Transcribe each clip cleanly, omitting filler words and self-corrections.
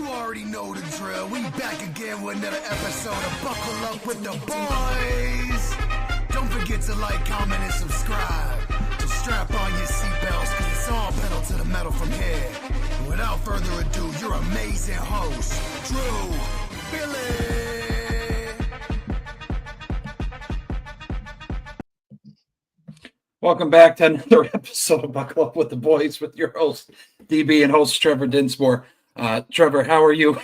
You already know the drill. We back again with another episode of Buckle Up with the Boys. Don't forget to like, comment, and subscribe. So strap on your seatbelts, cause it's all pedal to the metal from here. And without further ado, your amazing host, Drew Billy. Welcome back to another episode of Buckle Up with the Boys with your host, DB, and host Trevor Dinsmore. Trevor, how are you?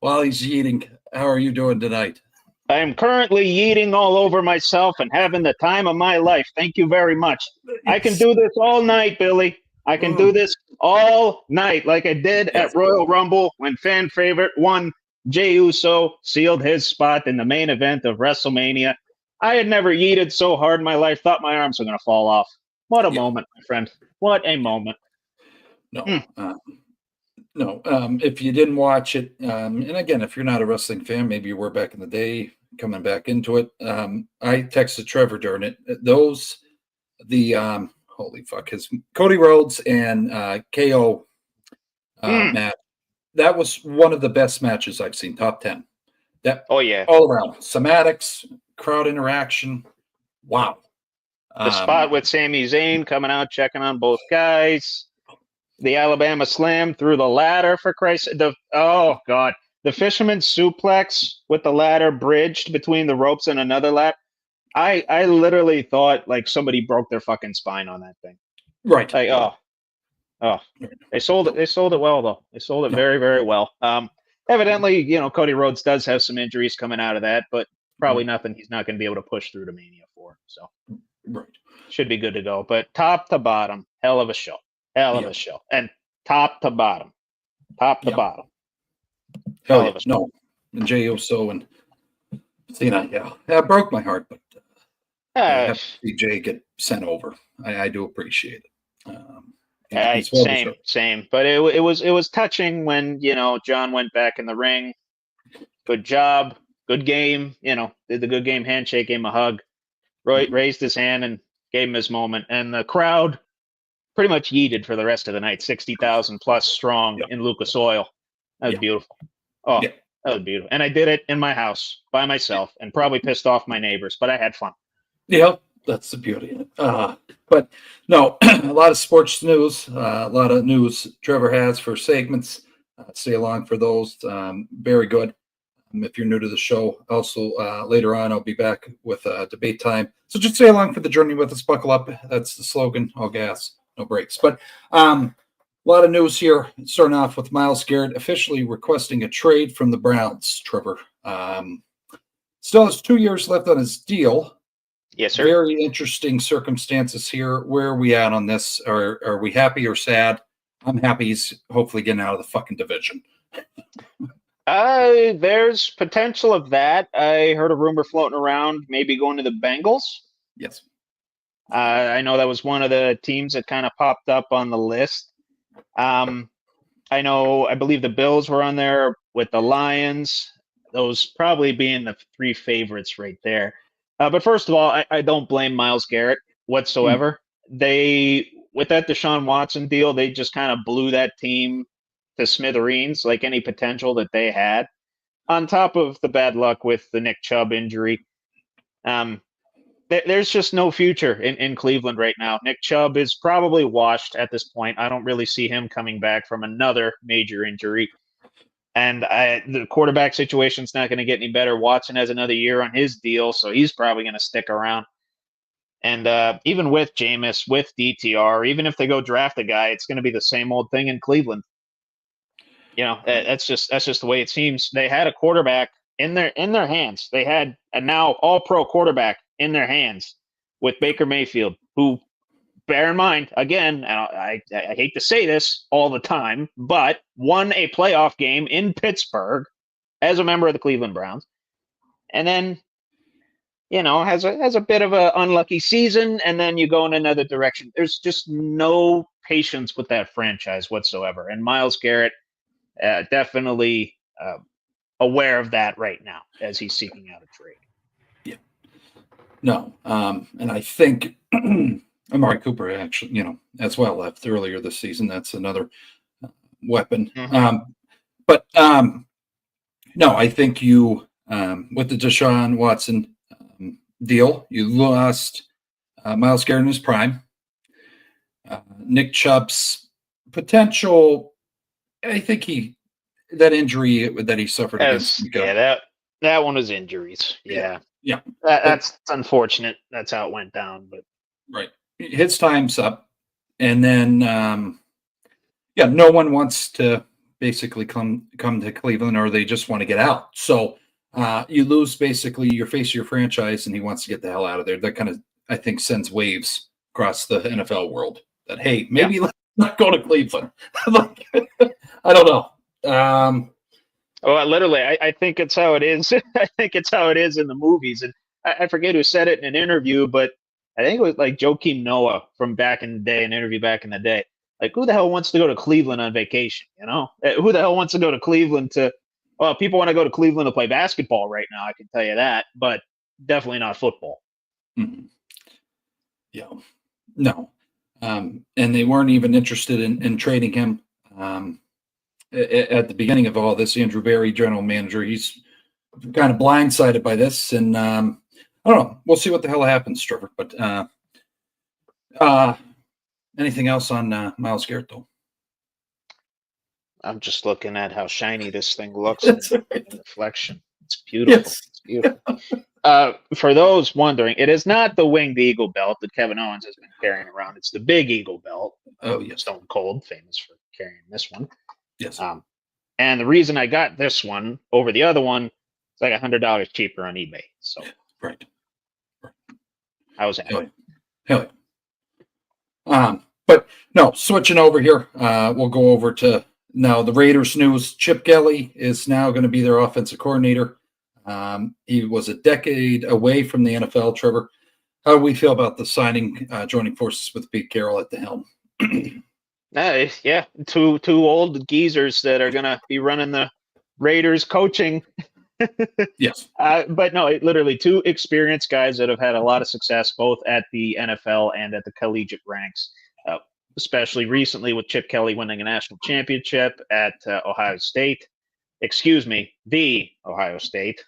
While he's eating, how are you doing tonight? I am currently yeeting all over myself and having the time of my life. Thank you very much. I can do this all night, Billy. I can do this all night like I did at Royal Rumble when fan favorite one, Jey Uso, sealed his spot in the main event of WrestleMania. I had never yeeted so hard in my life, thought my arms were going to fall off. What a moment, my friend. What a moment. No. If you didn't watch it, and again, if you're not a wrestling fan, maybe you were back in the day, coming back into it. I texted Trevor during it. Holy fuck, his Cody Rhodes and KO match. That was one of the best matches I've seen, top 10. All around. Somatics, crowd interaction. Wow. The spot with Sami Zayn coming out, checking on both guys. The Alabama slam through the ladder, for Christ's sake. The fisherman suplex with the ladder bridged between the ropes and another ladder. I literally thought like somebody broke their fucking spine on that thing. Right. They sold it. They sold it well, though. They sold it very, very well. Evidently, Cody Rhodes does have some injuries coming out of that, but probably nothing he's not going to be able to push through to Mania for. So should be good to go. But top to bottom, hell of a show. Hell of a show. And top to bottom. Hell of a show. No. And Jey Uso and Cena, that broke my heart, but I have to see Jey get sent over. I do appreciate it. Same. But it was touching when, John went back in the ring. Good job. Good game. Did the good game handshake, gave him a hug. Roy raised his hand and gave him his moment. And the crowd pretty much yeeted for the rest of the night, 60,000 plus strong in Lucas Oil. That was beautiful. That was beautiful. And I did it in my house by myself and probably pissed off my neighbors, but I had fun. Yeah, that's the beauty of it. But no, a lot of sports news, a lot of news Trevor has for segments. Stay along for those. Very good. If you're new to the show, also later on, I'll be back with debate time. So just stay along for the journey with us. Buckle up. That's the slogan. All gas, no brakes. But a lot of news here. Starting off with Myles Garrett officially requesting a trade from the Browns. Trevor still has 2 years left on his deal. Yes, sir. Very interesting circumstances here. Where are we at on this? Are we happy or sad? I'm happy he's hopefully getting out of the fucking division. There's potential of that. I heard a rumor floating around, maybe going to the Bengals. Yes. I know that was one of the teams that kind of popped up on the list. I believe the Bills were on there with the Lions, those probably being the three favorites right there. But first of all, I don't blame Myles Garrett whatsoever. With that Deshaun Watson deal, they just kind of blew that team to smithereens, like any potential that they had. On top of the bad luck with the Nick Chubb injury, there's just no future in Cleveland right now. Nick Chubb is probably washed at this point. I don't really see him coming back from another major injury. And the quarterback situation's not going to get any better. Watson has another year on his deal, so he's probably going to stick around. And even with Jameis, with DTR, even if they go draft a guy, it's going to be the same old thing in Cleveland. That's just the way it seems. They had a quarterback in their hands. They had a now all-pro quarterback in their hands with Baker Mayfield, who, bear in mind, again, I hate to say this all the time, but won a playoff game in Pittsburgh as a member of the Cleveland Browns. And then, has a bit of an unlucky season, and then you go in another direction. There's just no patience with that franchise whatsoever. And Myles Garrett definitely aware of that right now as he's seeking out a trade. Yeah. No. And I think Amari Cooper actually, as well left earlier this season. That's another weapon. But no, I think you with the Deshaun Watson deal, you lost Myles Garrett in his prime. Nick Chubb's potential, I think that injury that he suffered against Nico. Yeah, that one was injuries. Yeah. Yeah. That's unfortunate. That's how it went down. But right. His time's up. And then no one wants to basically come to Cleveland, or they just want to get out. So you lose basically your face of your franchise, and he wants to get the hell out of there. That kind of, I think, sends waves across the NFL world that, hey, maybe let's not go to Cleveland. Like, I don't know. Literally, I think it's how it is. I think it's how it is in the movies. And I forget who said it in an interview, but I think it was like Joakim Noah from back in the day, an interview back in the day. Like, who the hell wants to go to Cleveland on vacation? You know, who the hell wants to go to Cleveland well, people want to go to Cleveland to play basketball right now. I can tell you that, but definitely not football. Mm-hmm. Yeah, no. And they weren't even interested in trading him. At the beginning of all this, Andrew Berry, general manager, he's kind of blindsided by this. And I don't know. We'll see what the hell happens, Trevor. But anything else on Myles Garrett, though? I'm just looking at how shiny this thing looks in reflection. It's beautiful. Yes. It's beautiful. For those wondering, it is not the winged eagle belt that Kevin Owens has been carrying around. It's the big eagle belt. Oh, yes. Stone Cold, famous for carrying this one. Yes. And the reason I got this one over the other one, it's like $100 cheaper on eBay. So right. I was happy. Hell yeah. But no, switching over here, we'll go over to now the Raiders news. Chip Kelly is now going to be their offensive coordinator. He was a decade away from the NFL. Trevor, how do we feel about the signing, joining forces with Pete Carroll at the helm? Yeah, two old geezers that are going to be running the Raiders coaching. Yes. But no, literally two experienced guys that have had a lot of success both at the NFL and at the collegiate ranks, especially recently with Chip Kelly winning a national championship at Ohio State. Excuse me, the Ohio State.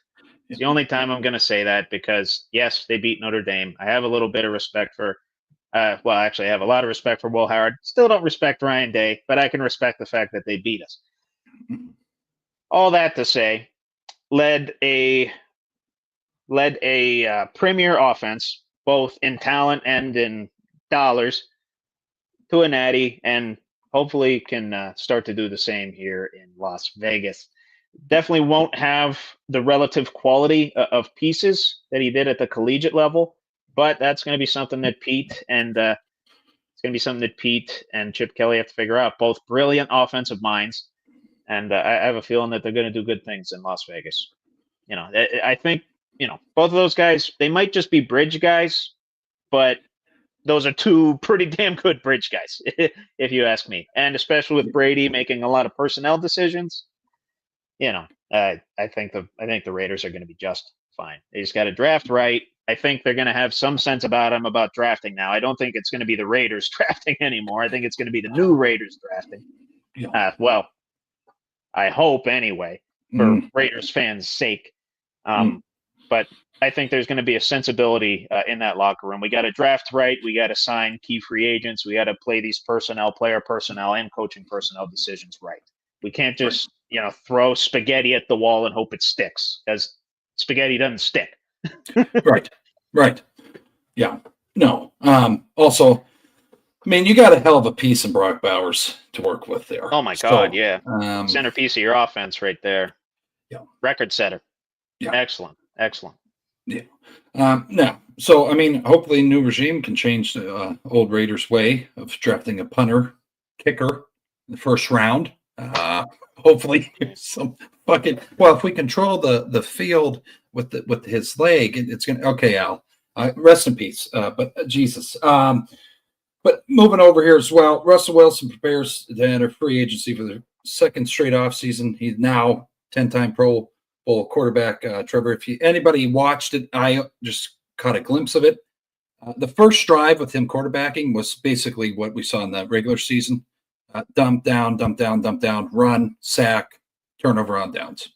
It's the only time I'm going to say that because, yes, they beat Notre Dame. I have a little bit of respect for actually, I have a lot of respect for Will Howard. Still don't respect Ryan Day, but I can respect the fact that they beat us. All that to say, led a premier offense, both in talent and in dollars, to a natty, and hopefully can start to do the same here in Las Vegas. Definitely won't have the relative quality of pieces that he did at the collegiate level, but that's going to be something that Pete and Chip Kelly have to figure out. Both brilliant offensive minds, and I have a feeling that they're going to do good things in Las Vegas. You know, I think both of those guys, they might just be bridge guys, but those are two pretty damn good bridge guys, if you ask me. And especially with Brady making a lot of personnel decisions, I think the Raiders are going to be just fine. They just got to draft right. I think they're going to have some sense about drafting now. I don't think it's going to be the Raiders drafting anymore. I think it's going to be the new Raiders drafting. Yeah. Well, I hope anyway, for Raiders fans' sake. But I think there's going to be a sensibility in that locker room. We got to draft right. We got to sign key free agents. We got to play these player personnel, and coaching personnel decisions right. We can't just throw spaghetti at the wall and hope it sticks, because spaghetti doesn't stick. Right. Yeah. No. Also, I mean, you got a hell of a piece in Brock Bowers to work with there. Oh my God, yeah. Centerpiece of your offense right there. Yeah. Record setter. Yeah. Excellent. Yeah. Now, so I mean, hopefully, new regime can change the old Raiders' way of drafting a punter, kicker in the first round. Hopefully, some fucking. Well, if we control the field with his leg, it's gonna. Okay, Al. Rest in peace. But Jesus. But moving over here as well, Russell Wilson prepares to enter free agency for the second straight offseason. He's now 10-time Pro Bowl quarterback. Trevor, if anybody watched it, I just caught a glimpse of it. The first drive with him quarterbacking was basically what we saw in the regular season. Dump down, run, sack, turnover on downs.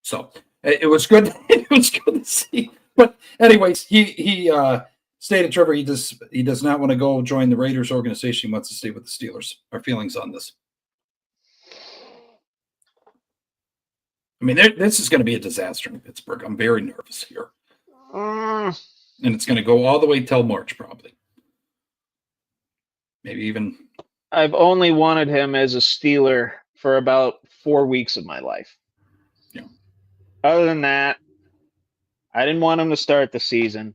So it was good. It was good to see. But anyways, he stated, Trevor, he does not want to go join the Raiders organization. He wants to stay with the Steelers. Our feelings on this? I mean, this is going to be a disaster in Pittsburgh. I'm very nervous here. And it's going to go all the way till March, probably. Maybe even. I've only wanted him as a Steeler for about 4 weeks of my life. Yeah. Other than that, I didn't want him to start the season.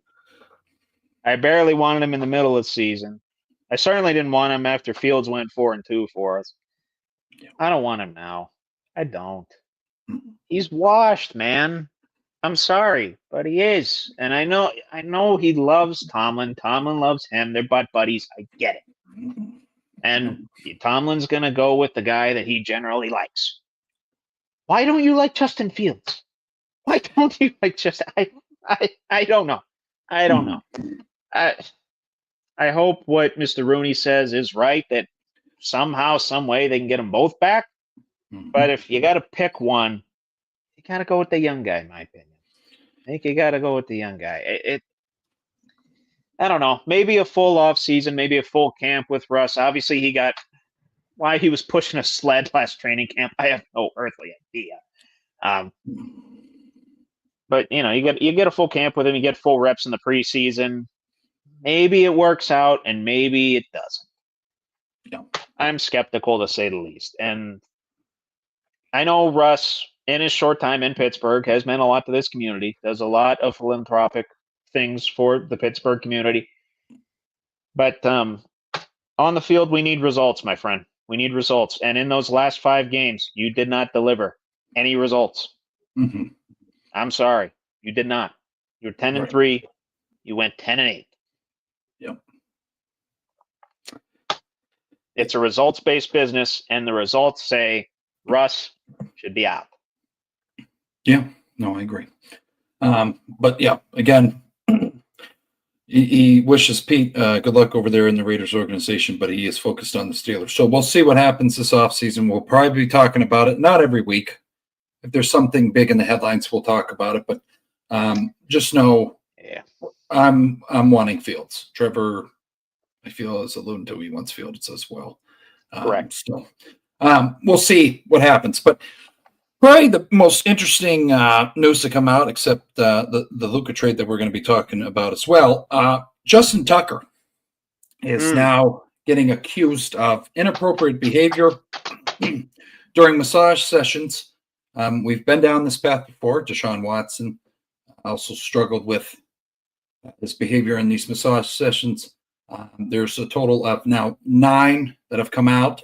I barely wanted him in the middle of the season. I certainly didn't want him after Fields went 4-2 for us. Yeah. I don't want him now. I don't. Mm-hmm. He's washed, man. I'm sorry, but he is. And I know he loves Tomlin. Tomlin loves him. They're butt buddies. I get it. And Tomlin's going to go with the guy that he generally likes. Why don't you like Justin Fields? Why don't you like Justin? I don't know. I don't know. I hope what Mr. Rooney says is right, that somehow, some way they can get them both back. But if you got to pick one, you got to go with the young guy, in my opinion. I think you got to go with the young guy. I don't know. Maybe a full off season, maybe a full camp with Russ. Obviously, he got why he was pushing a sled last training camp. I have no earthly idea. But you get a full camp with him. You get full reps in the preseason. Maybe it works out, and maybe it doesn't. Yeah. I'm skeptical, to say the least. And I know Russ, in his short time in Pittsburgh, has meant a lot to this community. Does a lot of philanthropic things for the Pittsburgh community. But on the field, we need results, my friend. We need results. And in those last 5 games, you did not deliver any results. Mm-hmm. I'm sorry. You did not. You were 10-3. You went 10-8. Yep. It's a results-based business, and the results say Russ should be out. Yeah. No, I agree. But yeah, again, he wishes Pete good luck over there in the Raiders organization, but he is focused on the Steelers. So we'll see what happens this offseason. We'll probably be talking about it, not every week. If there's something big in the headlines, we'll talk about it. But just know, I'm wanting Fields. Trevor, I feel, is alluding to he wants Fields as well. Correct. So we'll see what happens. But probably the most interesting news to come out, except the Luka trade that we're going to be talking about as well. Justin Tucker is now getting accused of inappropriate behavior during massage sessions. We've been down this path before. Deshaun Watson also struggled with his behavior in these massage sessions. There's a total of now 9 that have come out.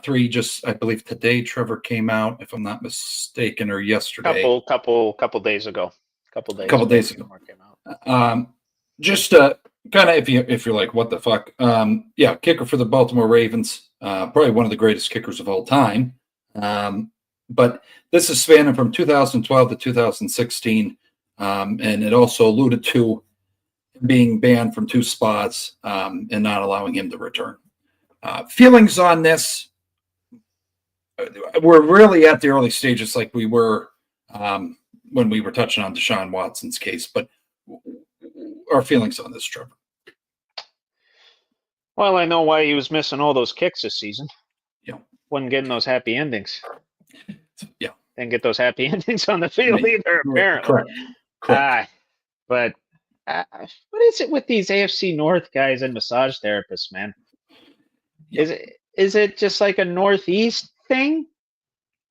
3 just, I believe, today. Trevor came out, if I'm not mistaken, or yesterday. Couple days ago. Couple days ago. Came out. Just kind of, if you're like, what the fuck? Kicker for the Baltimore Ravens. Probably one of the greatest kickers of all time. But this is spanning from 2012 to 2016, and it also alluded to being banned from 2 spots and not allowing him to return. Feelings on this, we're really at the early stages like we were when we were touching on Deshaun Watson's case, but our feelings on this, Trevor. Well, I know why he was missing all those kicks this season. Yeah. Wasn't getting those happy endings. Yeah. Didn't get those happy endings on the field either, apparently. Correct. But what is it with these AFC North guys and massage therapists, man? Yeah. Is it just like a Northeast thing?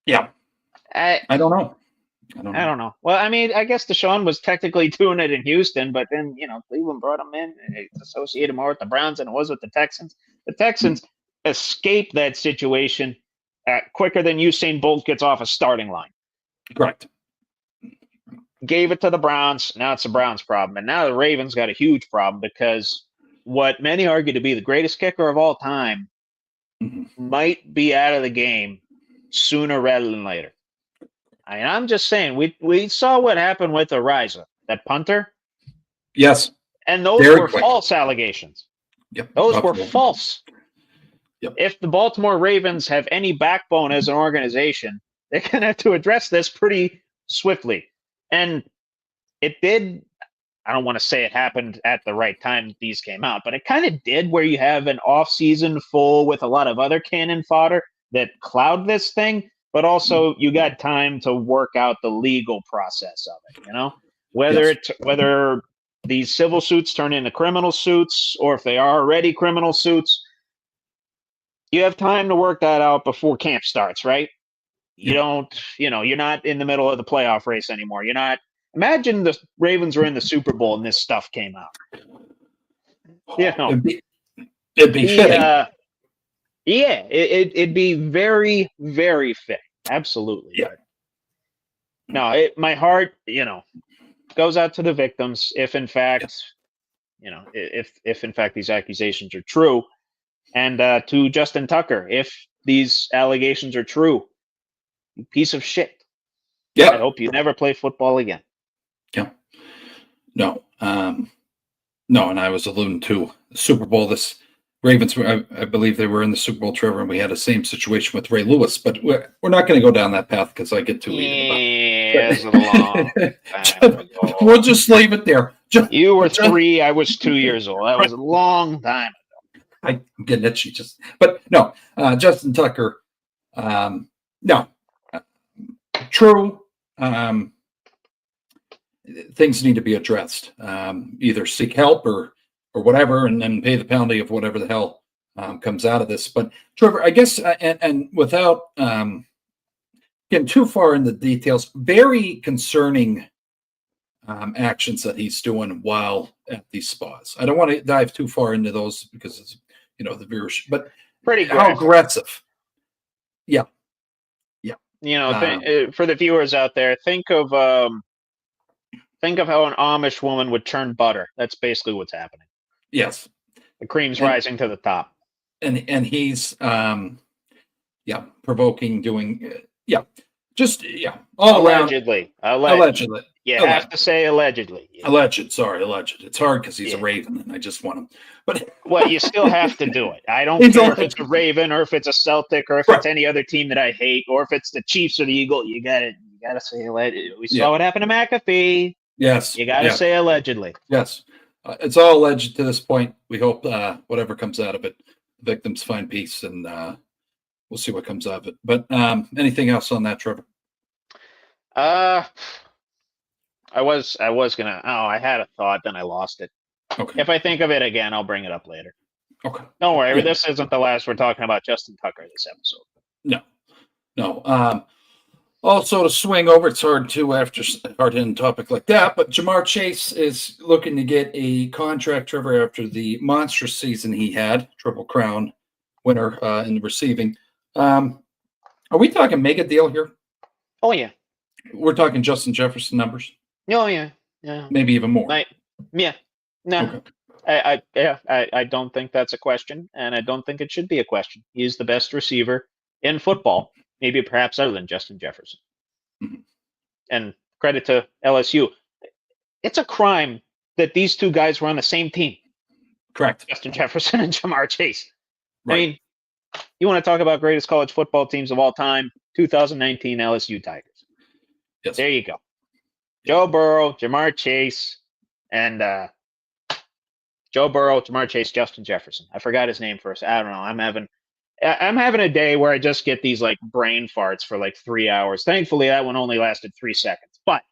Yeah. I don't know. I don't know. Well, I mean, I guess Deshaun was technically doing it in Houston, but then, Cleveland brought him in and it associated more with the Browns than it was with the Texans. The Texans escaped that situation quicker than Usain Bolt gets off a starting line. Correct. Gave it to the Browns. Now it's the Browns' problem. And now the Ravens got a huge problem because what many argue to be the greatest kicker of all time might be out of the game sooner rather than later. I'm just saying, we saw what happened with Ariza, that punter. Yes. And those were false allegations. Yep. Those were false. Yep. If the Baltimore Ravens have any backbone as an organization, They're going to have to address this pretty swiftly. And it did. I don't want to say it happened at the right time these came out, but it kind of did, where you have an off season full with a lot of other cannon fodder that cloud this thing, but also you got time to work out the legal process of it, whether whether these civil suits turn into criminal suits, or if they are already criminal suits, you have time to work that out before camp starts, right? You don't, you're not in the middle of the playoff race anymore. You're not. Imagine the Ravens were in the Super Bowl and this stuff came out. It'd be fitting. It'd be very, very fitting. Absolutely. Yeah. No, my heart, goes out to the victims if in fact, if in fact these accusations are true, and to Justin Tucker, if these allegations are true, you piece of shit. Yeah. I hope you never play football again. Yeah. No. No, and I was alluding to the Super Bowl. This Ravens, I believe they were in the Super Bowl, Trevor, and we had the same situation with Ray Lewis, but we're not going to go down that path because I get too heated about it. We'll just leave it there. You were 3, I was 2 years old. That was a long time ago. I'm getting itchy but no, Justin Tucker, no. True. Things need to be addressed. Either seek help or whatever, and then pay the penalty of whatever the hell comes out of this. But Trevor, I guess, and without getting too far in the details, very concerning actions that he's doing while at these spas. I don't want to dive too far into those because it's, the viewership, but pretty how aggressive. Yeah. For the viewers out there, think of how an Amish woman would turn butter. That's basically what's happening. Yes. The cream's rising to the top. And he's provoking, doing all allegedly. Allegedly. You have to say allegedly. Alleged. It's hard because he's a Raven, and I just want him. But well, you still have to do it. I don't care if it's a Raven or if it's a Celtic or if it's any other team that I hate or if it's the Chiefs or the Eagle. You gotta say allegedly. We saw what happened to McAfee. Yes. You gotta say allegedly. Yes. It's all alleged to this point. We hope whatever comes out of it, the victims find peace, and we'll see what comes out of it. But anything else on that, Trevor? I was gonna. Oh, I had a thought, then I lost it. Okay. If I think of it again, I'll bring it up later. Okay. Don't worry. This isn't the last we're talking about Justin Tucker this episode. No. Also, to swing over, it's hard hitting topic like that, but Jamar Chase is looking to get a contract, Trevor, after the monstrous season he had, Triple Crown winner in the receiving. Are we talking mega deal here? Oh, yeah. We're talking Justin Jefferson numbers? Oh, yeah. Maybe even more. No. Okay. I don't think that's a question, and I don't think it should be a question. He's the best receiver in football, maybe perhaps other than Justin Jefferson. Mm-hmm. And credit to LSU. It's a crime that these two guys were on the same team. Correct. Justin Jefferson and Jamar Chase. Right. I mean, you want to talk about greatest college football teams of all time, 2019 LSU Tigers. Yes. There you go. Joe Burrow, Jamar Chase, and Joe Burrow, Jamar Chase, Justin Jefferson. I forgot his name first. I don't know. I'm having a day where I just get these like brain farts for like 3 hours. Thankfully, that one only lasted 3 seconds. But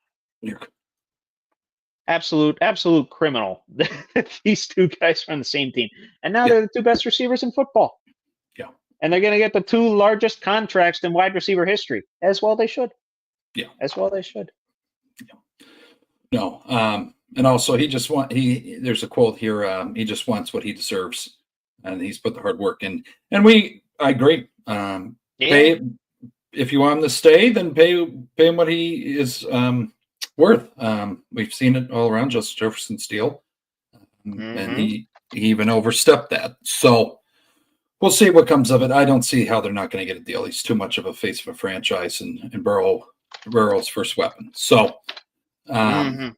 absolute criminal. These two guys are on the same team, and now they're the two best receivers in football. Yeah, and they're going to get the two largest contracts in wide receiver history. As well, they should. Yeah, as well they should. Yeah. No, and also there's a quote here. He just wants what he deserves, and he's put the hard work in. And I agree. Pay, if you want him to stay, then pay him what he is worth. We've seen it all around Justin Jefferson's deal, and he even overstepped that. So we'll see what comes of it. I don't see how they're not going to get a deal. He's too much of a face of a franchise, and Burrow's first weapon. So, yeah.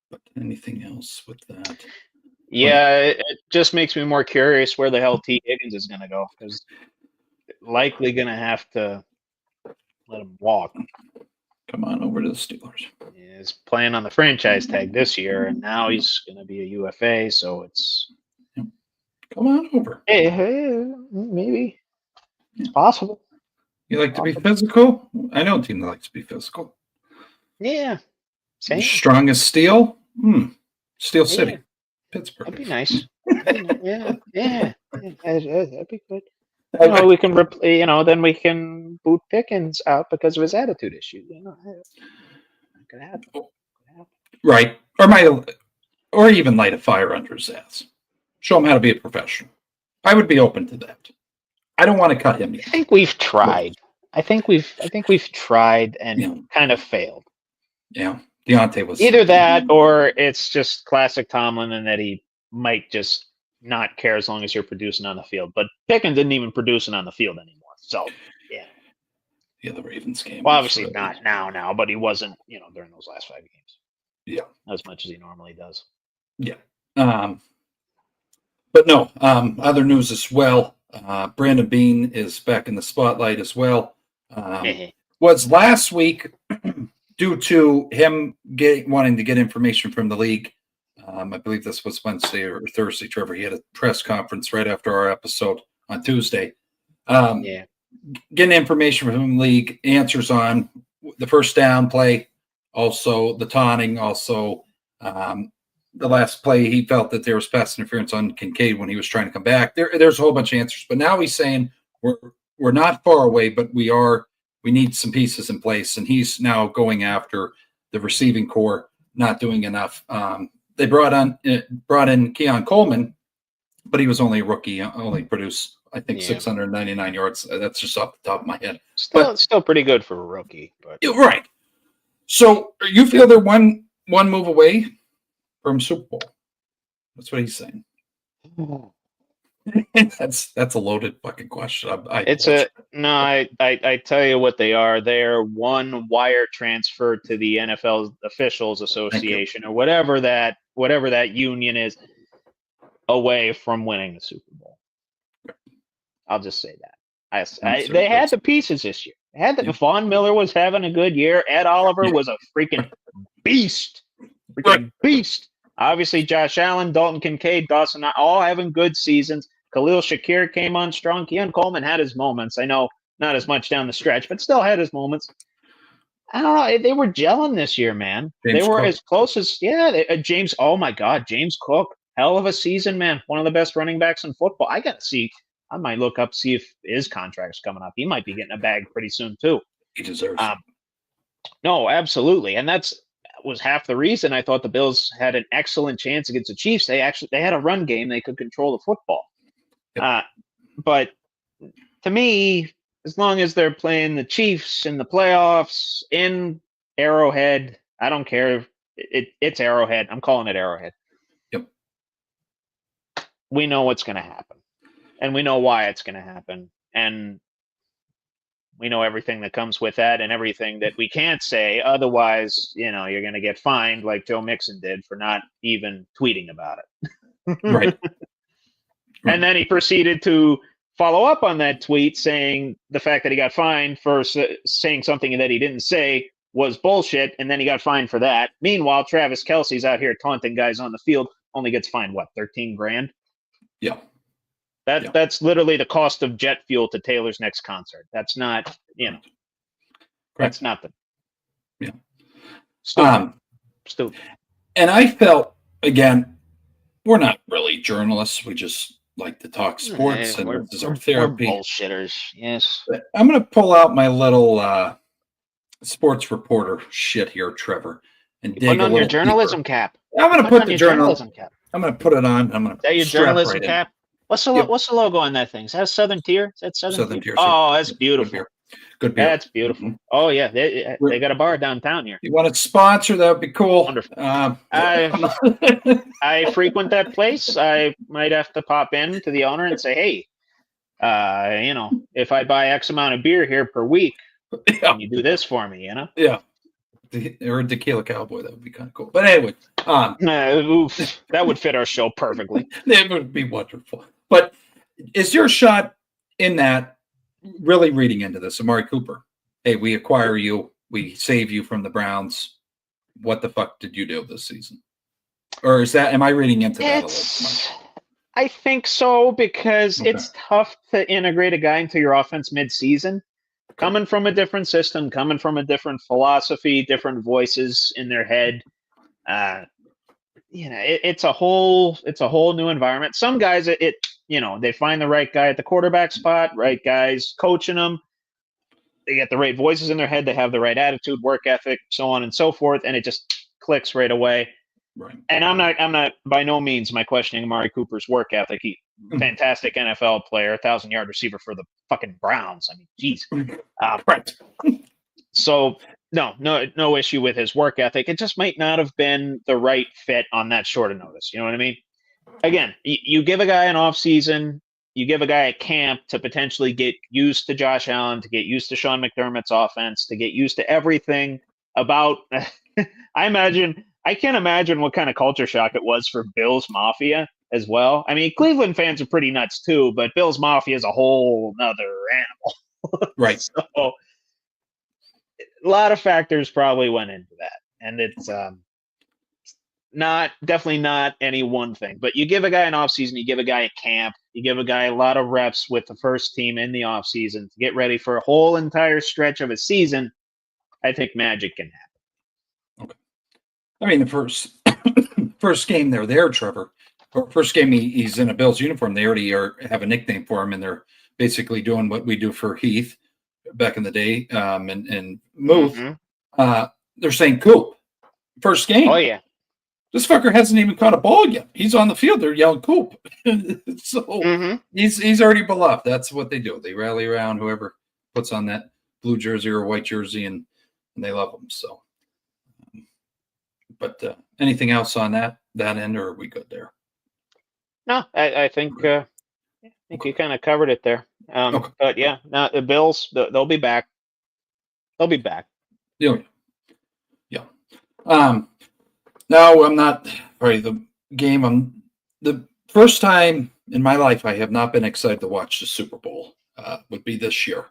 But anything else with that? Yeah, it just makes me more curious where the hell T. Higgins is going to go, because likely going to have to let him walk. Come on over to the Steelers. He's playing on the franchise tag this year, and now he's going to be a UFA, so it's... Come on over. Hey, maybe. It's possible. You like to be physical? I know a team that likes to be physical. Yeah. Same. Strong as steel? Steel City. Pittsburgh. That'd be nice. Yeah. That'd be good. We can, then we can boot Pickens out because of his attitude issue. That could happen. Right. Or even light a fire under his ass. Show him how to be a professional. I would be open to that. I don't want to cut him yet. I think we've tried. I think we've tried and kind of failed. Yeah. Deontay was either that or it's just classic Tomlin and that he might just not care as long as you're producing on the field. But Pickens didn't even producing on the field anymore. So, yeah. Yeah, the Ravens game. Well, obviously not now, but he wasn't, during those last 5 games. Yeah. As much as he normally does. Yeah. But no, other news as well. Brandon Beane is back in the spotlight as well. Was last week due to him wanting to get information from the league. I believe this was Wednesday or Thursday, Trevor. He had a press conference right after our episode on Tuesday. Getting information from the league, answers on the first down play, also the taunting, also the last play he felt that there was pass interference on Kincaid when he was trying to come back. There's a whole bunch of answers, but now he's saying we're not far away, but we need some pieces in place, and he's now going after the receiving core not doing enough. They brought in Keon Coleman, but he was only a rookie, only produced, I think, 699 yards. That's just off the top of my head. Still pretty good for a rookie. But right. So you feel they're one move away from Super Bowl? That's what he's saying. That's a loaded fucking question. I tell you what they are. They're one wire transfer to the NFL Officials Association or whatever that union is away from winning the Super Bowl. I'll just say that. They had the pieces this year. Von Miller was having a good year. Ed Oliver was a freaking beast. Beast. Obviously, Josh Allen, Dalton Kincaid, Dawson, all having good seasons. Khalil Shakir came on strong. Keon Coleman had his moments. I know not as much down the stretch, but still had his moments. I don't know. They were gelling this year, man. They were as close as, James. Oh, my God. James Cook. Hell of a season, man. One of the best running backs in football. I got to see. I might look up, see if his contract's coming up. He might be getting a bag pretty soon, too. He deserves it. No, absolutely. And that was half the reason I thought the Bills had an excellent chance against the Chiefs. They had a run game. They could control the football. But to me, as long as they're playing the Chiefs in the playoffs in Arrowhead, I don't care. It's Arrowhead. I'm calling it Arrowhead. Yep. We know what's going to happen, and we know why it's going to happen, and we know everything that comes with that and everything that we can't say. Otherwise, you're going to get fined like Joe Mixon did for not even tweeting about it. Right. And then he proceeded to follow up on that tweet saying the fact that he got fined for saying something that he didn't say was bullshit, and then he got fined for that. Meanwhile, Travis Kelce's out here taunting guys on the field, only gets fined, $13,000? Yeah. That's literally the cost of jet fuel to Taylor's next concert. That's not, that's nothing. Yeah. Stupid. And I felt, again, we're not really journalists. We just like to talk sports, and this is our therapy. We're bullshitters, yes. But I'm going to pull out my little sports reporter shit here, Trevor, and dig on your journalism cap. I'm going to put the journalism cap. I'm going to put it on. I'm going to. Is that your journalism cap? What's the logo on that thing? Is that a Southern Tier? Is that Southern Tier? Oh, that's beautiful. Good beer. That's beautiful. Mm-hmm. Oh yeah, they got a bar downtown here. You want to sponsor? That would be cool. Wonderful. I frequent that place. I might have to pop in to the owner and say, hey, if I buy X amount of beer here per week, can you do this for me? Yeah. Or a tequila cowboy, that would be kind of cool. But anyway, that would fit our show perfectly. It would be wonderful. But is your shot in that really reading into this, Amari Cooper. Hey, we acquire you. We save you from the Browns. What the fuck did you do this season? Or am I reading into that a little too much? I think so, because Okay. it's tough to integrate a guy into your offense mid-season. Coming from a different system, coming from a different philosophy, different voices in their head. It's a whole new environment. Some guys, they find the right guy at the quarterback spot, right guys coaching them. They get the right voices in their head. They have the right attitude, work ethic, so on and so forth, and it just clicks right away. Right. And I'm not by no means am I questioning Amari Cooper's work ethic. He fantastic NFL player, 1,000-yard receiver for the fucking Browns. I mean, geez. Right. So no issue with his work ethic. It just might not have been the right fit on that short of notice. You know what I mean? Again, you give a guy an off season, you give a guy a camp to potentially get used to Josh Allen, to get used to Sean McDermott's offense, to get used to everything about. I can't imagine what kind of culture shock it was for Bills Mafia as well. I mean, Cleveland fans are pretty nuts too, but Bills Mafia is a whole nother animal. Right. So a lot of factors probably went into that, and it's definitely not any one thing. But you give a guy an offseason, you give a guy a camp, you give a guy a lot of reps with the first team in the offseason to get ready for a whole entire stretch of a season. I think magic can happen. Okay. I mean, the first game they're there, Trevor, or first game he's in a Bills uniform, they already have a nickname for him, and they're basically doing what we do for Heath back in the day, and Muth. Mm-hmm. They're saying Coop. First game. Oh yeah. This fucker hasn't even caught a ball yet. He's on the field. They're yelling Coop. So he's already beloved. That's what they do. They rally around whoever puts on that blue jersey or white jersey, and they love him. So, but anything else on that end, or are we good there? No, I think you kind of covered it there. Okay. But yeah, now the Bills, they'll be back. They'll be back. Yeah. No, I'm not. Sorry, the game. The first time in my life I have not been excited to watch the Super Bowl. Would be this year.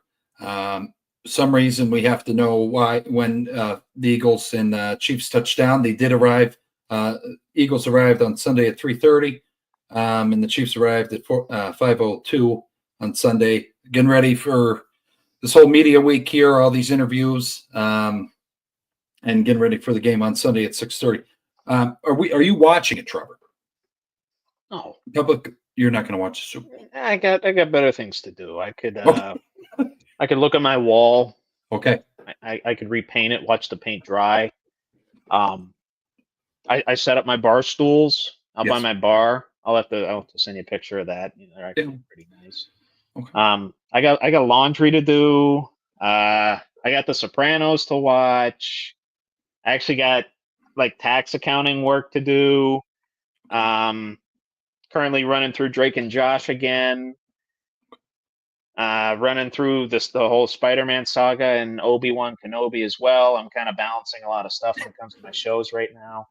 Some reason we have to know why. When the Eagles and Chiefs touchdown, they did arrive. Eagles arrived on Sunday at 3:30, and the Chiefs arrived at 5:02 on Sunday. Getting ready for this whole media week here, all these interviews, and getting ready for the game on Sunday at 6:30. Are you watching it, Trevor? No. Public, you're not going to watch the Super Bowl. I got better things to do. I could I could look at my wall. Okay. I could repaint it, watch the paint dry. I set up my bar stools out by my bar. I'll have to send you a picture of that. They're actually pretty nice. Okay. I got laundry to do. I got The Sopranos to watch. I actually got like tax accounting work to do. Currently running through Drake and Josh again. Running through the whole Spider-Man saga and Obi-Wan Kenobi as well. I'm kind of balancing a lot of stuff when it comes to my shows right now.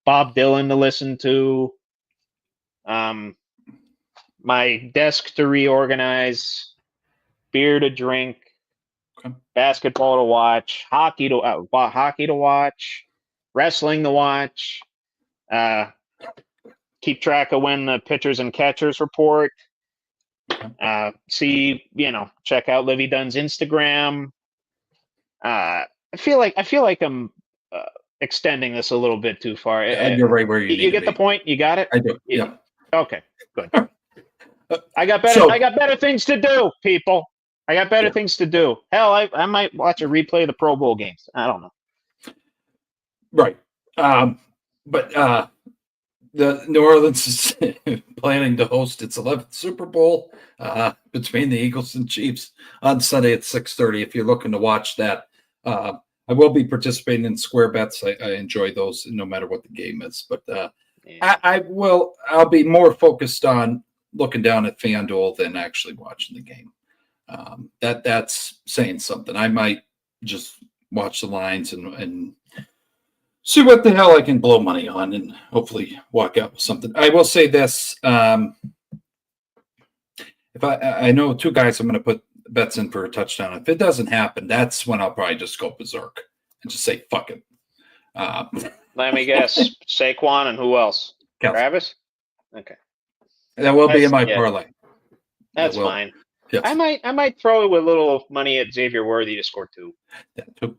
Bob Dylan to listen to. My desk to reorganize. Beer to drink. Basketball to watch, hockey to watch, wrestling to watch, keep track of when the pitchers and catchers report, check out Livy Dunn's Instagram. I feel like I'm extending this a little bit too far. You're right where you get the point. You got it. I do. Yeah. Okay. Good. I got better things to do, people. I got better things to do. Hell, I might watch a replay of the Pro Bowl games. I don't know. Right. But the New Orleans is planning to host its 11th Super Bowl between the Eagles and Chiefs on Sunday at 6:30. If you're looking to watch that, I will be participating in square bets. I enjoy those no matter what the game is. But I'll be more focused on looking down at FanDuel than actually watching the game. That's saying something. I might just watch the lines and see what the hell I can blow money on and hopefully walk out with something. I will say this. if I know two guys I'm going to put bets in for a touchdown. If it doesn't happen, that's when I'll probably just go berserk and just say fuck it. Let me guess. Saquon and who else? Kelsey. Travis? Okay. That will be in my parlay. That's fine. Yes. I might throw a little money at Xavier Worthy to score 2. Yeah, 2.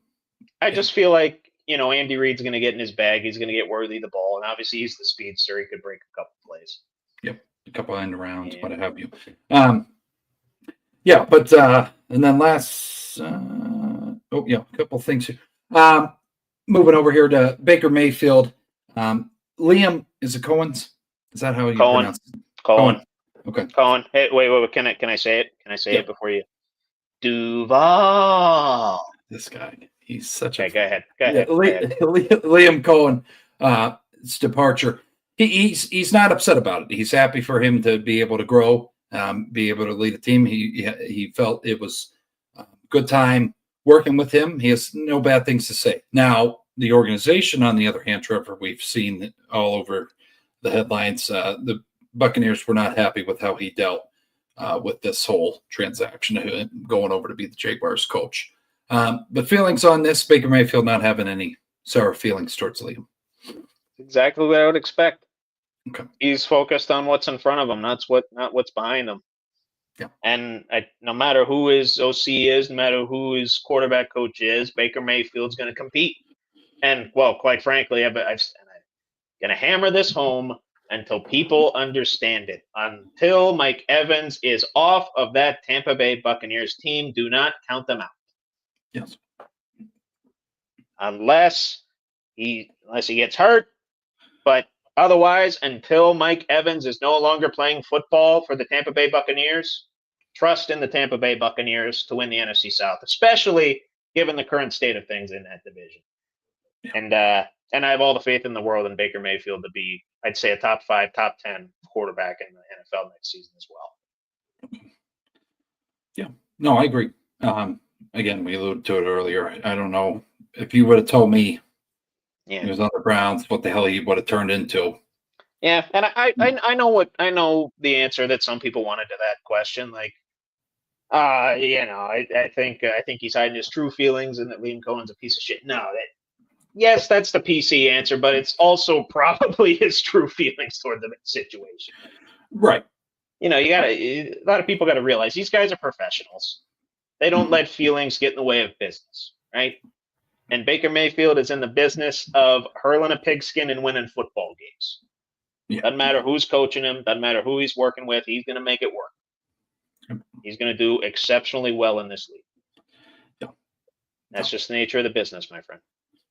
I just feel like, Andy Reid's going to get in his bag. He's going to get Worthy the ball. And obviously he's the speedster. He could break a couple plays. Yep. A couple end rounds, what have you. Yeah, but and then last a couple things here. Moving over here to Baker Mayfield. Liam, is it Cohen's? Is that how you pronounce it? Cohen. Okay. Cohen. Hey, wait. Can I say it? Can I say it before you? Duval. This guy. He's such a. Okay, go ahead. Liam Cohen. His departure. He's not upset about it. He's happy for him to be able to grow, be able to lead a team. He felt it was a good time working with him. He has no bad things to say. Now, the organization, on the other hand, Trevor, we've seen all over the headlines. The Buccaneers were not happy with how he dealt with this whole transaction, going over to be the Jaguars coach. But feelings on this, Baker Mayfield not having any sour feelings towards Liam. Exactly what I would expect. Okay. He's focused on what's in front of him, not what's behind him. Yeah. And no matter who his OC is, no matter who his quarterback coach is, Baker Mayfield's going to compete. And, well, quite frankly, I'm going to hammer this home until people understand it. Until Mike Evans is off of that Tampa Bay Buccaneers team, do not count them out. Yes. Unless he gets hurt. But otherwise, until Mike Evans is no longer playing football for the Tampa Bay Buccaneers, trust in the Tampa Bay Buccaneers to win the NFC South, especially given the current state of things in that division. Yeah. And I have all the faith in the world in Baker Mayfield to be, I'd say, a top 5, top 10 quarterback in the NFL next season as well. Yeah, no, I agree. Again, we alluded to it earlier. I don't know if you would have told me he was on the Browns, what the hell he would have turned into. Yeah, and I know the answer that some people wanted to that question. Like, I think he's hiding his true feelings and that Liam Cohen's a piece of shit. No, yes, that's the PC answer, but it's also probably his true feelings toward the situation. Right. A lot of people got to realize these guys are professionals. They don't let feelings get in the way of business, right? And Baker Mayfield is in the business of hurling a pigskin and winning football games. Yeah. Doesn't matter who's coaching him. Doesn't matter who he's working with. He's going to make it work. He's going to do exceptionally well in this league. Yeah. That's just the nature of the business, my friend.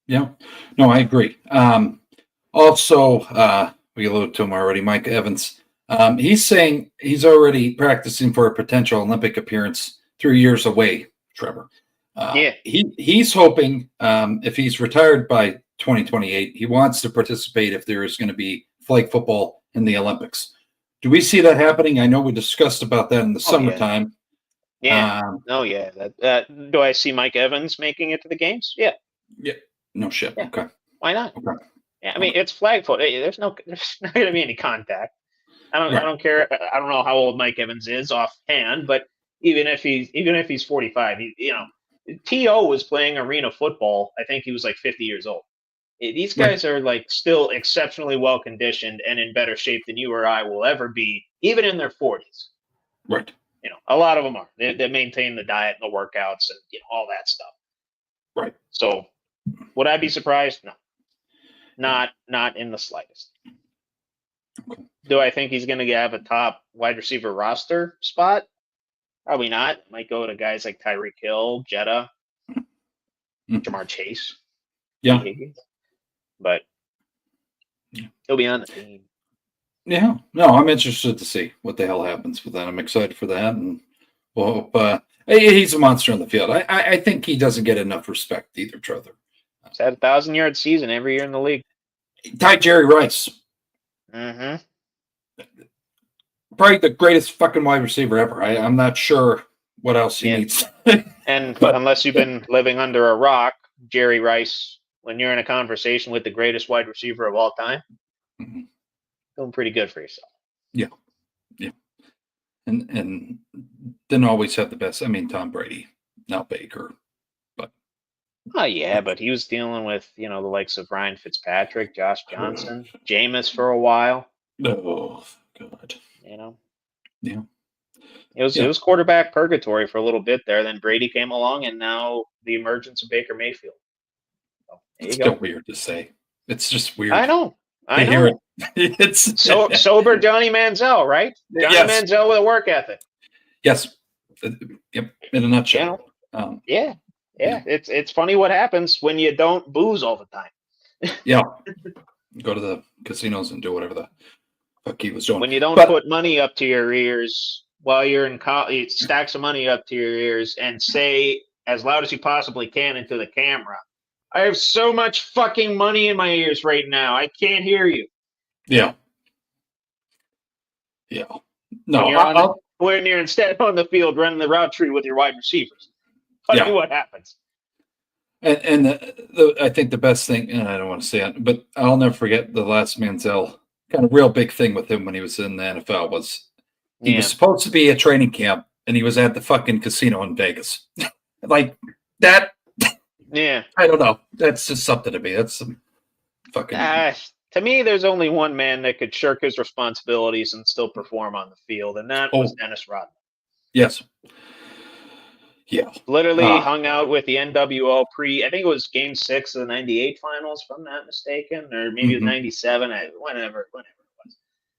Yeah. No, I agree. Also, we alluded to him already, Mike Evans. He's saying he's already practicing for a potential Olympic appearance 3 years away, Trevor. He's hoping if he's retired by 2028, he wants to participate if there is going to be flag football in the Olympics. Do we see that happening? I know we discussed about that in the summertime. Yeah. Do I see Mike Evans making it to the games? Yeah. Yeah. No shit. Yeah. Okay. Why not? Okay. Yeah. I mean, it's flag football. There's not going to be any contact. I don't care. I don't know how old Mike Evans is offhand, but even if he's 45, T.O. was playing arena football. I think he was like 50 years old. These guys are like still exceptionally well conditioned and in better shape than you or I will ever be, even in their 40s. Right. A lot of them are. They maintain the diet and the workouts and all that stuff. Right. So, would I be surprised? No, not in the slightest. Okay. Do I think he's going to have a top wide receiver roster spot? Probably not. Might go to guys like Tyreek Hill, Jetta, Jamar Chase. Yeah. But he'll be on the team. Yeah. No, I'm interested to see what the hell happens with that. I'm excited for that. And we'll hope he's a monster on the field. I think he doesn't get enough respect either, Trevor. He's had a 1,000-yard season every year in the league. Tied Jerry Rice. Mm-hmm. Probably the greatest fucking wide receiver ever. I'm not sure what else he needs. And unless you've been living under a rock, Jerry Rice, when you're in a conversation with the greatest wide receiver of all time, doing pretty good for yourself. Yeah. Yeah. And didn't always have the best. I mean, Tom Brady, not Baker, but Oh yeah, but he was dealing with the likes of Ryan Fitzpatrick, Josh Johnson, Jameis for a while. oh God, Yeah. Yeah. It was quarterback purgatory for a little bit there. Then Brady came along, and now the emergence of Baker Mayfield. So, there It's you go. still weird to say. It's just weird. I know. to hear it. It's Sober Johnny Manziel, right? Johnny Yes. Manziel with a work ethic. Yes. Yep. In a nutshell. Yeah. Yeah. It's funny what happens when you don't booze all the time. Yeah. Go to the casinos and do whatever the fuck he was doing. When you don't put money up to your ears while you're in college, stacks of money up to your ears and say as loud as you possibly can into the camera, I have so much fucking money in my ears right now. I can't hear you. Yeah. Yeah. No, when you're instead on the field running the route tree with your wide receivers. Funny what happens. And I think the best thing, and I don't want to say it, but I'll never forget the last Manziel kind of real big thing with him when he was in the NFL was he was supposed to be at training camp and he was at the fucking casino in Vegas. Like that. Yeah. I don't know. That's just something to me. That's some fucking. To me, there's only one man that could shirk his responsibilities and still perform on the field, and that was Dennis Rodman. Yes. Yeah. Literally hung out with the NWO I think it was game 6 of the 98 finals, if I'm not mistaken, or maybe the 97, whenever it was.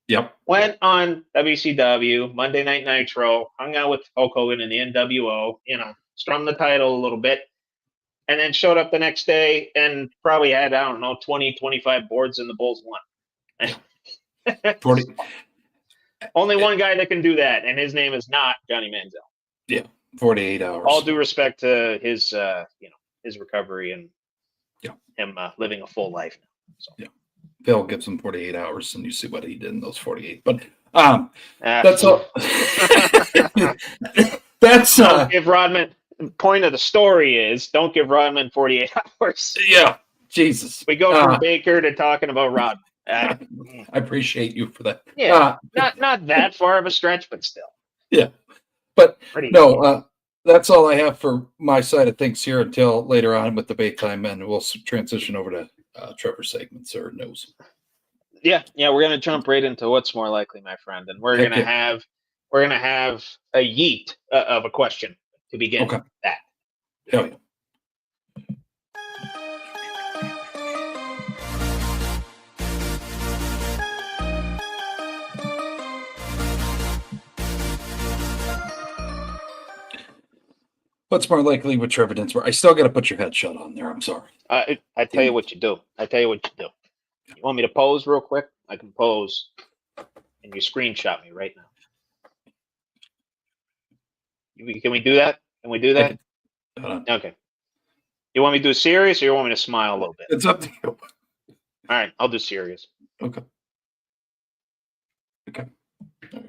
Yep. Went on WCW, Monday Night Nitro, hung out with Hulk Hogan and the NWO, strummed the title a little bit, and then showed up the next day and probably had, 20, 25 boards and the Bulls won. 40. Only one guy that can do that, and his name is not Johnny Manziel. Yeah. 48 hours. All due respect to his, his recovery and him living a full life now. So. Yeah, Phil gives him 48 hours, and you see what he did in those 48. But that's all. That's don't give Rodman. Point of the story is don't give Rodman 48 hours. Yeah, Jesus. We go from Baker to talking about Rodman. I appreciate you for that. Yeah, not that far of a stretch, but still. Yeah. But no, that's all I have for my side of things here until later on with debate time, and we'll transition over to Trevor segments or news. Yeah, we're gonna jump right into what's more likely, my friend, and we're gonna have a yeet of a question to begin that. Hell yeah. What's more likely with Trevor Dinsmore? I still got to put your headshot on there. I'm sorry. I tell you what you do. You want me to pose real quick? I can pose, and you screenshot me right now. Can we do that? Okay. You want me to do serious, or you want me to smile a little bit? It's up to you. All right, I'll do serious. Okay.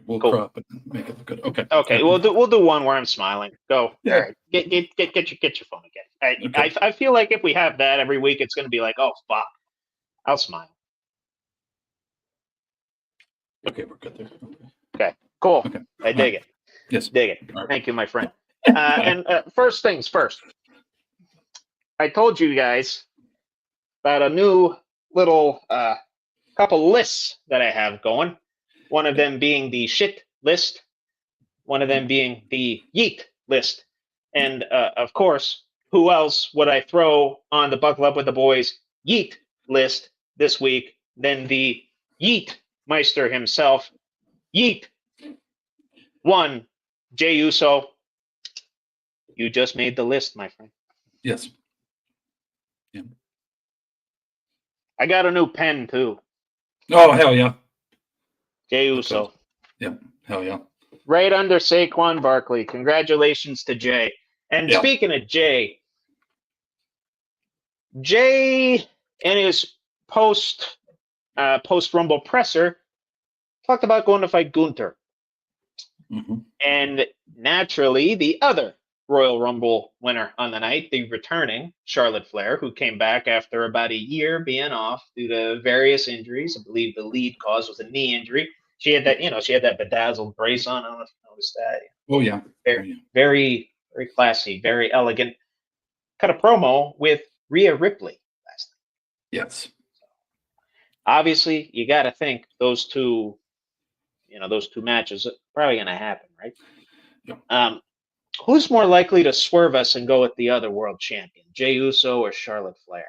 We'll crop it and make it look good. Okay. We'll do one where I'm smiling. Go. Yeah. All right. Get your phone again. I feel like if we have that every week, it's going to be like, oh fuck, I'll smile. Okay, we're good there. Okay. Cool. Okay. I dig it. Yes. Dig it. Right. Thank you, my friend. And first things first. I told you guys about a new little couple lists that I have going. One of them being the shit list, one of them being the yeet list. And of course, who else would I throw on the Buckle Up with the Boys yeet list this week than the Yeet Meister himself, Yeet. One, Jey Uso. You just made the list, my friend. Yes. Yeah. I got a new pen too. Oh, hell yeah. Jey Uso. Yeah, hell yeah. Right under Saquon Barkley. Congratulations to Jay. And speaking of Jay in his post Rumble presser talked about going to fight Gunther. Mm-hmm. And naturally, the other Royal Rumble winner on the night, the returning Charlotte Flair, who came back after about a year being off due to various injuries. I believe the lead cause was a knee injury. She had that, she had that bedazzled brace on. I don't know if you noticed that. Oh yeah. Very, very, very classy, very elegant. Cut a promo with Rhea Ripley last night. Yes. Obviously, you got to think those two matches are probably going to happen, right? Yeah. Who's more likely to swerve us and go with the other world champion, Jey Uso or Charlotte Flair?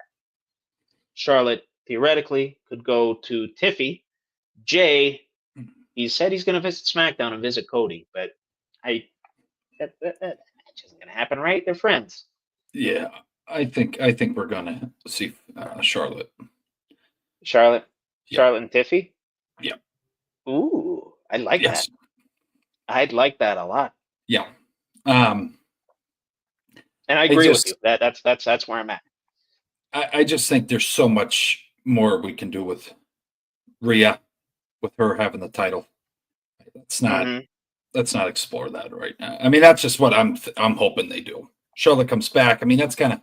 Charlotte theoretically could go to Tiffy. Jey, he said he's going to visit SmackDown and visit Cody, but that isn't going to happen, right? They're friends. Yeah, I think we're gonna see Charlotte. Charlotte Yeah. and Tiffy. Yeah. Ooh, I like Yes. that. I'd like that a lot. Yeah. And I agree with you. That's where I'm at. I just think there's so much more we can do with Rhea, with her having the title. Let's not explore that right now. I mean, that's just what I'm hoping they do. Charlotte comes back. I mean, that's kind of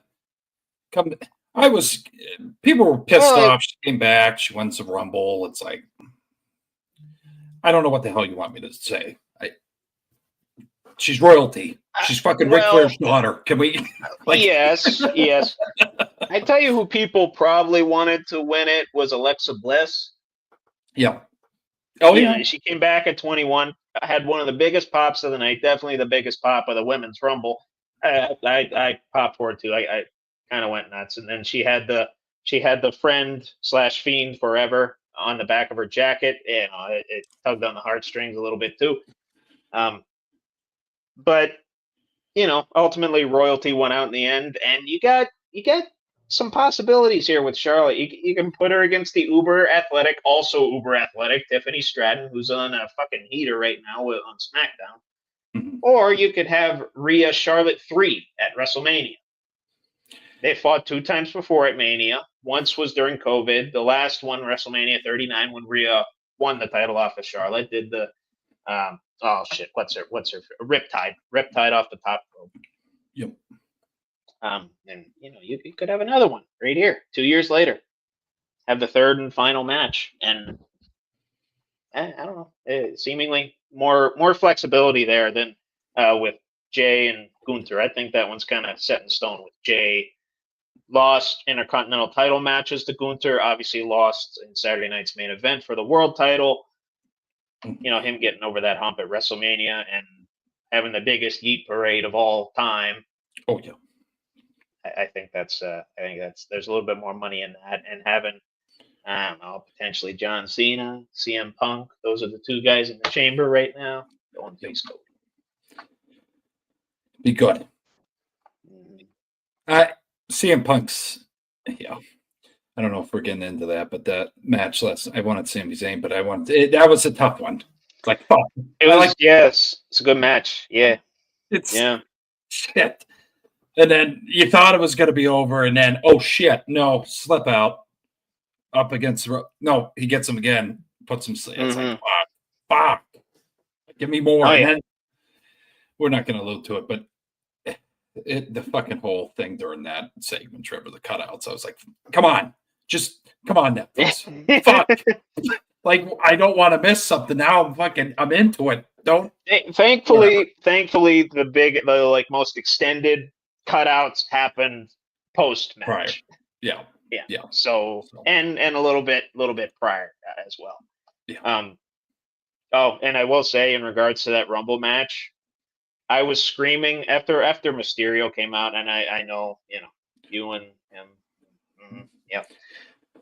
people were pissed off. She came back. She wins the Rumble. It's like, I don't know what the hell you want me to say. She's royalty. She's fucking Ric Flair's daughter. Can we? Yes. I tell you who people probably wanted to win it was Alexa Bliss. Yeah. Oh yeah. She came back at 21. Had one of the biggest pops of the night. Definitely the biggest pop of the women's Rumble. I popped for it too. I kind of went nuts. And then she had the friend/fiend forever on the back of her jacket. It tugged on the heartstrings a little bit too. But ultimately royalty won out in the end, and you got some possibilities here with Charlotte. You can put her against the uber athletic Tiffany Stratton, who's on a fucking heater right now on SmackDown. Mm-hmm. Or you could have Rhea Charlotte 3 at WrestleMania. They fought 2 times before at Mania. Once was during COVID. The last one, WrestleMania 39, when Rhea won the title off of Charlotte, did the what's her Riptide off the top rope. Yep. And you could have another one right here 2 years later, have the third and final match, and I don't know, seemingly more flexibility there than with Jey and Gunther. I think that one's kind of set in stone. With Jey lost Intercontinental title matches to Gunther, obviously lost in Saturday night's main event for the world title. Him getting over that hump at WrestleMania and having the biggest Yeet parade of all time. Oh yeah. I think that's there's a little bit more money in that, and having I don't know, potentially John Cena, CM Punk. Those are the 2 guys in the chamber right now. Going face Cody. Be good. CM Punk's, yeah. I don't know if we're getting into that, but that match I wanted Sami Zayn, but that was a tough one. Like, fuck. Yes, it's a good match. Yeah. Shit. And then you thought it was going to be over, and then, oh shit, no, slip out up against no, he gets him again, puts him. It's like, fuck. Give me more. And then we're not going to allude to it, but the fucking whole thing during that segment, Trevor, the cutouts, I was like, come on, Netflix. Fuck. Like, I don't want to miss something. Now I'm into it. Don't. Thankfully, the most extended cutouts happened post match. Prior. Yeah. So and a little bit prior as well. Yeah. And I will say, in regards to that Rumble match, I was screaming after Mysterio came out, and I know you and him.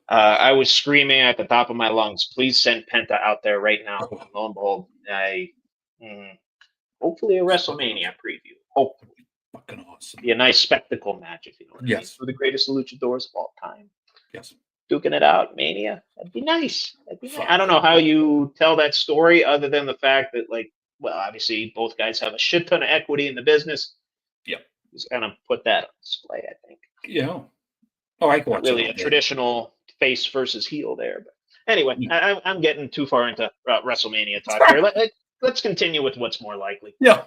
I was screaming at the top of my lungs, please send Penta out there right now. And lo and behold, hopefully a WrestleMania preview. Hopefully. Fucking awesome. Be a nice spectacle match, if you know what I mean. Yes. For the greatest luchadors of all time. Yes. Duking it out, Mania. That'd be nice. I don't know how you tell that story other than the fact that, obviously both guys have a shit ton of equity in the business. Yep. Just kind of put that on display, I think. Yeah. Oh, I can watch really a traditional face versus heel there. But anyway, I'm getting too far into WrestleMania talk here. Let's continue with what's more likely. Yeah.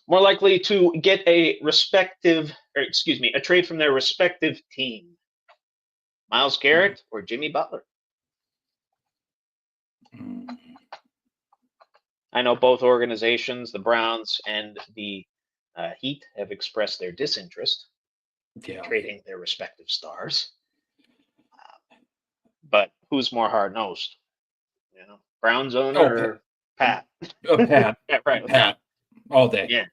More likely to get a trade from their respective team. Myles Garrett or Jimmy Butler? Mm, I know both organizations, the Browns and the Heat, have expressed their disinterest in yeah. trading their respective stars. But who's more hard nosed? Browns owner Oh, or Pat? Pat. Yeah, right. Pat. All day. Yeah,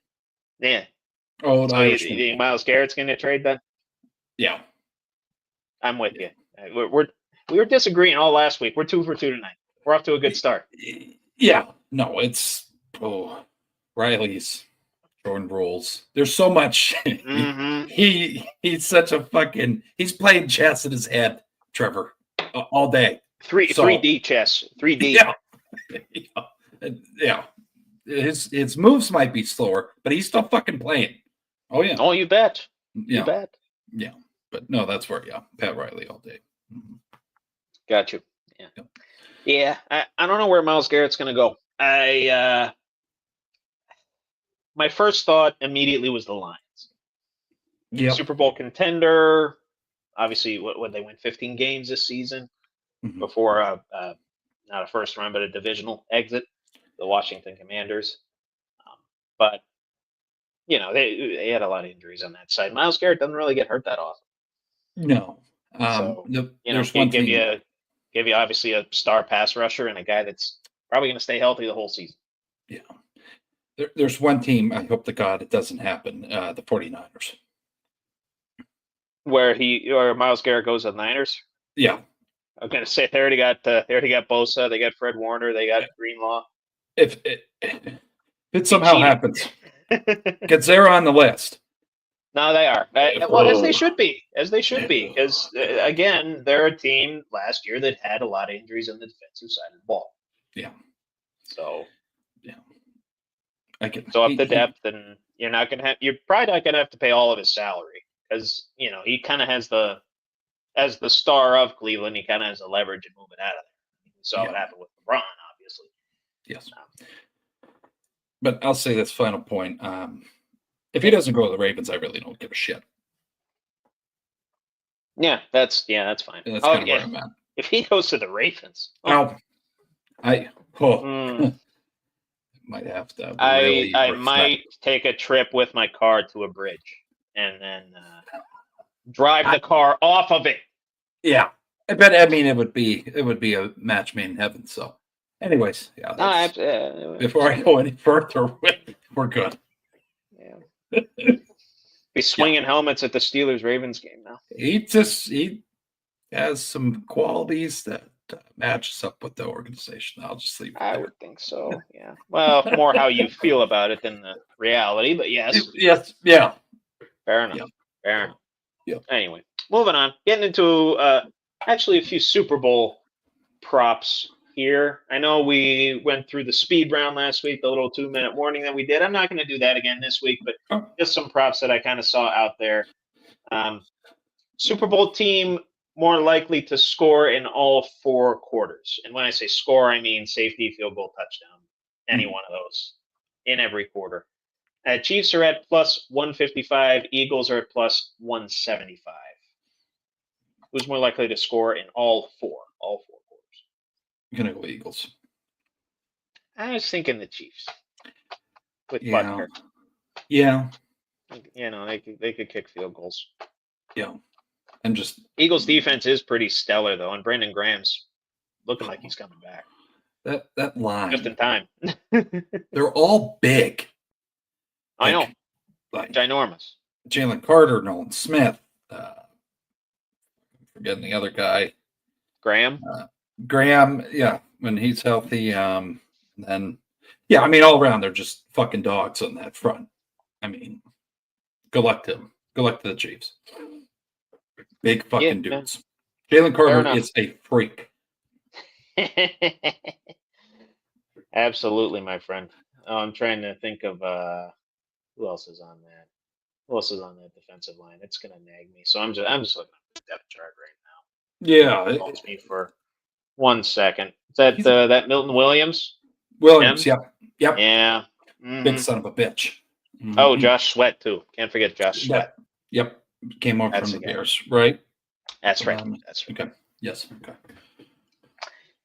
yeah. Old So you Irishman. think Myles Garrett's going to trade then? Yeah. I'm with you. We were disagreeing all last week. We're 2 for 2 tonight. We're off to a good start. Yeah. No, Riley's Jordan rules. There's so much. Mm-hmm. He's such a fucking. He's playing chess in his head, Trevor, all day. So, 3D chess. 3D. Yeah. Yeah. His moves might be slower, but he's still fucking playing. Oh yeah. Oh, you bet. Yeah. You bet. Yeah. But no, that's where Pat Riley all day. Mm-hmm. Got you. Yeah. Yep. Yeah. I don't know where Myles Garrett's going to go. My first thought immediately was the Lions. Yeah. Super Bowl contender. Obviously, what they win 15 games this season Mm-hmm. before not a first round, but a divisional exit, the Washington Commanders. But they had a lot of injuries on that side. Myles Garrett doesn't really get hurt that often. No. So there's one give thing. give you obviously a star pass rusher and a guy that's probably going to stay healthy the whole season. Yeah. There's one team, I hope to God it doesn't happen, the 49ers. Where Myles Garrett goes to the Niners? Yeah. I'm going to say they already got Bosa, they got Fred Warner, they got Greenlaw. If it somehow happens, because they're on the list. No, they are. Well, as they should be, because again, they're a team last year that had a lot of injuries on the defensive side of the ball. Yeah. So. Yeah. So up the depth, and you're probably not gonna have to pay all of his salary because he kind of has as the star of Cleveland, he kind of has the leverage and moving out of there. We saw what happened with LeBron, obviously. Yes. But I'll say this final point: if he doesn't go to the Ravens, I really don't give a shit. Yeah, that's fine. And that's kind of where I'm at. If he goes to the Ravens, might have to. I might take a trip with my car to a bridge and then drive the car off of it. Yeah, but I mean, it would be a match made in heaven. So, anyways, before I go any further, we're good. Yeah, be swinging helmets at the Steelers-Ravens game now. He has some qualities that matches up with the organization. I'll just leave it there. I would think so. Yeah. Well, more how you feel about it than the reality, but yes. Yes. Yeah. Fair enough. Yeah. Fair enough. Yeah. Anyway, moving on. Getting into actually a few Super Bowl props here. I know we went through the speed round last week, the little 2-minute warning that we did. I'm not going to do that again this week, but just some props that I kind of saw out there. Super Bowl team more likely to score in all 4 quarters. And when I say score, I mean safety, field goal, touchdown, any one of those in every quarter. Chiefs are at plus 155. Eagles are at plus 175. Who's more likely to score in all 4 quarters? I'm going to go Eagles. I was thinking the Chiefs with Yeah. Butker. Yeah. They could kick field goals. Yeah. And just Eagles defense is pretty stellar though, and Brandon Graham's looking like he's coming back. That line just in time. They're all big. I know. Like ginormous. Jalen Carter, Nolan Smith, forgetting the other guy. Graham, yeah, when he's healthy. Then I mean all around they're just fucking dogs on that front. I mean, good luck to them. Good luck to the Chiefs. Big fucking dudes. Jalen Carter is a freak. Absolutely, my friend. I'm trying to think of who else is on that. Who else is on that defensive line? It's gonna nag me. So I'm just looking at the depth chart right now. Yeah, it holds me for 1 second. Is that that Milton Williams? Williams, yep. Yeah. Mm-hmm. Big son of a bitch. Mm-hmm. Oh, Josh Sweat too. Can't forget Josh Sweat. Yep. Came over from the Bears, right? That's right. That's right. Okay. Yes. Okay.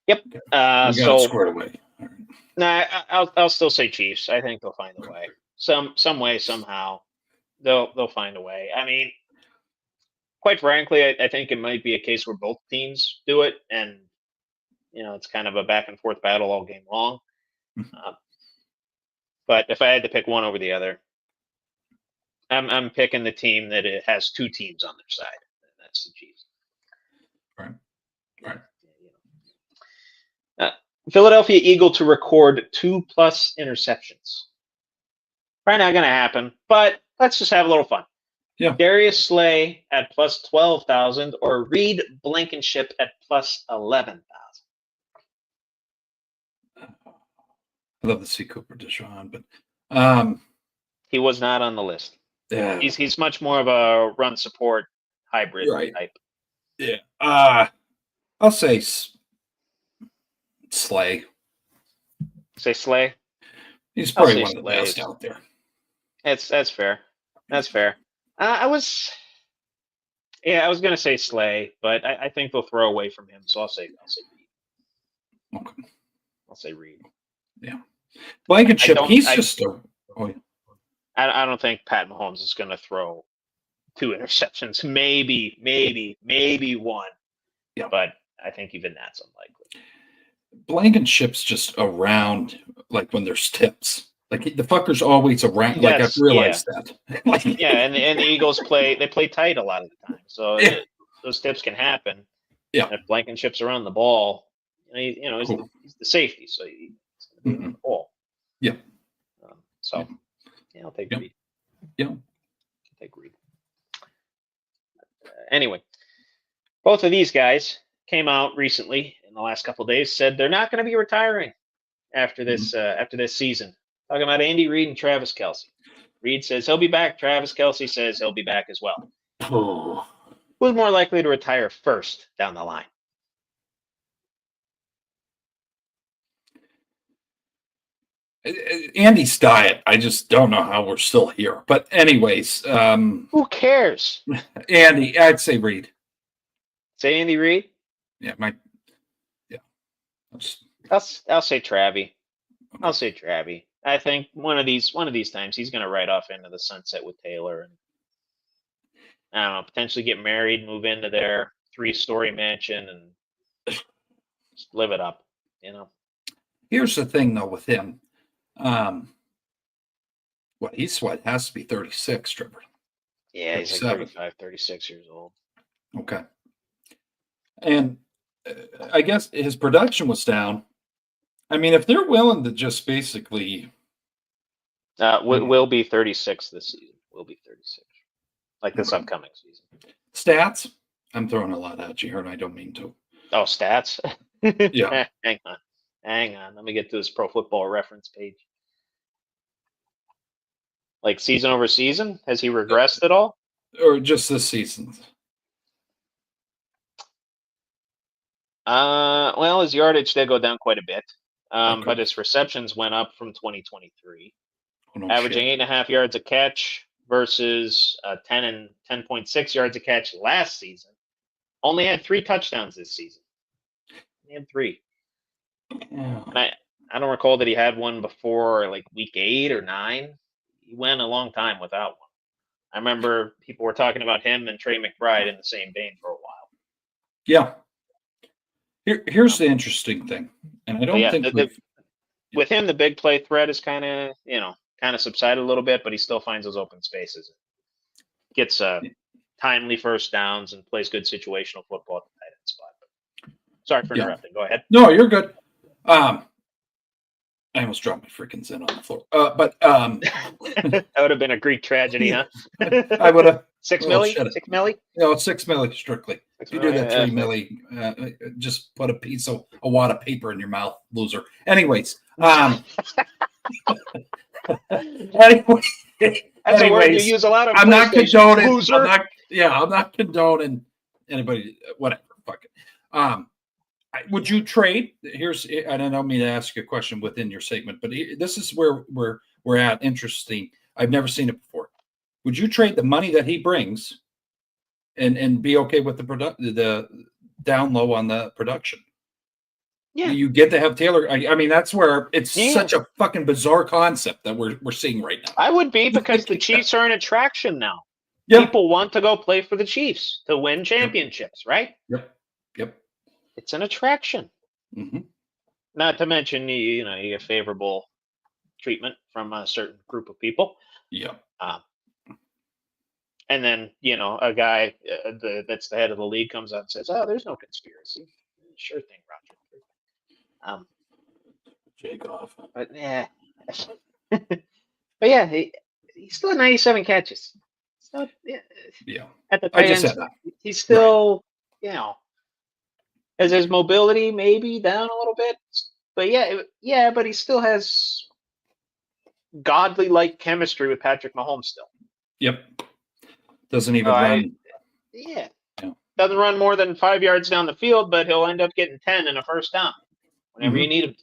Yep. We got it So squared away. All right. nah, I'll still say Chiefs. I think they'll find a way. Some way, somehow, they'll find a way. I mean, quite frankly, I think it might be a case where both teams do it, and it's kind of a back and forth battle all game long. Uh, but if I had to pick one over the other, I'm picking the team that it has two teams on their side. And that's the Chiefs. Right. Right. Philadelphia Eagle to record 2+ interceptions. Probably not going to happen, but let's just have a little fun. Yeah. Darius Slay at plus 12,000 or Reed Blankenship at plus 11,000. I love to see Cooper DeShawn, but he was not on the list. Yeah. He's much more of a run support hybrid type. Yeah. I'll say Slay. Say Slay. He's probably one of the best out there. That's fair. That's fair. I was gonna say Slay, but I think they'll throw away from him, so I'll say Reed. Okay. I'll say Reed. Yeah. Blankenship, he's just a. Oh, yeah. I don't think Pat Mahomes is going to throw 2 interceptions. Maybe one. Yeah. But I think even that's unlikely. Blankenship's just around, like when there's tips. Like the fucker's always around. Like I've realized that. Yeah, and the Eagles play tight a lot of the time, so those tips can happen. Yeah. And if Blankenship's around the ball, he's the safety, so he's going to be on the ball. Yeah. I'll take Reed. Yeah. I'll take Reed. Anyway, both of these guys came out recently in the last couple of days, said they're not going to be retiring after this season. Talking about Andy Reid and Travis Kelce. Reid says he'll be back. Travis Kelce says he'll be back as well. Oh. Who's more likely to retire first down the line? Andy's diet. I just don't know how we're still here. But anyways, who cares? Andy, I'd say Reid. Say Andy Reid? Yeah, I'll say Travie. I'll say Travie. I think one of these times he's going to ride off into the sunset with Taylor, and I don't know, potentially get married, move into their 3-story mansion, and just live it up. Here's the thing, though, with him. Has to be 36, Trevor. Yeah, he's like 35, 36 years old. Okay. And I guess his production was down. I mean, if they're willing to just basically... Will be 36 this season. Will be 36. Like this upcoming season. Stats? I'm throwing a lot at you here, and I don't mean to. Oh, stats? Yeah. Hang on. Let me get to this Pro Football Reference page. Like season over season? Has he regressed at all? Or just this season? Well, his yardage did go down quite a bit. But his receptions went up from 2023. Averaging 8.5 yards a catch versus 10.6 yards a catch last season. Only had 3 touchdowns this season. He had 3. Yeah. And I don't recall that he had one before like week 8 or 9. He went a long time without one. I remember people were talking about him and Trey McBride in the same vein for a while. Yeah. Here's the interesting thing, and I don't think with him the big play threat is kind of subsided a little bit, but he still finds those open spaces. Gets timely first downs and plays good situational football at the tight end spot. Sorry for interrupting. Go ahead. No, you're good. I almost dropped my freaking Zen on the floor. But that would have been a Greek tragedy, huh? I would have. 6 milli? 6 milli? No, it's 6 milli strictly. If you do that 3 milli, just put a wad of paper in your mouth, loser. Anyways. Anyways, that's a word you use a lot of. I'm not condoning. Loser. I'm not condoning anybody. Whatever. Fuck it. Would you trade? I don't mean to ask you a question within your segment, but this is where we're at. Interesting. I've never seen it before. Would you trade the money that he brings and be okay with the down low on the production? Yeah. You get to have Taylor. I mean, that's where it's Yeah. such a fucking bizarre concept that we're seeing right now. I would be, because the Chiefs are an attraction now. Yeah. People want to go play for the Chiefs to win championships, right? Yep. It's an attraction. Mm-hmm. Not to mention, you get favorable treatment from a certain group of people. Yeah. And then, a guy that's the head of the league comes out and says, "Oh, there's no conspiracy." Sure thing, Roger. Jake off. But yeah, but yeah, he still had 97 catches. So Yeah. at the I tight just end, said that. he's still, as his mobility maybe down a little bit, but but he still has godly-like chemistry with Patrick Mahomes still. Yep. Doesn't even run. Yeah. Yeah. Doesn't run more than 5 yards down the field, but he'll end up getting 10 in a first down whenever you need him to.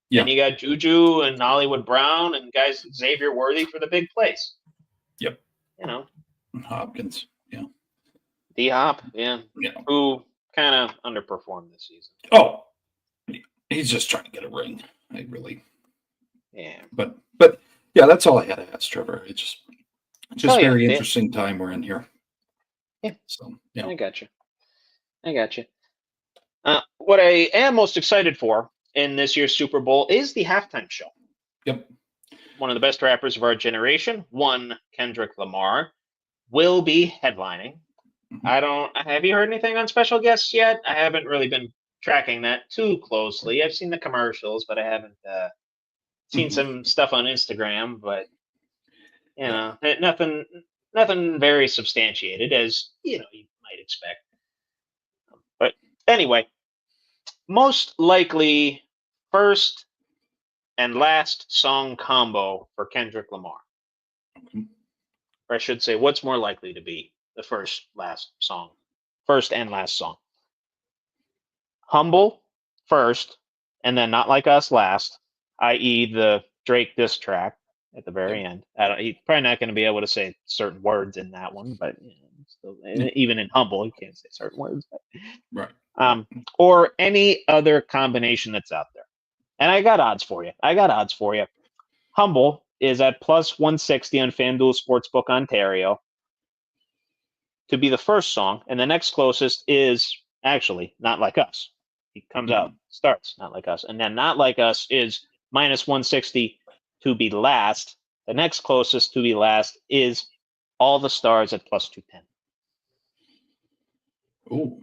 Yeah. And you got Juju and Hollywood Brown and guys Xavier Worthy for the big plays. Yep. Hopkins. Yeah. D-Hop, yeah. Who kind of underperformed this season. Oh, he's just trying to get a ring. Yeah. But yeah, that's all I had to ask, Trevor. It's just very interesting time we're in here. Yeah. So yeah. I got you. What I am most excited for in this year's Super Bowl is the halftime show. Yep. One of the best rappers of our generation, one Kendrick Lamar, will be headlining. Mm-hmm. Have you heard anything on special guests yet? I haven't really been tracking that too closely. I've seen the commercials, but I haven't seen some stuff on Instagram, but nothing very substantiated, as you might expect. But anyway, most likely first and last song combo for Kendrick Lamar. Or I should say, what's more likely to be the first and last song? Humble first, and then Not Like Us last, i.e. the Drake diss track at the very end. He's probably not going to be able to say certain words in that one, but even in Humble, you can't say certain words. Right. Or any other combination that's out there. And I got odds for you. Humble is at plus 160 on FanDuel Sportsbook Ontario to be the first song, and the next closest is actually Not Like Us. He comes out, starts Not Like Us, and then Not Like Us is minus 160 to be last. The next closest to be last is All the Stars at plus 210. Oh.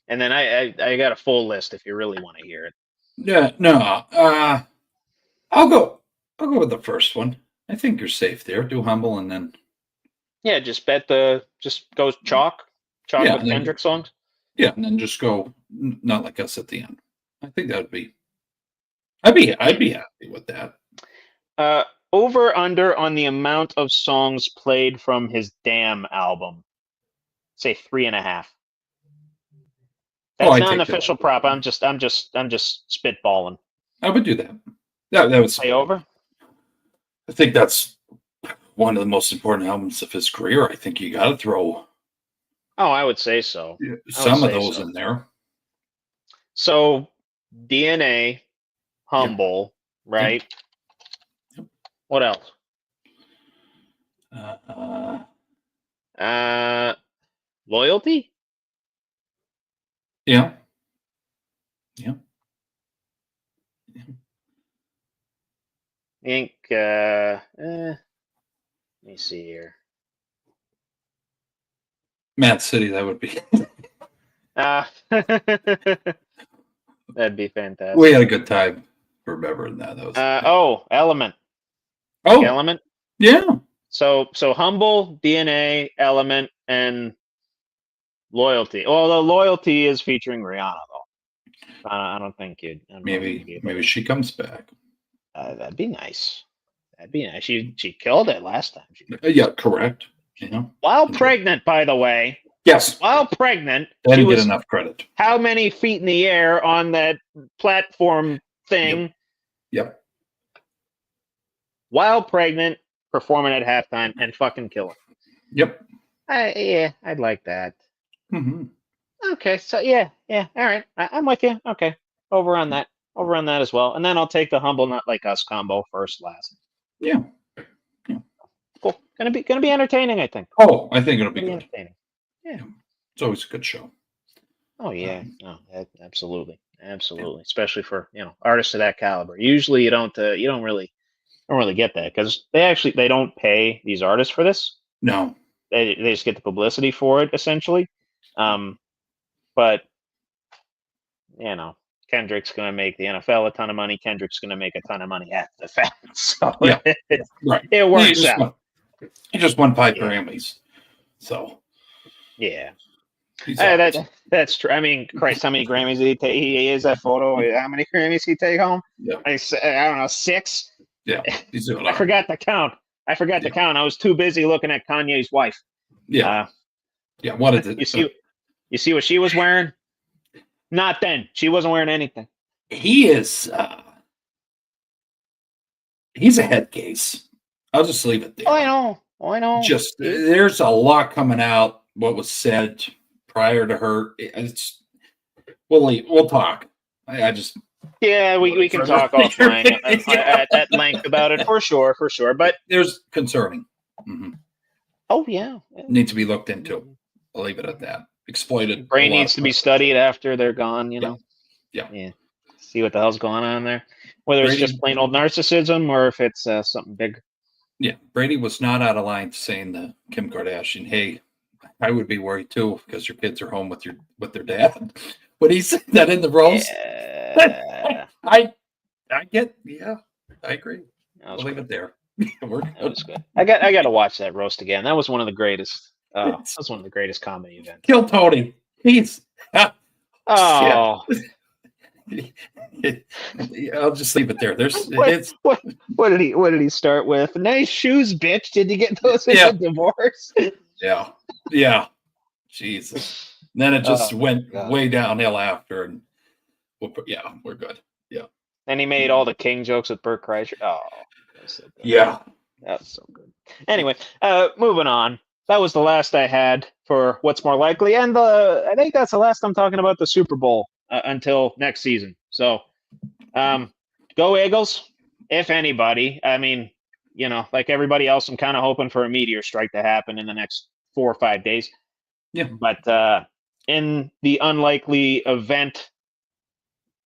And then I got a full list if you really want to hear it. Yeah, no. I'll go with the first one. I think you're safe there. Do Humble and then. Yeah, just go chalk with Kendrick songs. Yeah, and then just go Not Like Us at the end. I think that would be. I'd be happy with that. Over under on the amount of songs played from his Damn album. Say 3.5. That's not an official prop. I'm just spitballing. I would do that. That would say over. I think that's one of the most important albums of his career. I think you got to throw. Oh, I would say so. Some of those in there. So, DNA, Humble, right? Yep. What else? Loyalty? Yeah. I think, let me see here. Mad City, that would be. That'd be fantastic. We had a good time remembering that. That was Element. Oh, Element. Yeah. So Humble, DNA, Element, and Loyalty. Although Loyalty is featuring Rihanna, though. I don't think you'd. Maybe she comes back. That'd be nice. She killed it last time. Yeah, correct. While pregnant, by the way. Yes. While pregnant, didn't get enough credit. How many feet in the air on that platform thing? Yep. While pregnant, performing at halftime and fucking killing. Yep. I'd like that. Mm-hmm. Okay, so yeah, all right, I'm with you. Okay, over on that, as well, and then I'll take the humble not like us combo first, last. Yeah. Cool. Gonna be entertaining, I think. Oh, I think it'll be Gonna be good. entertaining. Yeah. It's always a good show. Oh yeah. No, absolutely, especially for artists of that caliber. Usually, you don't really get that because they don't pay these artists for this. No. They just get the publicity for it essentially. But Kendrick's going to make the NFL a ton of money. Kendrick's going to make a ton of money after the fact. So Yeah. Right. it works out. He just won 5 Grammys. So yeah. That's true. I mean, Christ, how many Grammys did he take? He is that photo. How many Grammys he take home? Yeah. I don't know, 6. Yeah. I forgot to count. To count. I was too busy looking at Kanye's wife. Yeah. What is it? You see what she was wearing? Not then. She wasn't wearing anything. He is. He's a head case. I'll just leave it there. Oh, I know. Just there's a lot coming out. What was said prior to her. We'll talk. I just. Yeah, we can talk offline at length about it for sure. But there's concerning. Mm-hmm. Oh yeah. Needs to be looked into. I'll leave it at that. Exploited. Brain needs to be studied after they're gone. Yeah. See what the hell's going on there. Whether it's just plain old narcissism or if it's something big. Yeah, Brady was not out of line saying to Kim Kardashian, "Hey, I would be worried too because your kids are home with their dad." When he said that in the roast, I get. Yeah, I agree. I'll leave it there. That was good. I got to watch that roast again. That was one of the greatest. That was one of the greatest comedy events. Kill Tony. He's. Oh. I'll just leave it there. What did he start with? Nice shoes, bitch. Did you get those in a divorce? Yeah. Jesus. And then it just went way downhill after, and we're good. Yeah. And he made all the King jokes with Bert Kreischer. Oh, that's so good. Yeah. That's so good. Anyway, moving on. That was the last I had for what's more likely, and I think that's the last I'm talking about the Super Bowl until next season. So, go Eagles. If anybody, I mean, like everybody else, I'm kind of hoping for a meteor strike to happen in the next 4 or 5 days. Yeah. But in the unlikely event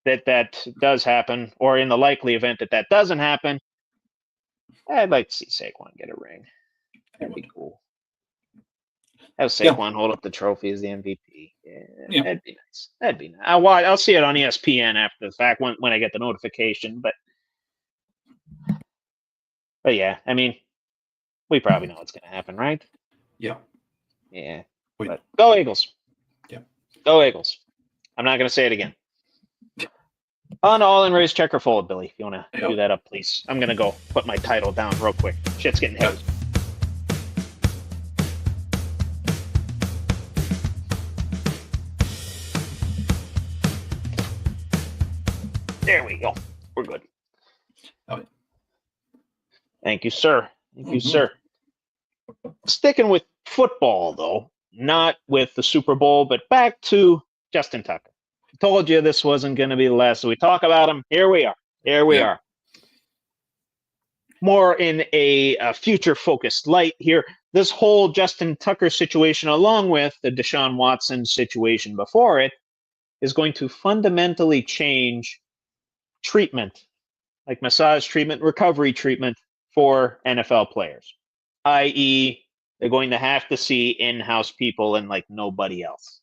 that does happen, or in the likely event that doesn't happen, I'd like to see Saquon get a ring. That'd be cool. Have Saquon hold up the trophy as the MVP. Yeah. That'd be nice. I'll see it on ESPN after the fact when I get the notification. But yeah, I mean, we probably know what's going to happen, right? Yeah. Yeah. But go Eagles. Yeah. Go Eagles. I'm not going to say it again. On all in raise check or fold, Billy. If you want to do that up, please. I'm going to go put my title down real quick. Shit's getting heavy. There we go. We're good. Okay. Thank you, sir. Thank you, sir. Sticking with football, though, not with the Super Bowl, but back to Justin Tucker. I told you this wasn't going to be the last we talk about him. Here we are. Are. More in a future-focused light here. This whole Justin Tucker situation, along with the Deshaun Watson situation before it, is going to fundamentally change treatment, like massage treatment, recovery treatment for NFL players, i.e., they're going to have to see in-house people and like nobody else.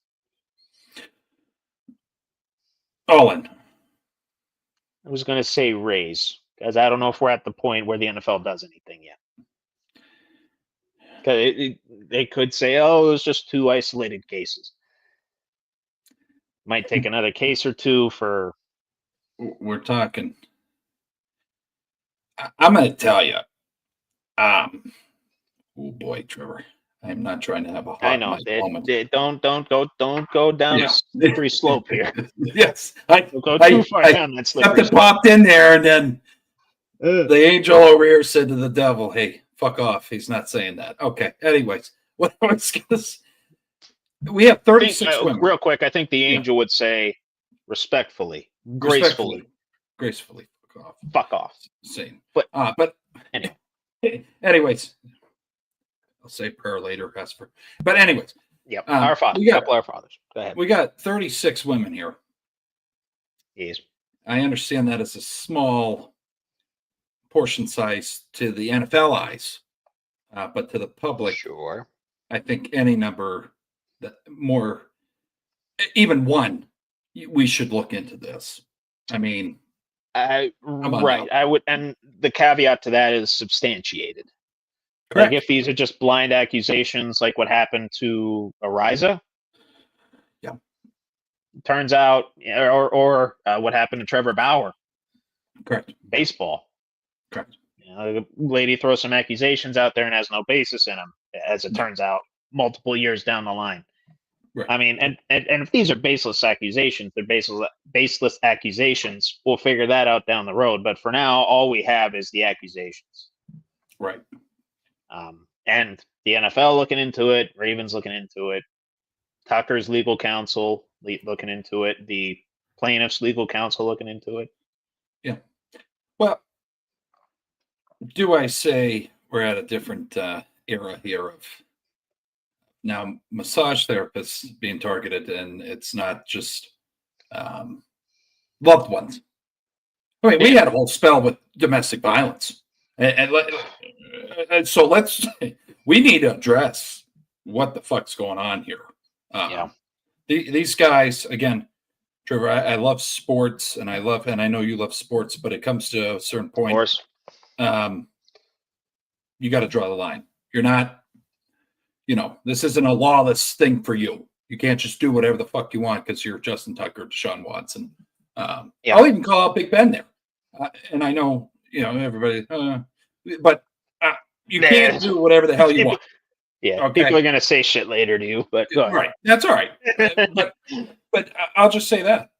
Olin. I was going to say raise, because I don't know if we're at the point where the NFL does anything yet. Because they could say, oh, it was just 2 isolated cases. Might take another case or 2 for... We're talking. I'm going to tell you. Oh boy, Trevor. I'm not trying to have a hot moment. Don't go down a slippery slope here. Yes, Don't go too far down that slippery slope. Something popped in there, and then the angel over here said to the devil, "Hey, fuck off." He's not saying that. Okay. Anyways, what I was going to say, We have I think, 36 women. real quick, I think the Yeah. angel would say respectfully, Respectfully. gracefully, Fuck off. fuck off. Same. But But anyway, anyways, I'll say prayer later, Hesper. But anyways, yep. Um, Our Father, we got- couple Our Fathers. Go ahead. we got 36 women here. Yes. I understand that as a small portion size to the NFL eyes, but to the public, Sure. I think any number that more, even one, we should look into this. I mean, on Right. now. I would, and the caveat to that is substantiated. correct. Like if these are just blind accusations, like what happened to Ariza. Yeah. Turns out, or what happened to Trevor Bauer, Correct. baseball. Correct. You know, the lady throws some accusations out there and has no basis in them, as it turns out, multiple years down the line. Right. I mean, and if these are baseless accusations, they're baseless accusations. We'll figure that out down the road. But for now, all we have is the accusations. Right. And the NFL looking into it, Ravens looking into it, Tucker's legal counsel looking into it, the plaintiff's legal counsel looking into it. Yeah. Well, do I say we're at a different era here of now massage therapists being targeted, and it's not just loved ones. I mean, we had a whole spell with domestic violence, and so we need to address what the fuck's going on here. Yeah. These guys, again, Trevor, I love sports, and I know you love sports, but it comes to a certain Of point. course. You got to draw the line. You're not, this isn't a lawless thing for you. You can't just do whatever the fuck you want because you're Justin Tucker, Deshaun Watson. Yeah. I'll even call out Big Ben there. And I know, everybody, but you can't do whatever the hell you want. Yeah. Okay. People are going to say shit later to you, but go ahead. Right. That's all right. but I'll just say that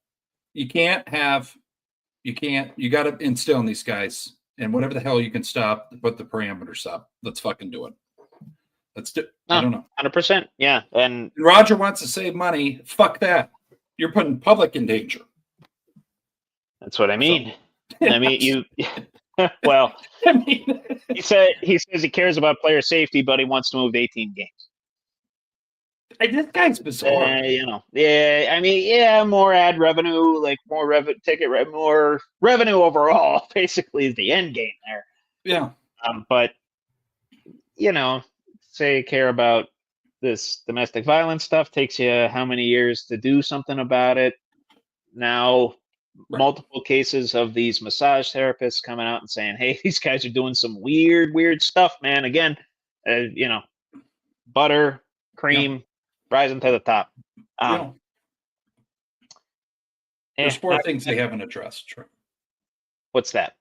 you got to instill in these guys, and whatever the hell you can stop, put the parameters up. Let's fucking do it. Let's do. I don't know. 100%. Yeah. And Roger wants to save money. Fuck that. You're putting public in danger. that's what I mean. I mean, you. Well, I mean, he says he cares about player safety, but he wants to move to 18 games. this guy's bizarre. Yeah. I mean, yeah, more ad revenue, like more more revenue overall. Basically, is the end game there. Yeah. But say care about this domestic violence stuff. Takes you how many years to do something about it? Now, Right. multiple cases of these massage therapists coming out and saying, "Hey, these guys are doing some weird stuff, man." Again, butter, cream, rising to the top. There's four things they haven't addressed. True. What's that?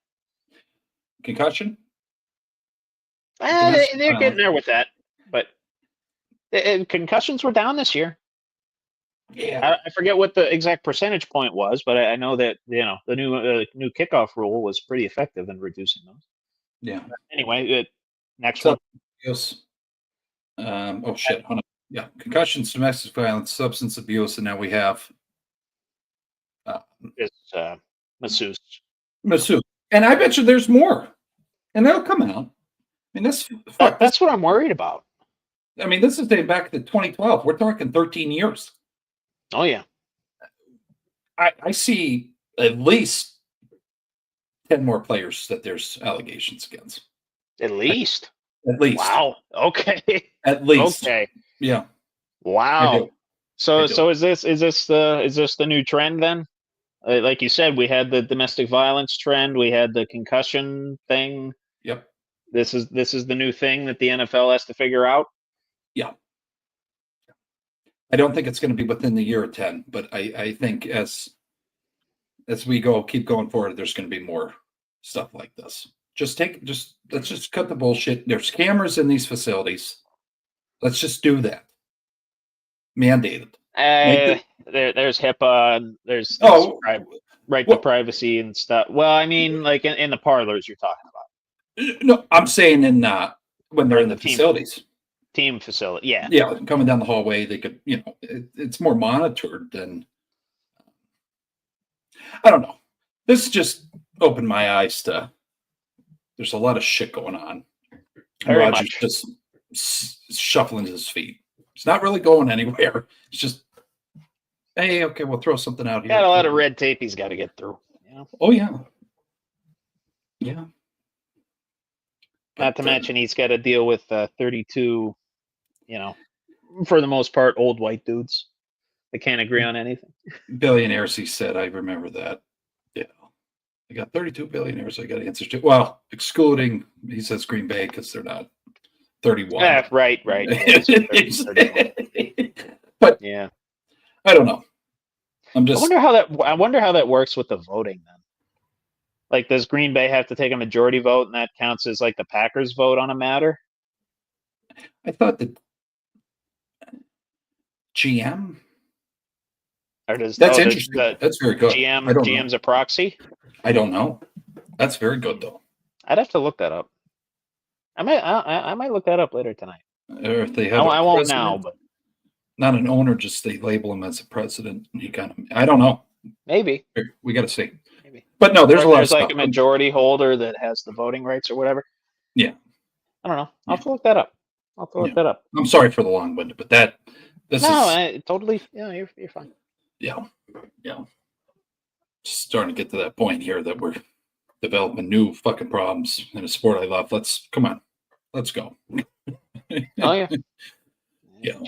Concussion. They're getting there with that, but concussions were down this year. Yeah. I forget what the exact percentage point was, but I know that the new kickoff rule was pretty effective in reducing those. Yeah. Anyway, next one. Abuse. Oh shit. Hold on. Yeah. Concussions, domestic violence, substance abuse, and now we have It's masseuse. masseuse. And I bet you there's more, and they'll come out. I mean, That's what I'm worried about. I mean, this is dating back to 2012. We're talking 13 years. Oh yeah. I see at least 10 more players that there's allegations against. At least. At least. Wow. Okay. At least. Okay. Yeah. Wow. So I do. so is this the new trend then? Like you said, we had the domestic violence trend, we had the concussion thing. Yep. This is the new thing that the NFL has to figure out. Yeah. I don't think it's going to be within the year of 10, but I think as we keep going forward, there's going to be more stuff like this. Let's just cut the bullshit. There's cameras in these facilities. Let's just do that. Mandated. There's HIPAA, and there's right to privacy and stuff. Well, I mean, like in the parlors you're talking about. No, I'm saying when they're in the team. facilities. team facility. Yeah. Yeah, coming down the hallway, they could, it's more monitored than, I don't know. This just opened my eyes to, there's a lot of shit going on. And Very Roger's much. just shuffling his feet. He's not really going anywhere. It's just, hey, okay, we'll throw something out here. Got a lot of red tape he's got to get through. Oh, yeah. Yeah. Not to mention he's got to deal with 32, for the most part, old white dudes that can't agree on anything. Billionaires, he said. I remember that. Yeah. I got 32 billionaires I got to answer to. Well, excluding, he says Green Bay because they're not 31. Right. Yeah, but yeah. I don't know. I wonder how that works with the voting then. Like, does Green Bay have to take a majority vote, and that counts as like the Packers vote on a matter? I thought that GM. Or does That's interesting. That's very good. GM's a proxy? I don't know. That's very good though. I'd have to look that up. I might look that up later tonight. Or if they have, I won't now, but not an owner, just they label him as a president. He kind of, I don't know. Maybe we got to see. Maybe. But no, there's a lot of stuff. There's like a majority holder that has the voting rights or whatever. Yeah. I don't know. I'll have to look that up. I'm sorry for the long-winded, but totally. Yeah, you're fine. Yeah. Just starting to get to that point here that we're developing new fucking problems in a sport I love. Let's go. Oh yeah. Yeah.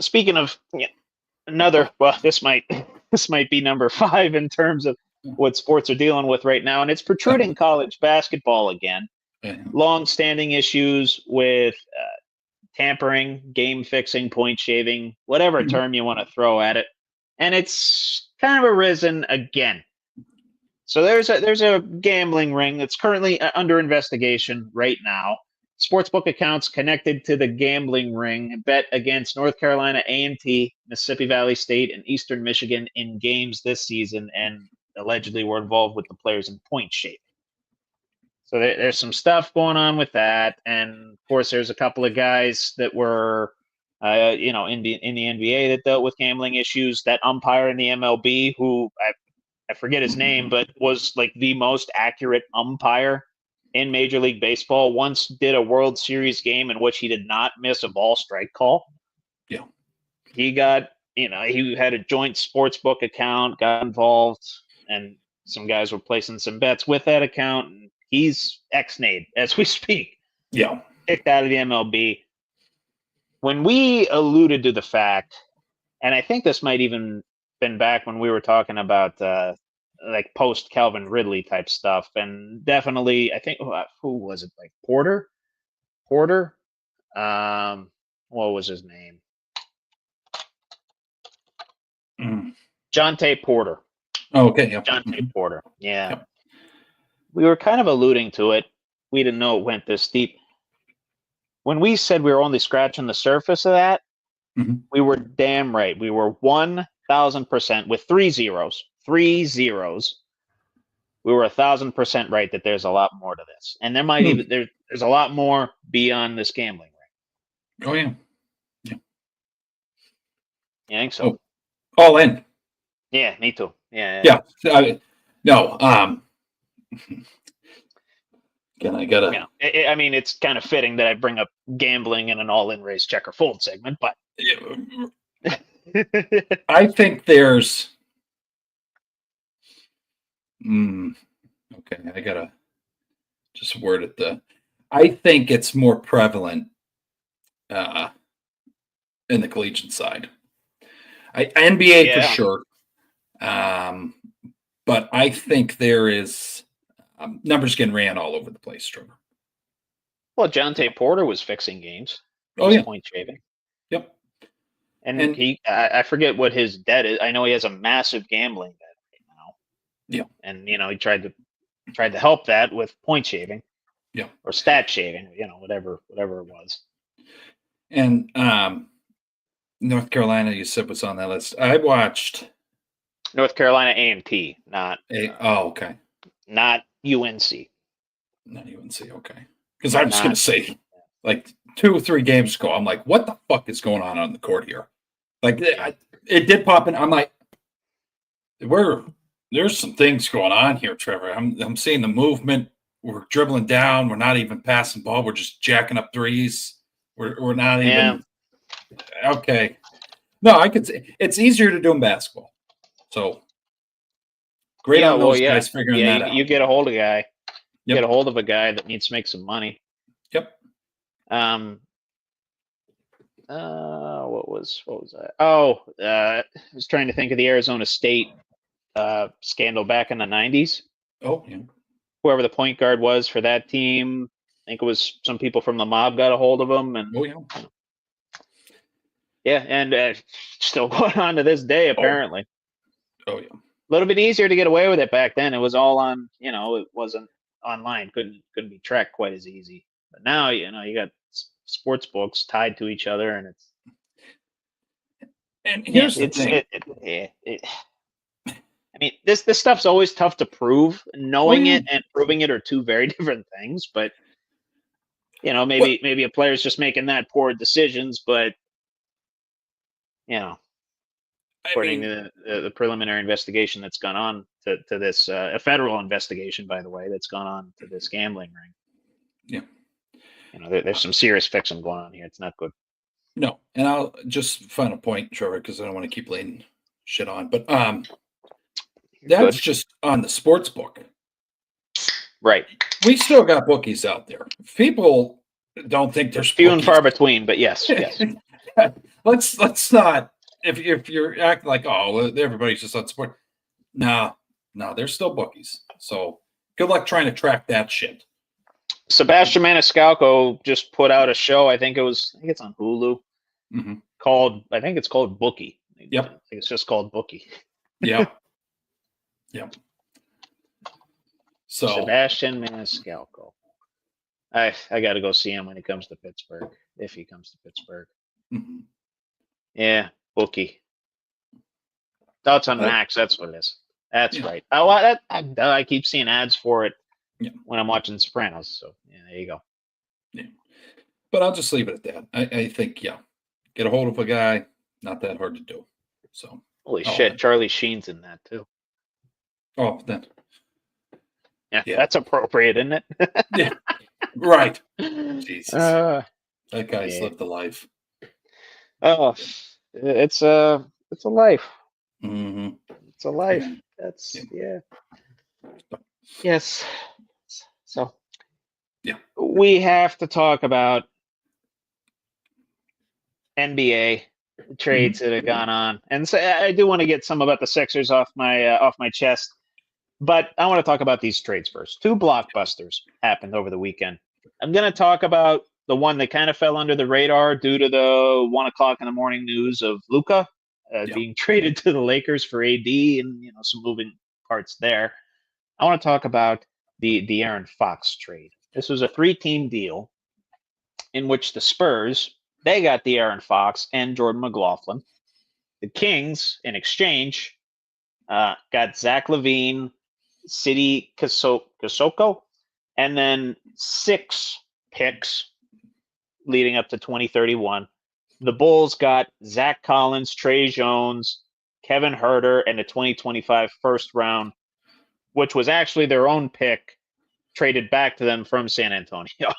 Speaking of another, well, this might be number 5 in terms of what sports are dealing with right now, and it's protruding college basketball again. Long-standing issues with tampering, game fixing, point shaving, whatever term you want to throw at it, and it's kind of arisen again. So there's a gambling ring that's currently under investigation right now. Sportsbook accounts connected to the gambling ring bet against North Carolina A&T, Mississippi Valley State, and Eastern Michigan in games this season, and allegedly were involved with the players in point shaving. So there's some stuff going on with that, and of course, there's a couple of guys that were, in the NBA that dealt with gambling issues. That umpire in the MLB, who I forget his name, but was like the most accurate umpire in Major League Baseball, once did a World Series game in which he did not miss a ball strike call. Yeah. He got, he had a joint sportsbook account, got involved, and some guys were placing some bets with that account, and he's ex-nayed as we speak. Yeah. Kicked out of the MLB. When we alluded to the fact, and I think this might even been back when we were talking about like post Calvin Ridley type stuff, and definitely I think who was it, like Porter, what was his name? Jonte Porter. Oh, okay. Yep. Jonte Porter. Yeah. Yep. We were kind of alluding to it. We didn't know it went this deep. When we said we were only scratching the surface of that, we were damn right. We were 1,000% with 3 zeros. 3 zeros. We were 1,000% right that there's a lot more to this, and there might even there's a lot more beyond this gambling ring. Oh yeah. You think so? Oh, all in. Yeah, me too. Yeah. No. Again, I gotta. I mean, it's kind of fitting that I bring up gambling in an all-in race checker fold segment, but I think there's. Okay, I gotta just word it. I think it's more prevalent in the collegiate side. NBA for sure, but I think there is numbers getting ran all over the place, Trevor. Well, Jonte Porter was fixing games. Point shaving. Yep. And he, I forget what his debt is. I know he has a massive gambling debt right now. Yeah. And he tried to help that with point shaving. Yeah. Or stat shaving, whatever it was. And North Carolina, you said, was on that list. I watched North Carolina A&T, not okay. Not UNC. Not UNC, okay. Because I was going to say like 2 or 3 games ago. I'm like, what the fuck is going on the court here? Like, it did pop in. I'm like, there's some things going on here, Trevor. I'm seeing the movement. We're dribbling down. We're not even passing ball. We're just jacking up threes. We're not even okay. No, I could say it's easier to do in basketball. So great on those guys figuring that out. You get a hold of a guy. Yep. Get a hold of a guy that needs to make some money. Yep. What was that? Oh, I was trying to think of the Arizona State scandal back in the 90s. Oh, yeah. Whoever the point guard was for that team, I think it was some people from the mob got a hold of him, and and still going on to this day apparently. Oh yeah. A little bit easier to get away with it back then. It was all on, it wasn't online, couldn't be tracked quite as easy. But now, you got sports books tied to each other, and it's. And here's the thing. I mean, this stuff's always tough to prove. Knowing it and proving it are two very different things. But maybe a player's just making that poor decisions. But according to the preliminary investigation that's gone on to this, a federal investigation, by the way, that's gone on to this gambling ring. Yeah. There's some serious fiction going on here. It's not good. No, and I'll just final point, Trevor, because I don't want to keep laying shit on, but that's just on the sports book. Right. We still got bookies out there. People don't think there's few and far between, but yes. Let's not. If you're acting like, everybody's just on sport. No, there's still bookies. So good luck trying to track that shit. Sebastian Maniscalco just put out a show. I think it's on Hulu. Mm-hmm. I think it's called Bookie. Yep. I think it's just called Bookie. Yep. Yep. So Sebastian Maniscalco. I got to go see him when he comes to Pittsburgh. If he comes to Pittsburgh. Mm-hmm. Yeah, Bookie. Thoughts on Max? That's what it is. That's right. I keep seeing ads for it when I'm watching Sopranos. So there you go. Yeah, but I'll just leave it at that. I think get a hold of a guy. Not that hard to do. So holy shit, Charlie Sheen's in that too. Oh, then. Yeah, that's appropriate, isn't it? Yeah, right. Jesus, that guy's lived a life. Oh, it's a life. Mm-hmm. It's a life. That's Yes. So we have to talk about NBA trades that have gone on, and so I do want to get some about the Sixers off my chest. But I want to talk about these trades first. 2 blockbusters happened over the weekend. I'm going to talk about the one that kind of fell under the radar due to the 1:00 in the morning news of Luka being traded to the Lakers for AD and some moving parts there. I want to talk about the Aaron Fox trade. This was a 3-team deal in which the Spurs, they got the Aaron Fox and Jordan McLaughlin. The Kings, in exchange, got Zach LaVine, Sidi Kosoko, and then 6 picks leading up to 2031. The Bulls got Zach Collins, Trey Jones, Kevin Huerter, and a 2025 first round, which was actually their own pick, traded back to them from San Antonio.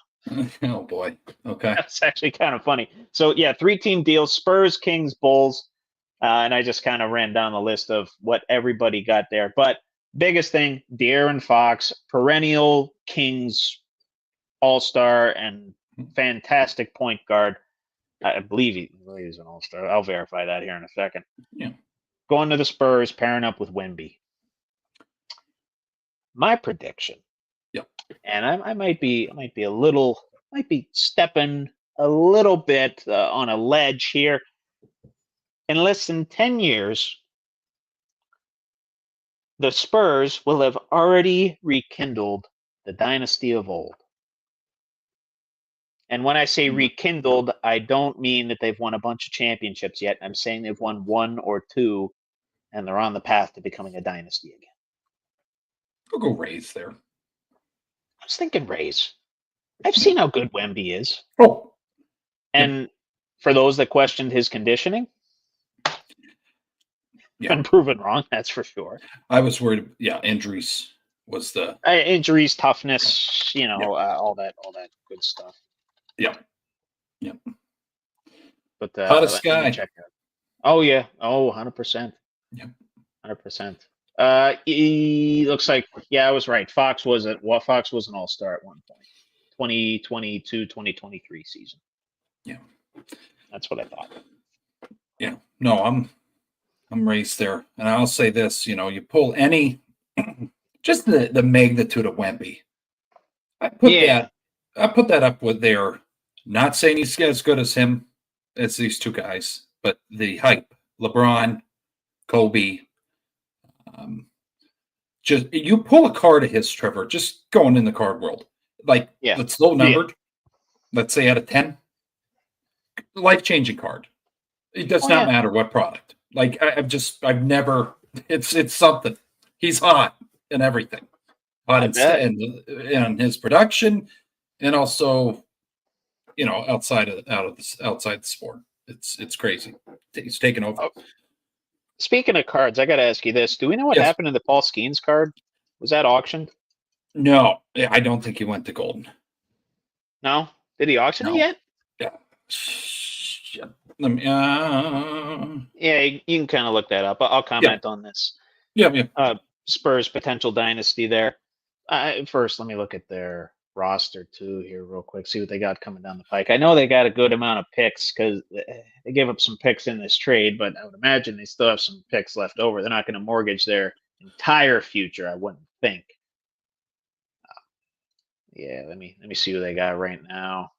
Oh, boy. Okay. That's actually kind of funny. So, 3-team deal, Spurs, Kings, Bulls. And I just kind of ran down the list of what everybody got there. But biggest thing, De'Aaron Fox, perennial Kings all-star and fantastic point guard. I believe he's an all-star. I'll verify that here in a second. Yeah. Going to the Spurs, pairing up with Wemby. My prediction. Yep. And I might be stepping a little bit on a ledge here. In less than 10 years, the Spurs will have already rekindled the dynasty of old. And when I say rekindled, I don't mean that they've won a bunch of championships yet. I'm saying they've won 1 or 2, and they're on the path to becoming a dynasty again. We'll go Rays there. I was thinking Rays. I've seen how good Wemby is. Oh, And for those that questioned his conditioning, yeah. been proven wrong, that's for sure. I was worried. Yeah, injuries was the Injuries, toughness, all that good stuff. yeah. Yeah. But Hottest let me guy. check that. Oh yeah. Oh, 100%. Yeah. 100%. He looks like, yeah, I was right. Fox was an all-star at one point. 2022, 2023 season. Yeah. That's what I thought. Yeah. No, I'm raised there. And I'll say this, you pull any just the magnitude of Wemby. I put that up with their not saying he's as good as him as these two guys, but the hype. LeBron, Kobe. Just you pull a card of his, Trevor, just going in the card world. Like it's low numbered. Let's say out of 10. Life-changing card. It does not matter what product. Like I've never. It's something. He's hot and everything. Hot in his production, and also, outside the sport. It's crazy. He's taken over. Oh. Speaking of cards, I got to ask you this: do we know what happened to the Paul Skeens card? Was that auctioned? No, I don't think he went to Golden. No, did he auction it yet? Yeah. Let me. Yeah, you can kind of look that up. I'll comment on this. Yeah. Spurs potential dynasty there. First, let me look at their roster too here real quick. See what they got coming down the pike. I know they got a good amount of picks because they gave up some picks in this trade, but I would imagine they still have some picks left over. They're not going to mortgage their entire future, I wouldn't think. Yeah, let me see who they got right now.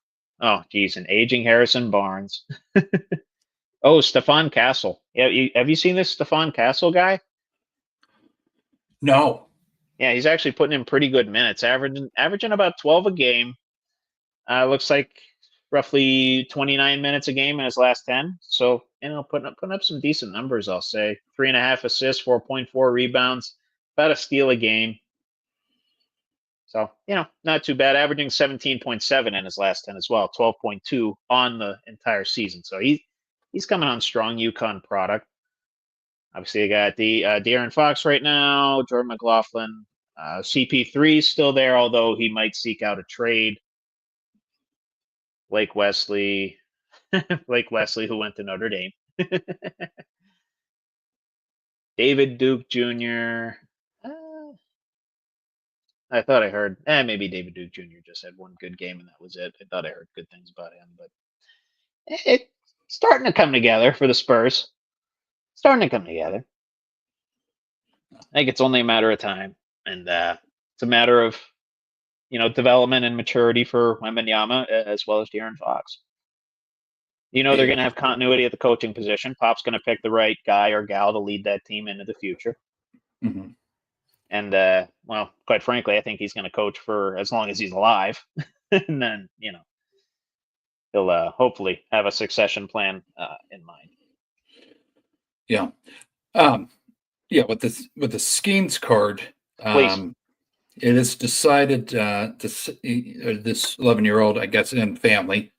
Oh, geez, an aging Harrison Barnes. Oh, Stephon Castle. Yeah, have you seen this Stephon Castle guy? No. Yeah, he's actually putting in pretty good minutes, averaging about 12 a game. Looks like roughly 29 minutes a game in his last 10. So, putting up some decent numbers, I'll say. 3.5 assists, 4.4 rebounds, about a steal a game. So, not too bad. Averaging 17.7 in his last 10 as well, 12.2 on the entire season. So he's coming on strong, UConn product. Obviously, I got the De'Aaron Fox right now, Jordan McLaughlin. CP3 is still there, although he might seek out a trade. Blake Wesley, who went to Notre Dame. David Duke Jr. I thought I heard, maybe David Duke Jr. just had one good game and that was it. I thought I heard good things about him, but it's starting to come together for the Spurs. Starting to come together. I think it's only a matter of time, and it's a matter of development and maturity for Wembanyama as well as De'Aaron Fox. They're going to have continuity at the coaching position. Pop's going to pick the right guy or gal to lead that team into the future. Mm-hmm. And well, quite frankly, I think he's going to coach for as long as he's alive, and then he'll hopefully have a succession plan in mind. Yeah. With the Skeens card, it is decided this 11-year-old, I guess, and family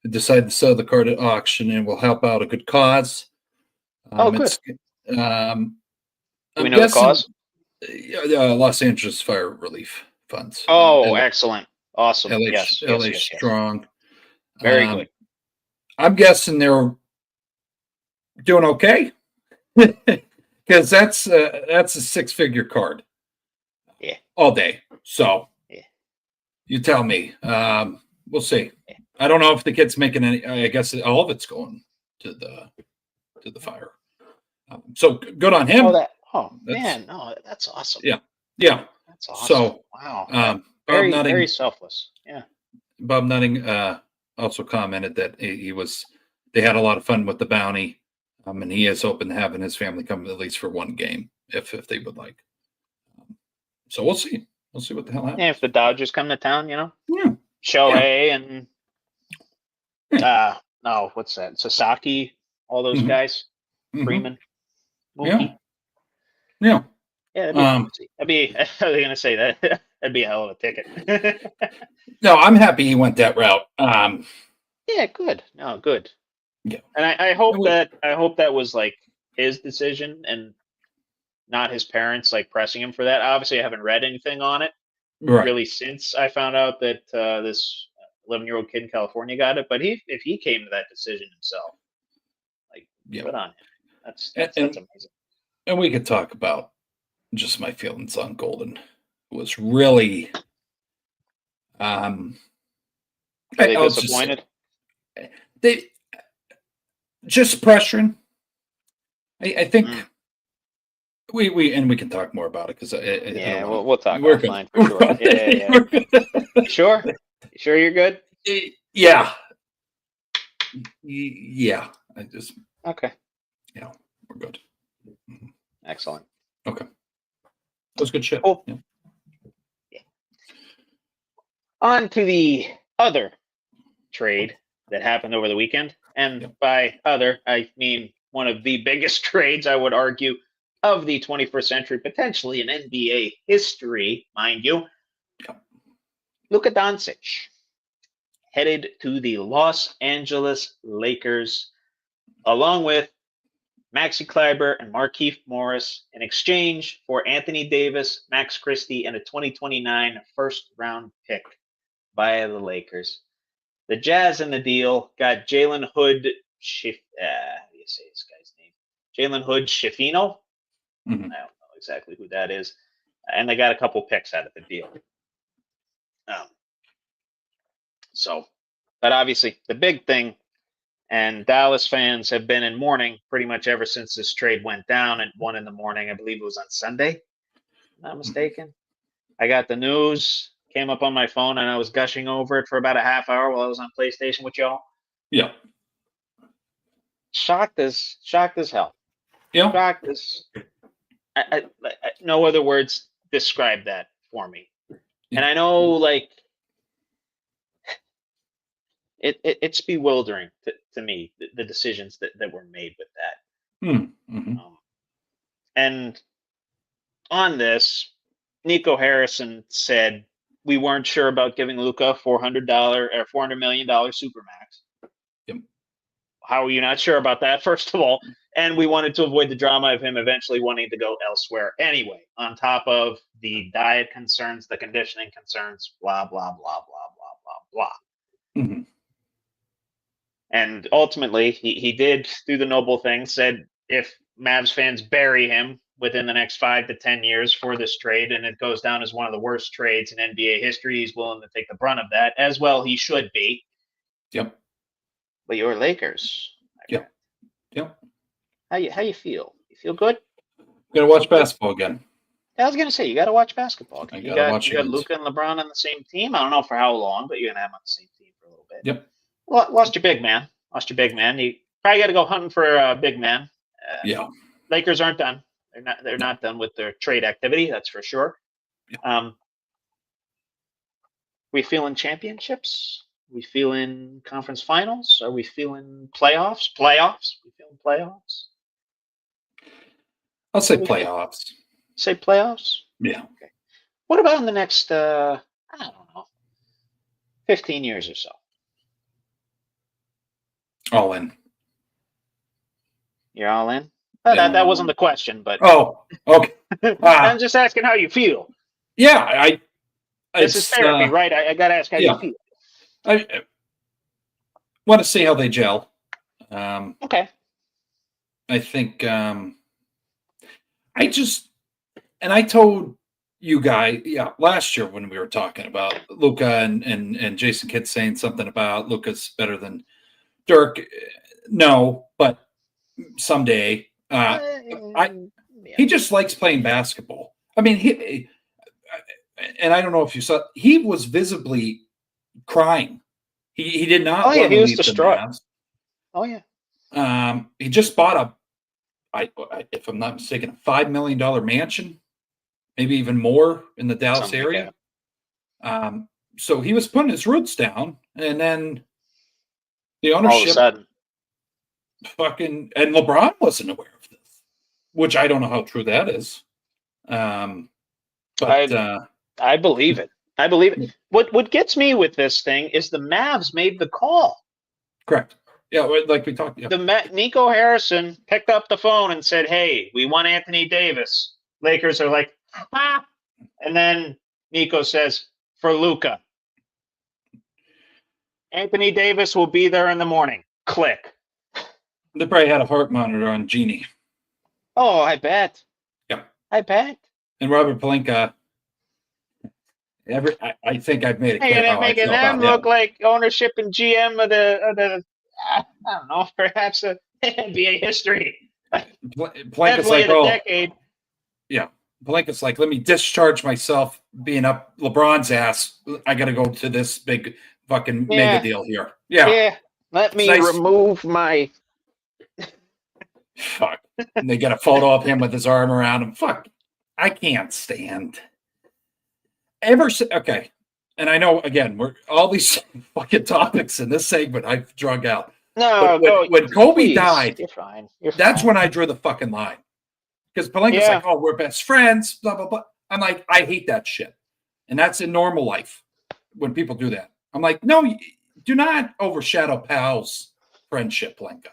decided to sell the card at auction and will help out a good cause. Good. Do we know the cause? Los Angeles Fire Relief Funds. Oh, excellent. Awesome. LA Yes. Strong. Very good. I'm guessing they're doing okay because that's a 6-figure card. Yeah. All day. So you tell me. We'll see. Yeah. I don't know if the kid's making any. I guess all of it's going to the fire. So good on him. Man, no, that's awesome. Yeah. That's awesome. So wow. Very selfless. Yeah. Bob Nutting also commented that they had a lot of fun with the bounty, and he is open to having his family come at least for one game if they would like. So we'll see. We'll see what the hell happens. Yeah, if the Dodgers come to town, Yeah. Shohei and what's that? Sasaki, all those guys. Freeman. Mookie. Yeah. Yeah, that'd be I was gonna say that that'd be a hell of a ticket. No, I'm happy he went that route. Yeah, good. No, good. Yeah. And I hope that was like his decision and not his parents like pressing him for that. Obviously, I haven't read anything on it Right. really since I found out that this 11-year-old kid in California got it. But if he came to that decision himself, like Yeah. good on him. That's And amazing. and we could talk about just my feelings on Golden. It was really Are they I'll just say, disappointed? they just pressuring. I think we can talk more about it because Yeah, we'll talk we're offline good. for sure. Yeah. Sure. Sure, you're good. Yeah. Yeah. I just Okay. we're good. Excellent. Okay. That was good shit. Cool. Yeah. On to the other trade that happened over the weekend. And by other, I mean one of the biggest trades, I would argue, of the 21st century, potentially in NBA history, mind you. Luka Doncic headed to the Los Angeles Lakers, along with Maxi Kleber and Markieff Morris, in exchange for Anthony Davis, Max Christie, and a 2029 first-round pick via the Lakers. The Jazz in the deal got Jalen Hood. How do you say this guy's name? Jalen Hood Schifino. I don't know exactly who that is, and they got a couple picks out of the deal. But obviously the big thing, and Dallas fans have been in mourning pretty much ever since this trade went down at 1 a.m. I believe it was on Sunday. If I'm not mistaken. I got the news. Came up on my phone and I was gushing over it for about a half hour while I was on PlayStation with y'all. Yeah. Shocked as hell. Yeah. Shocked as no other words describe that for me. And I know like it's bewildering to me, the decisions that were made with that. And on this, Nico Harrison said, we weren't sure about giving Luka $400 or $400 million supermax. Yep. How are you not sure about that? First of all, and we wanted to avoid the drama of him eventually wanting to go elsewhere anyway. On top of the diet concerns, the conditioning concerns, blah blah blah blah blah blah blah. And ultimately, he did do the noble thing. Said if Mavs fans bury him within the next 5 to 10 years for this trade, and it goes down as one of the worst trades in NBA history, he's willing to take the brunt of that, as well he should be. Yep. But you're Lakers. Yep. How you feel? You feel good? Gotta watch basketball again. I was gonna say you gotta watch basketball again. You got watch Luka and LeBron on the same team. I don't know for how long, but you're gonna have them on the same team for a little bit. Yep. Lost your big man. You probably got to go hunting for a big man. Lakers aren't done. They're not done with their trade activity. That's for sure. We feeling championships? We feeling conference finals? Are we feeling playoffs? We feeling playoffs? I'll say playoffs. Say playoffs? Yeah. Okay. What about in the next, I don't know, 15 years or so? All in. You're all in? That wasn't the question, but. Oh, okay. I'm just asking how you feel. Yeah, this is therapy, right? I got to ask how you feel. I want to see how they gel. Okay. I think I told you guys, last year when we were talking about Luka and Jason Kidd saying something about Luka's better than Dirk. No, but someday. He just likes playing basketball. I mean, and I don't know if you saw, he was visibly crying. He did not want to leave the Mavs. Oh yeah. He just bought if I'm not mistaken, a $5 million mansion, maybe even more in the Dallas area. So he was putting his roots down, and then the ownership all of a sudden, and LeBron wasn't aware of this, which I don't know how true that is. But I believe it. I believe it. What gets me with this thing is the Mavs made the call. correct. Yeah, like we talked. Yeah. Nico Harrison picked up the phone and said, "Hey, we want Anthony Davis." Lakers are like, "Ah," and then Nico says, "For Luka, Anthony Davis will be there in the morning." Click. They probably had a heart monitor on Genie. Oh, I bet. Yeah. I bet. And Robert Pelinka. I think I've made it clear how I Making feel them about look him. like ownership and GM of the I don't know, perhaps a NBA history. Pelinka's Definitely like, of the oh, decade. yeah. Pelinka's like, let me discharge myself being up LeBron's ass. I got to go to this big fucking mega deal here. Yeah. Yeah. Let me remove my. Fuck. And they get a photo of him with his arm around him. Fuck. I can't stand. Okay. And I know, again, we're all these fucking topics in this segment I've drug out. No, but when Kobe please, died, you're fine. That's when I drew the fucking line. Because Pelinka's like, oh, we're best friends, blah, blah, blah. I'm like, I hate that shit. And that's in normal life when people do that. I'm like, no, do not overshadow pals' friendship, Pelinka.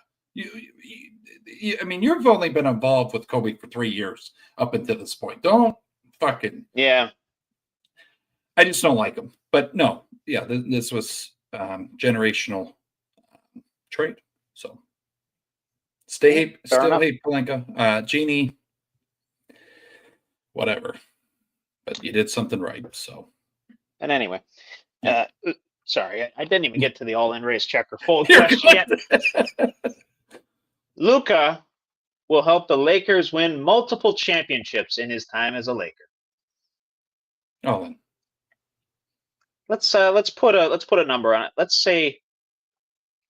I mean, you've only been involved with Kobe for 3 years up until this point. Don't fucking. Yeah. I just don't like him. But no, yeah, this was generational trade. So still hate Pelinka. Genie, whatever. But you did something right. So. And anyway, sorry, I didn't even get to the all-in race checker fold question yet. Luka will help the Lakers win multiple championships in his time as a Laker. Oh, then. Let's put a number on it. Let's say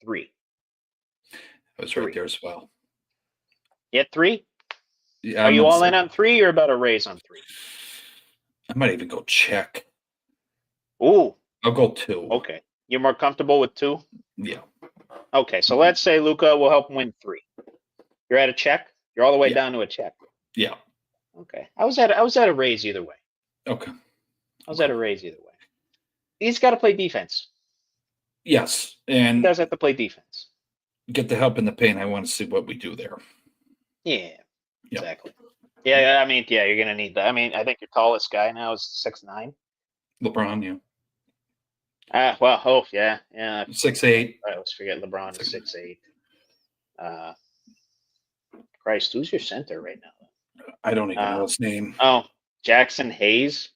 3. I was right there as well. You at 3? Yeah, Are you all in on 3 or about a raise on 3? I might even go check. Ooh. I'll go 2. Okay. You're more comfortable with 2? Yeah. Okay, so let's say Luka will help him win 3. You're at a check? You're all the way down to a check. Yeah. Okay. I was at a raise either way. Okay. I was at a raise either way. He's got to play defense. Yes. And he does have to play defense. Get the help in the paint. I want to see what we do there. Yeah. Exactly. Yeah, I mean, you're gonna need that. I mean, I think your tallest guy now is 6'9". LeBron, yeah. 6'8". I always forget LeBron is 6'8". Christ, who's your center right now? I don't even know his name. Oh, Jackson Hayes.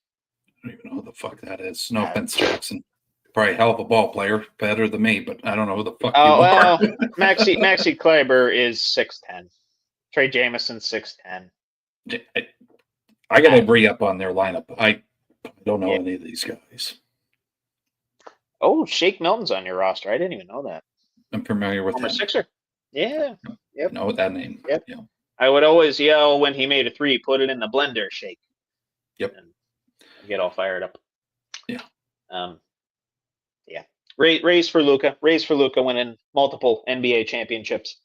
I don't even know who the fuck that is. No offense, Jackson. Probably a hell of a ball player, better than me, but I don't know who the fuck you are. Maxi Kleber is 6'10". Trey Jameson 6'10". I got to re-up on their lineup. I don't know any of these guys. Oh, Shake Milton's on your roster. I didn't even know that. I'm familiar with him. Former Sixer. Yeah. Yep. Know that name. Yep. Yeah. I would always yell when he made a 3, put it in the blender, Shake. Yep. And get all fired up. Yeah. Yeah. Raise for Luka. Raise for Luka winning multiple NBA championships.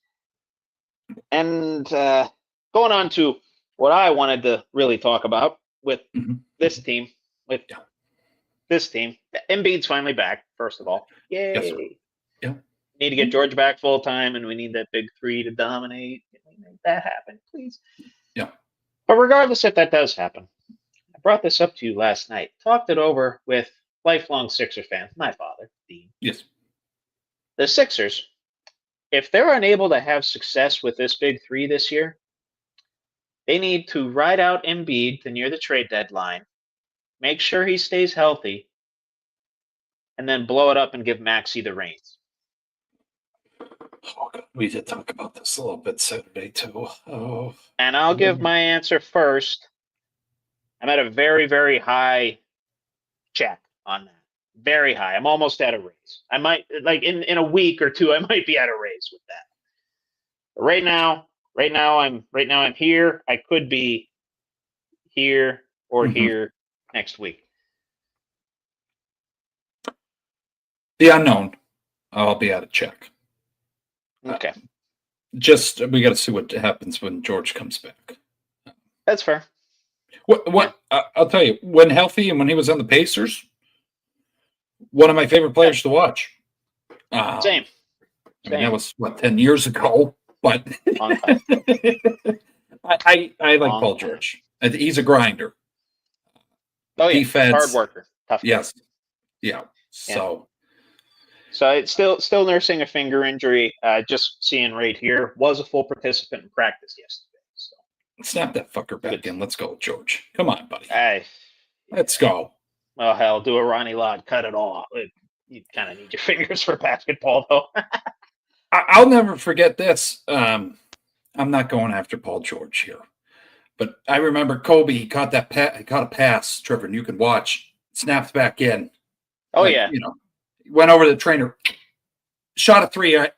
And going on to what I wanted to really talk about with this team. Embiid's finally back, first of all. Yay. Yes, yeah. Need to get George back full time, and we need that big 3 to dominate. Can we make that happen, please? Yeah. But regardless if that does happen, I brought this up to you last night. Talked it over with lifelong Sixer fans, my father, Dean. Yes. The Sixers, if they're unable to have success with this big 3 this year, they need to ride out Embiid to near the trade deadline, make sure he stays healthy, and then blow it up and give Maxey the reins. Oh, God. We did talk about this a little bit Saturday, too. Oh. And I'll give my answer first. I'm at a very, very high check on that. Very high. I'm almost at a raise. I might, like in a week or 2, I might be at a raise with that. But right now I'm here. I could be here or here next week. The unknown. I'll be at a check. Okay. We got to see what happens when George comes back. That's fair. What I'll tell you, when healthy and when he was on the Pacers, one of my favorite players to watch. Same. I mean, that was 10 years ago, but Long time. I like Long Paul time. George. He's a grinder. Oh yeah, Defense, hard worker, tough guy. yes, yeah. So it's still nursing a finger injury. Just seeing right here, was a full participant in practice yesterday. So snap that fucker back in. Let's go, George. Come on, buddy. Let's go. Well, hell, do a Ronnie Lott, cut it all. You kind of need your fingers for basketball, though. I'll never forget this. I'm not going after Paul George here, but I remember Kobe. He caught he caught a pass, Trevor, and you can watch. Snapped back in. Oh yeah, went over to the trainer, shot a three. I'm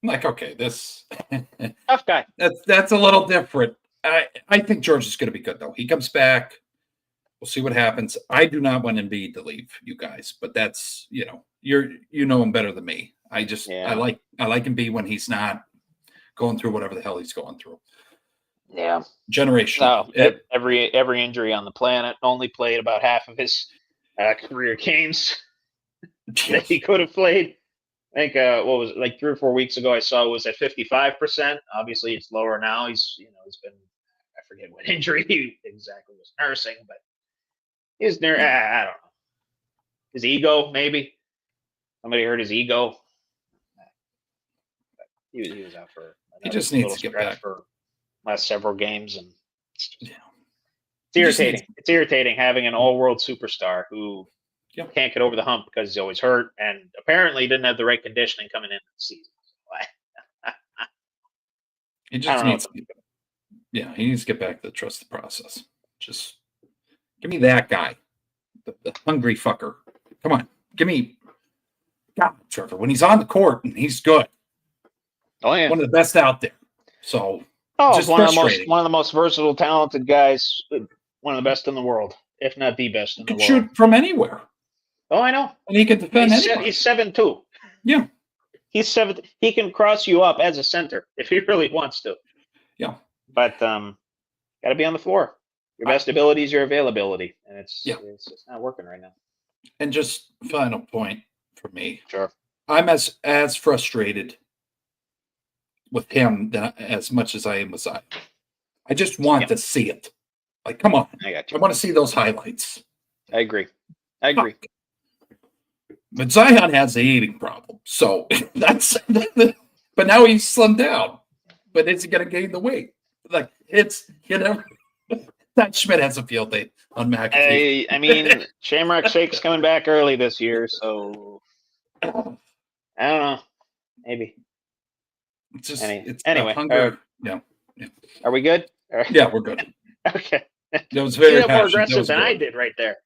like, okay, this tough guy. That's a little different. I think George is going to be good though. He comes back. We'll see what happens. I do not want Embiid to leave, you guys, but that's you know him better than me. I like Embiid when he's not going through whatever the hell he's going through. Yeah, generation. No, every injury on the planet. Only played about half of his career games that he could have played. I think what was it, like 3 or 4 weeks ago I saw it was at 55%. Obviously it's lower now. He's been, I forget what injury he exactly was nursing, but he's I don't know. His ego, maybe. Somebody hurt his ego. He was out for he just needs to get back for last several games, and it's irritating. It's irritating having an all-world superstar who can't get over the hump because he's always hurt, and apparently didn't have the right conditioning coming into the season. He just needs he needs to get back to trust the process. Just give me that guy, the hungry fucker. Come on, give me God, Trevor. When he's on the court and he's good, one of the best out there. So just one of the most versatile, talented guys. One of the best in the world, if not the best in the world. Shoot from anywhere. Oh, I know. And he can defend anywhere. He's 7'2". Yeah. He's 7. He can cross you up as a center if he really wants to. Yeah. But got to be on the floor. Your best ability is your availability, and it's just not working right now. And just final point for me. Sure. I'm as frustrated with him as much as I am with Zion. I just want to see it. Like, come on. I got you. I want to see those highlights. I agree. But Zion has the eating problem. So that's but now he's slimmed down. But is he gonna gain the weight? Like it's that Schmidt has a field day on McAfee. I mean, Shamrock Shake's coming back early this year, so I don't know. Maybe. It's just anyway. Yeah. Are we good? Yeah, we're good. Okay. That was very more aggressive than I did right there.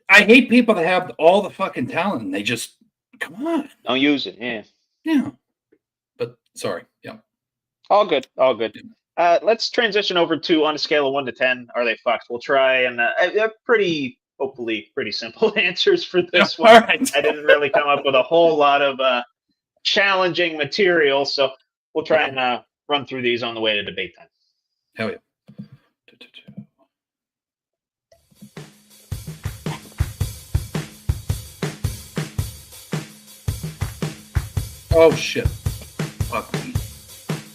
I hate people that have all the fucking talent and they just come on. Don't use it. Yeah. Yeah. But sorry. Yeah. All good. Let's transition over to on a scale of 1 to 10. Are they fucked? We'll try and hopefully pretty simple answers for this one. All right. I didn't really come up with a whole lot of challenging material, so we'll try and run through these on the way to debate time. Hell yeah. Oh shit. Fuck me.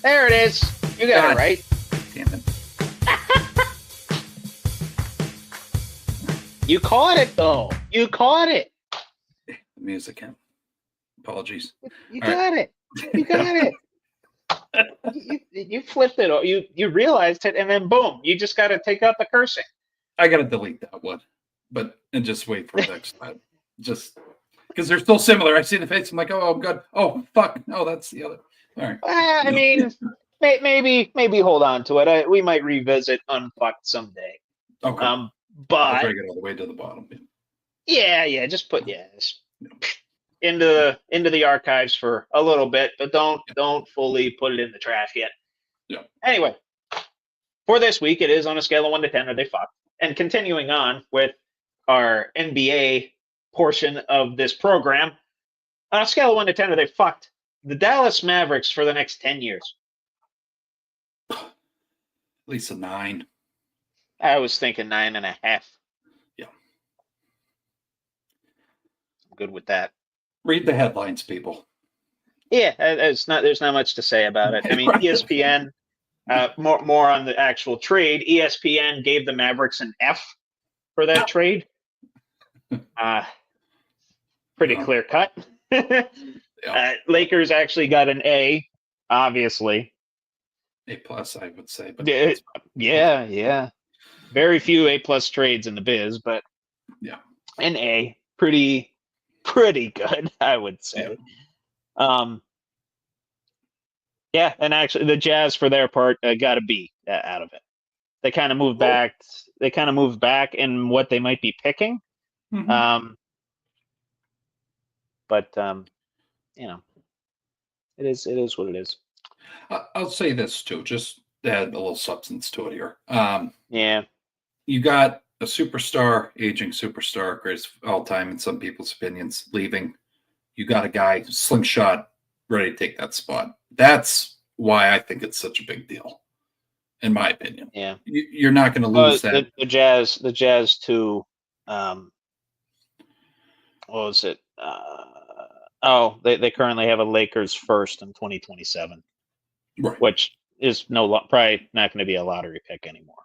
There it is. You got it right. Damn it. You caught it though. You caught it. The music. Apologies. You got it. You got it. You flipped it. You realized it, and then boom, you just got to take out the cursing. I got to delete that one, and just wait for the next time. Just because they're still similar. I see the face. I'm like, oh, I'm good. Oh, fuck. No, that's the other. All right. I mean, maybe hold on to it. We might revisit Unfucked someday. Okay. But I'll try to get all the way to the bottom. Yeah. Just put into the archives for a little bit, but don't fully put it in the trash yet. Yeah. Anyway, for this week, it is on a scale of 1 to 10. Are they fucked? And continuing on with our NBA portion of this program, on a scale of 1 to 10, are they fucked? The Dallas Mavericks for the next 10 years. At least a 9. I was thinking 9.5. Yeah. I'm good with that. Read the headlines, people. Yeah, it's not. There's not much to say about it. I mean, Right. ESPN. More on the actual trade. ESPN gave the Mavericks an F for that trade. Pretty Yeah. clear cut. Yeah. Lakers actually got an A, obviously. A plus, I would say, but Yeah. Very few A plus trades in the biz, but yeah. an A, pretty good, I would say. Yeah, and actually, the Jazz, for their part, got a B out of it. They kind of moved back. They kind of moved back in what they might be picking. Mhm. But you know, it is what it is. I'll say this too, just to add a little substance to it here. Yeah, You got a superstar, aging superstar, greatest of all time in some people's opinions, leaving. You got a guy, slingshot, ready to take that spot. That's why I think it's such a big deal, in my opinion. yeah. You're not going to lose that. The Jazz too. What was it? They currently have a Lakers first in 2027, Right. which is probably not going to be a lottery pick anymore.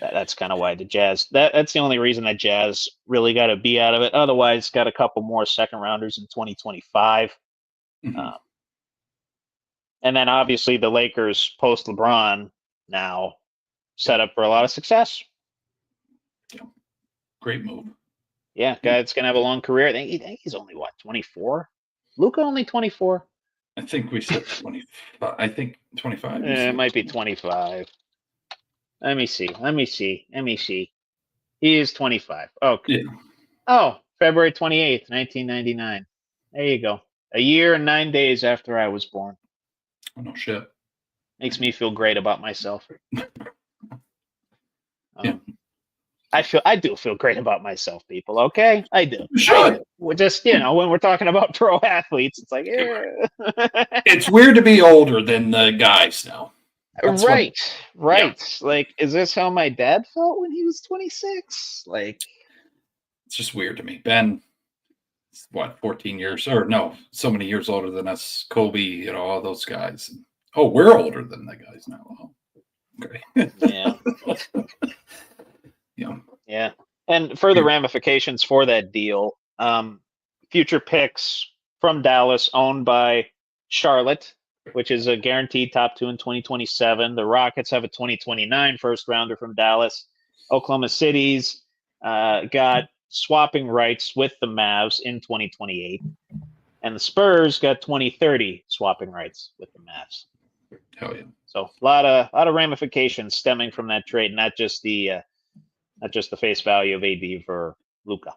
That's kind of why the Jazz. That's the only reason that Jazz really got a B out of it. Otherwise, got a couple more second rounders in 2025. Mm-hmm. And then obviously the Lakers post LeBron now set up for a lot of success. Yeah. Great move. Yeah, guy's gonna have a long career. I think he's only 24. Luka only 24. I think we said 25. I think 25. It might be 25. Let me see. He is 25. Okay. Yeah. Oh, February 28th, 1999. There you go. A year and 9 days after I was born. Oh, no shit. Makes me feel great about myself. Yeah. I do feel great about myself, people. Okay, I do. You should. We're just, when we're talking about pro athletes, it's like, It's weird to be older than the guys now. That's right. Yeah. Like, is this how my dad felt when he was 26? Like, It's just weird to me. Ben, what, 14 years or no, so many years older than us. Kobe, all those guys. Oh, we're older than the guys now. Oh, okay. yeah. Yeah. Yeah. And further ramifications for that deal, future picks from Dallas owned by Charlotte, which is a guaranteed top 2 in 2027. The Rockets have a 2029 first rounder from Dallas. Oklahoma City's got swapping rights with the Mavs in 2028. And the Spurs got 2030 swapping rights with the Mavs. Hell yeah. So a lot of ramifications stemming from that trade, not just the face value of AD for Luka.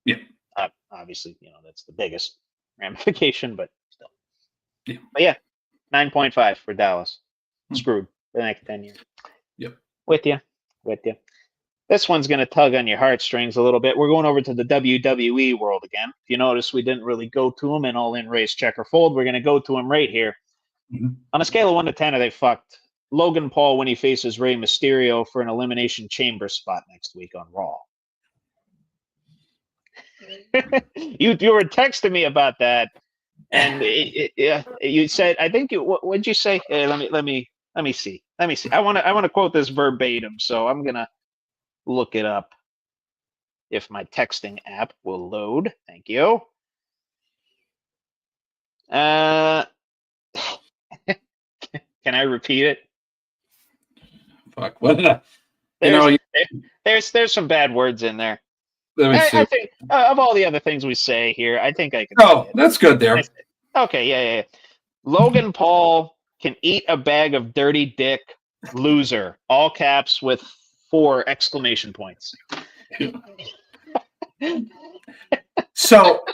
Yeah. Obviously, that's the biggest ramification, but still. Yeah. But yeah, 9.5 for Dallas. Screwed for the next 10 years. Yep. With you. This one's going to tug on your heartstrings a little bit. We're going over to the WWE world again. If you notice, we didn't really go to them in All In Race Check or Fold. We're going to go to them right here. Mm-hmm. On a scale of 1 to 10, are they fucked? Logan Paul when he faces Rey Mysterio for an Elimination Chamber spot next week on Raw. You were texting me about that, and you said, I think what'd you say? Hey, let me see. I want to quote this verbatim, so I'm gonna look it up. If my texting app will load, thank you. Can I repeat it? Fuck. What? There's some bad words in there. Let me see. I think of all the other things we say here, I think I can. Oh, that's good there. Okay, yeah. Logan Paul can eat a bag of dirty dick, loser, all caps with 4 exclamation points. So,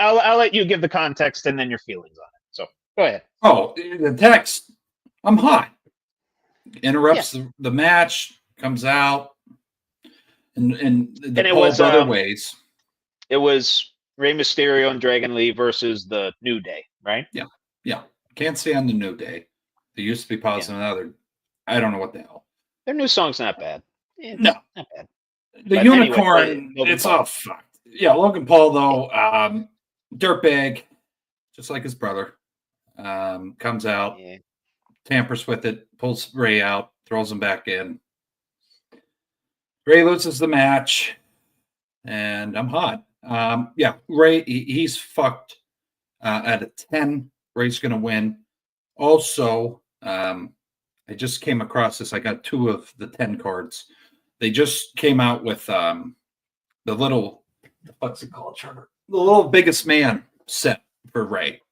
I'll let you give the context and then your feelings on it. So go ahead. Oh, the text. I'm hot. Interrupts the match, comes out, and it was other ways. It was Rey Mysterio and Dragon Lee versus the New Day, right? Yeah. Can't stay on the New Day. They used to be positive, now they're, I don't know what the hell. Their new song's not bad. It's No. not bad. The But unicorn, anyway, Logan it's Paul. all fucked. Yeah, Logan Paul, though, dirtbag, just like his brother, comes out, Yeah. tampers with it, pulls Ray out, throws him back in. Ray loses the match, and I'm hot. Yeah, Ray, he's fucked at a 10. Ray's going to win. Also, I just came across this. I got 2 of the 10 cards. They just came out with the little, what's it called, Trevor? The little biggest man set for Ray.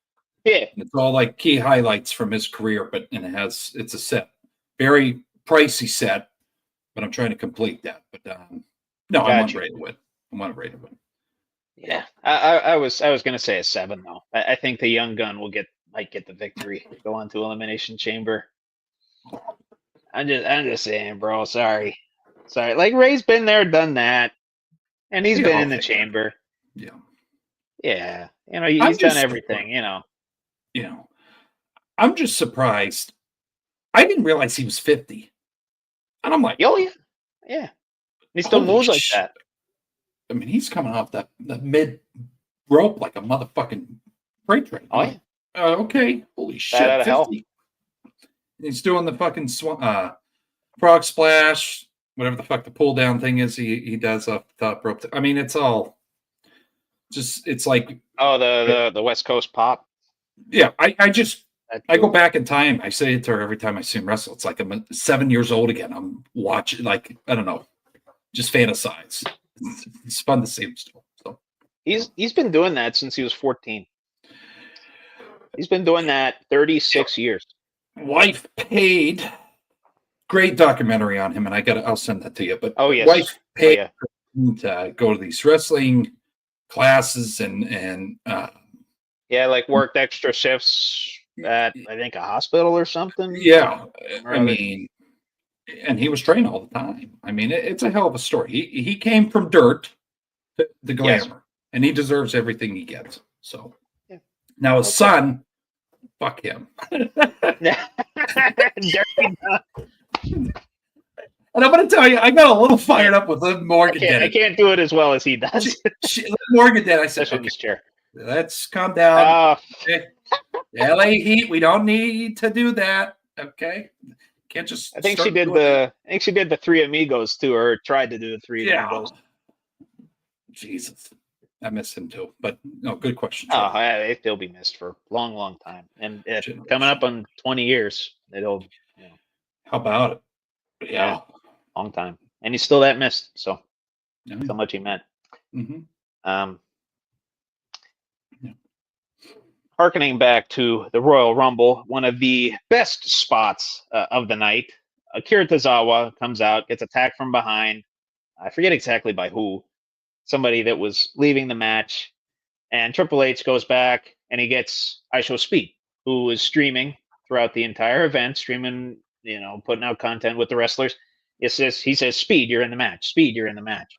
Yeah. And it's all like key highlights from his career, it's a set. Very pricey set, but I'm trying to complete that. But no, I want Ray to win. I want Ray to win. Yeah. I was gonna say a 7 though. I think the young gun might get the victory, go on to Elimination Chamber. I'm just saying, bro. Sorry. Like Ray's been there, done that, and he's been in the chamber. Yeah. Yeah. He's done everything. I'm just surprised. I didn't realize he was 50, and I'm like, oh yeah, yeah. He still moves like that. I mean, he's coming off that mid rope like a motherfucking freight train. Oh yeah. Okay. Holy shit. Out of hell. He's doing the fucking frog splash, whatever the fuck the pull down thing is he does off the top rope. I mean, it's all just, it's like, the West Coast pop. Yeah. I go back in time. I say it to her every time I see him wrestle. It's like I'm 7 years old again. I'm watching, like, I don't know, just fantasize. It's fun to see him still. So he's been doing that since he was 14. He's been doing that 36 years. Wife paid. Great documentary on him, and I'll send that to you. But yes. Wife paid to go to these wrestling classes and like worked extra shifts at I think a hospital or something. Yeah, I mean, and he was trained all the time. I mean, it's a hell of a story. He came from dirt to the glamour, and he deserves everything he gets. So now his son, fuck him. And I'm going to tell you, I got a little fired up with Liv Morgan. I can't do it as well as he does. Liv Morgan did. I said, okay, chair. Let's calm down. LA Heat, we don't need to do that. Okay. Can't just. I think she did the Three Amigos too, or tried to do the Three Amigos. Jesus. I miss him too. But no, good question. He'll be missed for a long, long time. And coming up on 20 years, it'll. How about it? Yeah. Long time, and he's still that missed. So, that's how much he meant. Mm-hmm. Harkening back to the Royal Rumble, one of the best spots of the night. Akira Tozawa comes out, gets attacked from behind. I forget exactly by who. Somebody that was leaving the match, and Triple H goes back and he gets ISO Speed, who is streaming throughout the entire event, putting out content with the wrestlers. He says, Speed, you're in the match. Speed, you're in the match.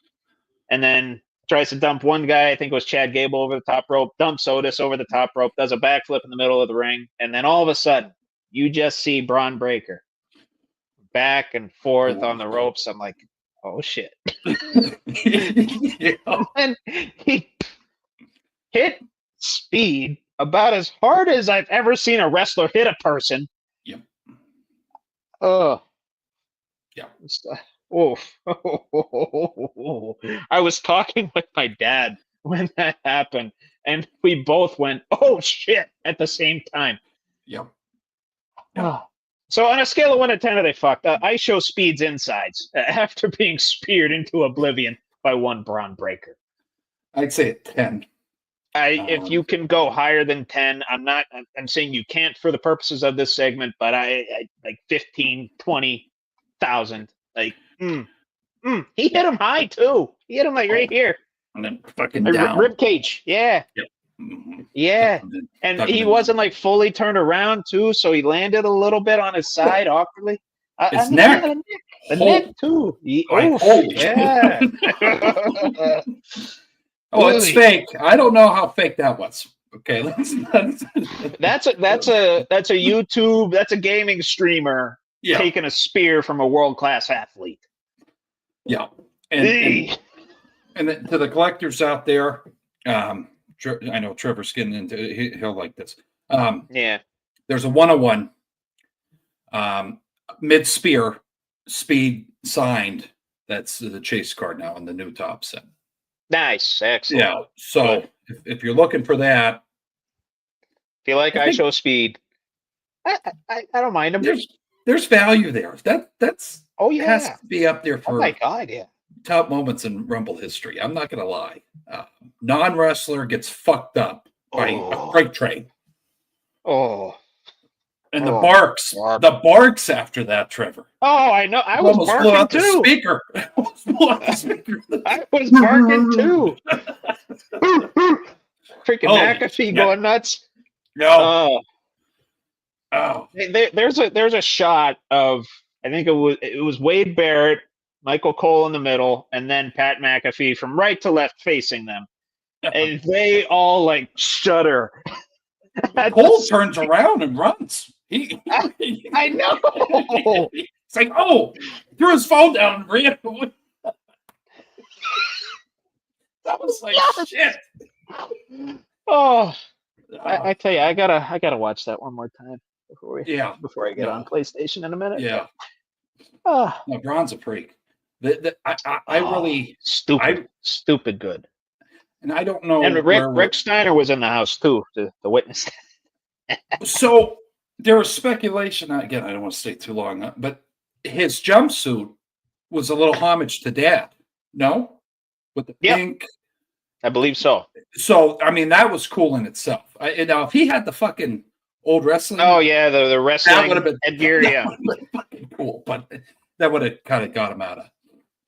And then tries to dump one guy, I think it was Chad Gable, over the top rope, dumps Otis over the top rope, does a backflip in the middle of the ring, and then all of a sudden, you just see Braun Breaker back and forth on the ropes. I'm like, oh shit. And he hit Speed about as hard as I've ever seen a wrestler hit a person. Yeah. Oh. Yeah. I was talking with my dad when that happened, and we both went, oh shit, at the same time. Yep. So on a scale of 1 to 10, they fucked. I show Speed's insides after being speared into oblivion by one Braun Breaker. I'd say a 10. If you can go higher than 10, I'm saying you can't for the purposes of this segment, but I like 15, 20,000. Like, he hit him high too. He hit him like right here. And then fucking down. Rib cage. Yeah. Yep. Yeah. And he wasn't like fully turned around too, so he landed a little bit on his side awkwardly. His neck. The neck too. Yeah. Oh, it's fake. I don't know how fake that was. Okay, That's a YouTube, that's a gaming streamer taking a spear from a world-class athlete. Yeah. And then to the collectors out there, I know Trevor's getting into he'll like this. Yeah. There's a 101 mid spear speed signed. That's the chase card now in the new top set. Nice. Excellent. Yeah. So if you're looking for that, feel like I show speed. I don't mind them. There's value there. That's has yeah. to be up there for oh my God, yeah. top moments in Rumble history. I'm not gonna lie. Non-wrestler gets fucked up by a freight train. Oh. And the barks after that, Trevor. Oh, I know. I was almost blew out barking the too. speaker. I was barking too. Freaking McAfee going nuts. No. There's a shot of, I think it was Wade Barrett, Michael Cole in the middle, and then Pat McAfee from right to left facing them, and they all like shudder. Cole turns around and runs. I know. It's like, threw his phone down and ran away. That was like shit. Oh, I tell you, I gotta watch that one more time before I get on PlayStation in a minute. Yeah. No, Braun's a freak. I really stupid good. And I don't know. And Rick Steiner was in the house too to witness. So there was speculation. Again, I don't want to stay too long, but his jumpsuit was a little homage to Dad. No, with the pink. I believe so. So I mean, that was cool in itself. Now, if he had the fucking old wrestling, the wrestling, that would have been headgear. Yeah, fucking cool. But that would have kind of got him out of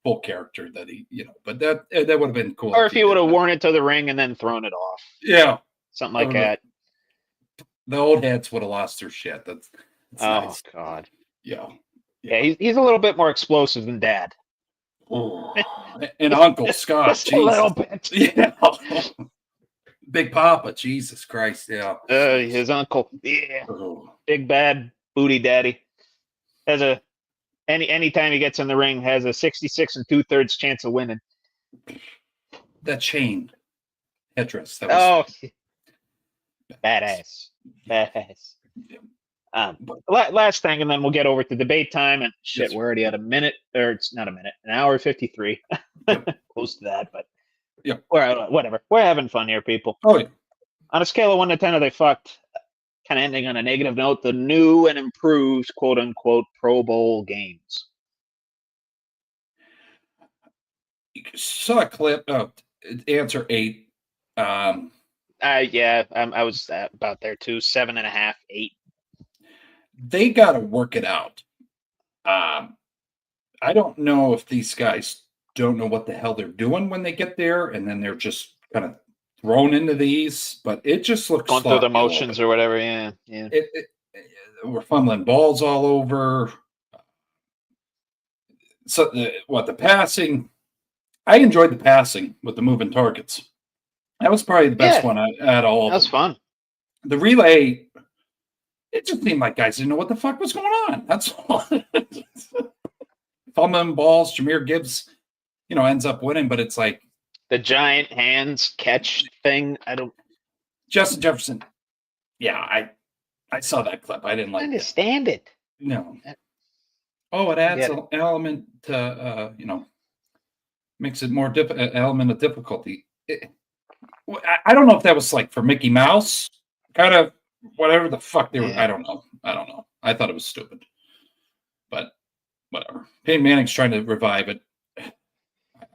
full character that he, But that would have been cool. Or if he would have worn it to the ring and then thrown it off. Yeah, something like that. The old heads would have lost their shit. That's nice. God. Yeah. He's a little bit more explosive than Dad. And Uncle Scott, just a little bit. Yeah. Big Papa, Jesus Christ, yeah. His uncle, big bad booty daddy. Has anytime he gets in the ring, has a 66 2/3 chance of winning. That chain headdress. That was badass. Last thing, and then we'll get over to debate time. And shit, we're already at a minute, or it's not a minute, an hour 53. Close to that, but whatever. We're having fun here, people. Oh yeah. On a scale of 1 to 10, are they fucked? Kind of ending on a negative note. The new and improved, quote unquote, Pro Bowl games. Saw a clip. Answer 8. I was about there too. 7.5, 8. They got to work it out. I don't know if these guys don't know what the hell they're doing when they get there, and then they're just kind of thrown into these. But it just looks going through the motions or whatever. Yeah. We're fumbling balls all over. So the passing? I enjoyed the passing with the moving targets. That was probably the best one at all. That was fun. The relay. It just seemed like guys didn't know what the fuck was going on. That's all. Fumbling balls, Jahmyr Gibbs, ends up winning, but it's like the giant hands catch thing. Justin Jefferson. Yeah, I saw that clip. I didn't understand it. No. It adds an element to makes it more element of difficulty. I don't know if that was like for Mickey Mouse, kind of. Whatever the fuck they were, I don't know. I thought it was stupid, but whatever. Peyton Manning's trying to revive it.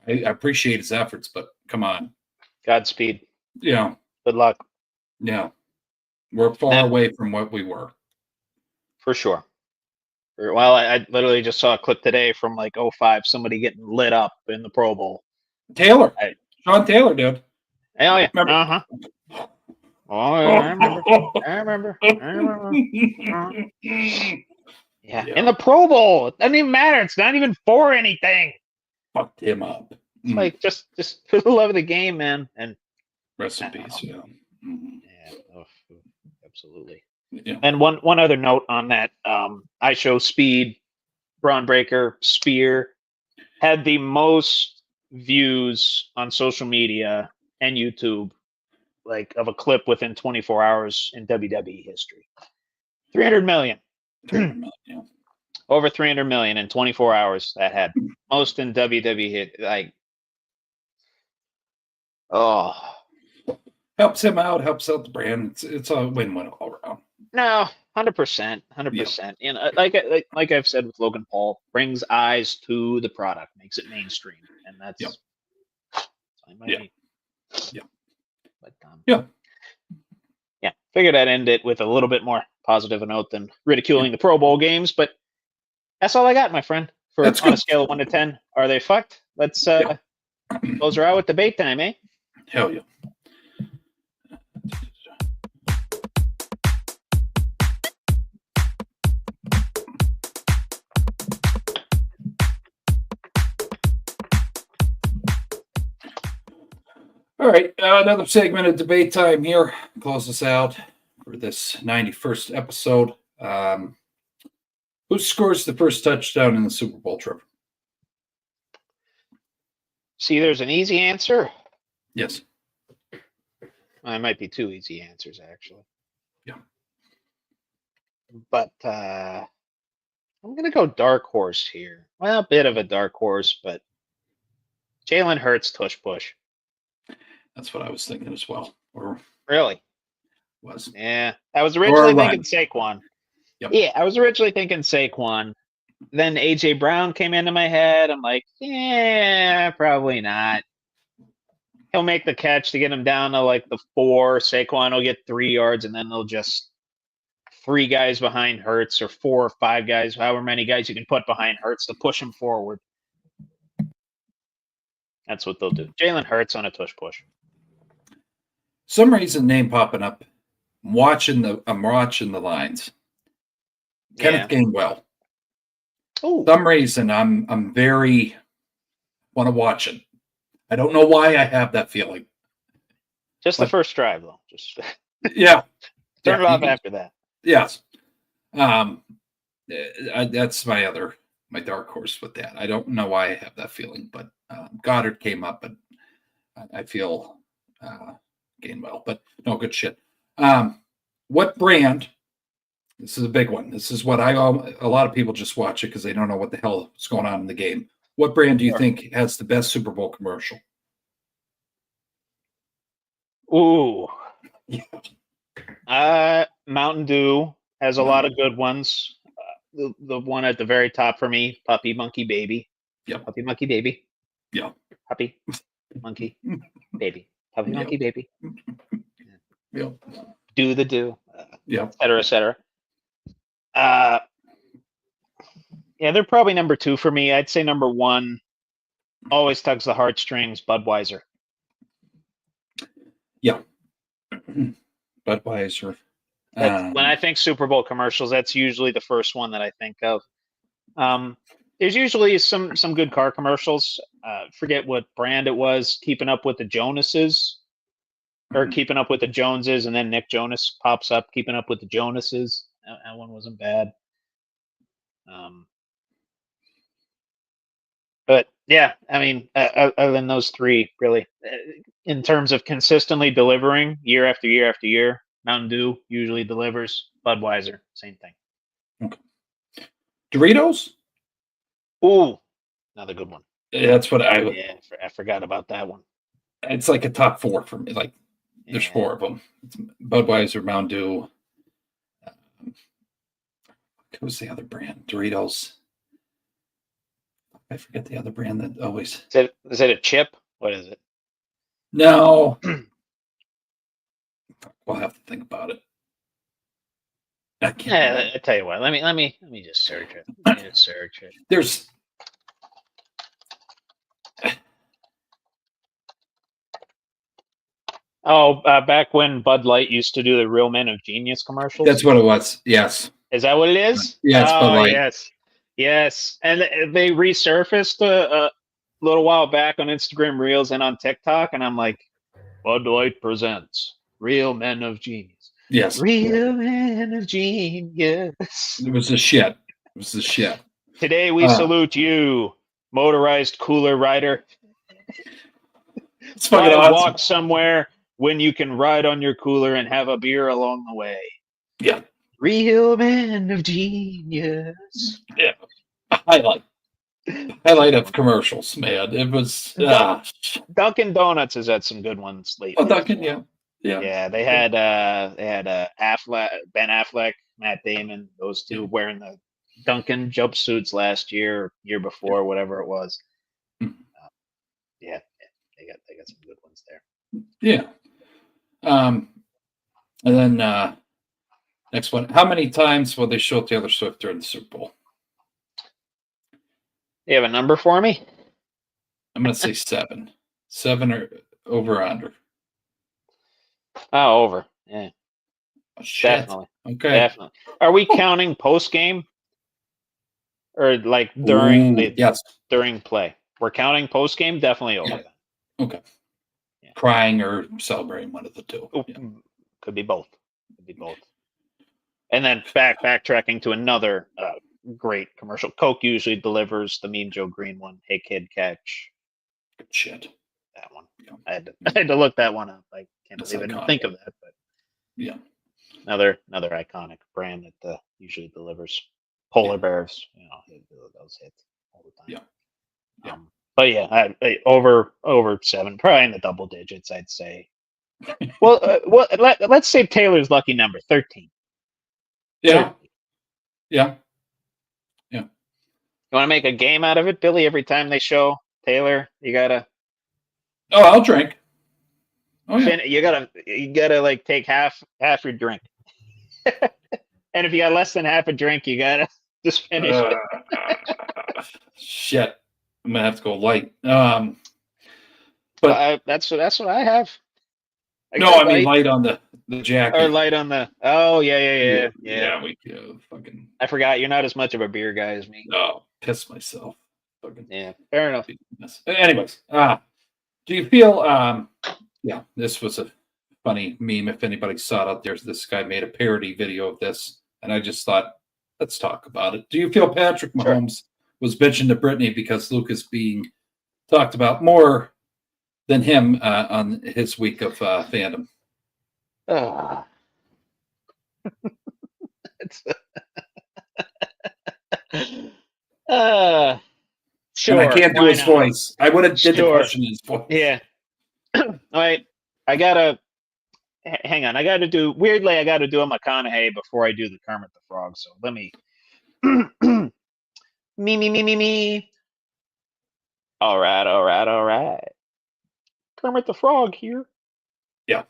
I appreciate his efforts, but come on. Godspeed. Yeah. Good luck. Yeah. We're far away from what we were. For sure. Well, I literally just saw a clip today from like 05, somebody getting lit up in the Pro Bowl. Sean Taylor, dude. Hell yeah. Remember? Uh-huh. Oh, I remember. Yeah, in the Pro Bowl. It doesn't even matter. It's not even for anything. Fucked him up. It's like just for the love of the game, man. And rest in peace. Yeah. Yeah. Absolutely. Yeah. And one other note on that, I Show Speed, Braun Breaker, Spear had the most views on social media and YouTube, like of a clip within 24 hours in WWE history. 300 million. 300 million, yeah. Over 300 million in 24 hours that had. Most in WWE hit. Like, oh. Helps him out, helps out the brand. It's a win-win all around. No, 100%, 100%. You know, like I've said with Logan Paul, brings eyes to the product, makes it mainstream, and that's fine by me. Yeah. But Yeah. Figured I'd end it with a little bit more positive a note than ridiculing the Pro Bowl games, but that's all I got, my friend. That's on good. A scale of 1 to 10, are they fucked? Let's close her out with debate time, eh? Hell yeah. All right, another segment of debate time here. Close us out for this 91st episode. Who scores the first touchdown in the Super Bowl, Trevor? See, there's an easy answer. Yes. Well, it might be two easy answers, actually. Yeah. But I'm going to go dark horse here. Well, a bit of a dark horse, but Jalen Hurts tush push. That's what I was thinking as well. Or Really? was. Yeah. I was originally Or a thinking Saquon. Yep. Yeah, I was originally thinking Saquon. Then A.J. Brown came into my head. I'm like, yeah, probably not. He'll make the catch to get him down to like the 4. Saquon will get 3 yards, and then they'll just 3 guys behind Hurts or 4 or 5 guys, however many guys you can put behind Hurts to push him forward. That's what they'll do. Jalen Hurts on a tush push. Some reason name popping up. I'm watching the lines. Kenneth Gainwell. Oh, Some reason I'm very want to watch it. I don't know why I have that feeling. just the first drive though. Just Yeah. turn it off after that. Yes. That's my dark horse with that. I don't know why I have that feeling, but Goddard came up, but I feel Gainwell. But no, good shit. What brand? This is a big one. This is what a lot of people just watch it because they don't know what the hell is going on in the game. What brand do you think has the best Super Bowl commercial? Ooh. Yeah. Mountain Dew has a lot of good ones. The one at the very top for me, Puppy Monkey Baby. Yeah. Puppy Monkey Baby. Yeah. Puppy Monkey Baby. Puppy Monkey Baby. Yeah. Do the do. Yeah. Et cetera, et cetera. Yeah, they're probably number 2 for me. I'd say number 1 always tugs the heartstrings, Budweiser. Yeah. Budweiser. When I think Super Bowl commercials, that's usually the first one that I think of. There's usually some good car commercials. Forget what brand it was. Keeping Up with the Jonases, or Keeping Up with the Joneses, and then Nick Jonas pops up. Keeping Up with the Jonases. That one wasn't bad. But yeah, I mean, other than those 3, really, in terms of consistently delivering year after year after year, Mountain Dew usually delivers. Budweiser, same thing. Okay. Doritos? Ooh, another good one. That's what I forgot about that one. It's like a top 4 for me. Like there's 4 of them. It's Budweiser, Mountain Dew. What was the other brand? Doritos. I forget the other brand that always. Is it a chip? What is it? No. We'll have to think about it. I can't. I tell you what. Let me just search it. Let me just search it. There's. Oh, back when Bud Light used to do the Real Men of Genius commercials. That's what it was. Yes. Is that what it is? Yes, Bud Light. Yes. And they resurfaced a little while back on Instagram Reels and on TikTok, and I'm like, Bud Light presents Real Men of Genius. Yes. Real man of genius. It was the shit. It was the shit. Today we salute you, motorized cooler rider. It's fucking Why awesome. walk somewhere when you can ride on your cooler and have a beer along the way? Yeah. Real man of genius. Yeah. Highlight of commercials, man. It was Dunkin' Donuts has had some good ones lately. Oh, Dunkin', yeah. Yeah, they had Affleck, Ben Affleck, Matt Damon, those two wearing the Dunkin' jumpsuits last year, year before, whatever it was. Yeah, they got some good ones there. Yeah. And then next one. How many times will they show Taylor Swift during the Super Bowl? You have a number for me? I'm gonna say 7. 7 or over or under. Oh, over. Yeah. Oh, shit. Definitely. Okay. Definitely. Are we counting post game? Or like during play? We're counting post game, definitely over. Yeah. Okay. Yeah. Crying or celebrating, one of the two. Yeah. Could be both. And then backtracking to another great commercial. Coke usually delivers the Mean Joe Green one. Hey kid, catch. Good shit. That one. Yeah. I had to look that one up. I can't believe I didn't think of that. But yeah, another iconic brand that usually delivers polar bears. You know, those hits all the time. Yeah. But yeah, I over 7, probably in the double digits, I'd say. Well, let's say Taylor's lucky number 13. Yeah. 13. Yeah. You want to make a game out of it, Billy? Every time they show Taylor, you gotta. Oh, I'll drink. Oh yeah. You gotta like take half your drink, and if you got less than half a drink, you gotta just finish it. Shit, I'm gonna have to go light. But that's what I have. I mean light on the jacket. Or light on the. Oh yeah. Yeah, we fucking. I forgot you're not as much of a beer guy as me. No, piss myself. Fucking. Yeah, fair enough. Anyways, do you feel? Yeah, this was a funny meme. If anybody saw it out there, this guy made a parody video of this, and I just thought, let's talk about it. Do you feel Patrick Mahomes was bitching to Brittany because Luke is being talked about more than him on his week of fandom? Sure. And I can't do his voice. I would have did the question in his voice. Yeah. All right. I gotta hang on. I gotta do a McConaughey before I do the Kermit the Frog. So let me me. All right. Kermit the Frog here. Yeah.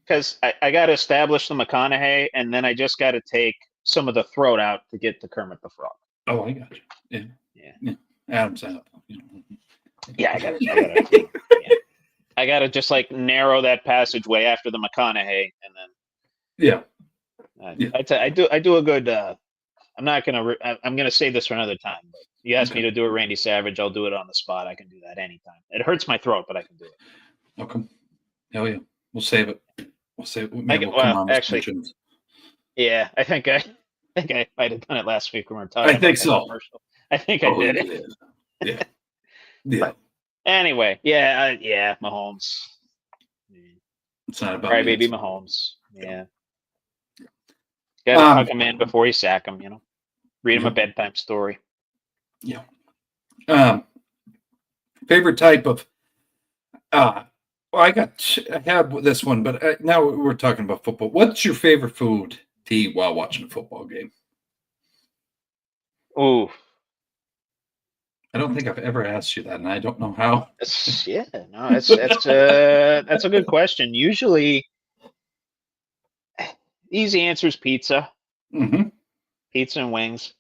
Because I gotta establish the McConaughey, and then I just gotta take some of the throat out to get to Kermit the Frog. Oh, I got you. Yeah. Adam Sandler. Yeah, I gotta just like narrow that passageway after the McConaughey, and then I do a good. I'm gonna save this for another time. But you asked me to do a Randy Savage, I'll do it on the spot. I can do that anytime. It hurts my throat, but I can do it. Okay. Hell yeah, we'll save it. Actually, yeah, I think I might have done it last week when we were talking. I think so. I think I did it. Yeah. But anyway, Mahomes. It's not about baby Mahomes. Yeah. Got to tuck him in before you sack him. Read him a bedtime story. Yeah. Favorite type of. I had this one, but now we're talking about football. What's your favorite food to eat while watching a football game? Ooh. I don't think I've ever asked you that, and I don't know how. That's a good question. Usually, easy answer is pizza. Mm-hmm. Pizza and wings.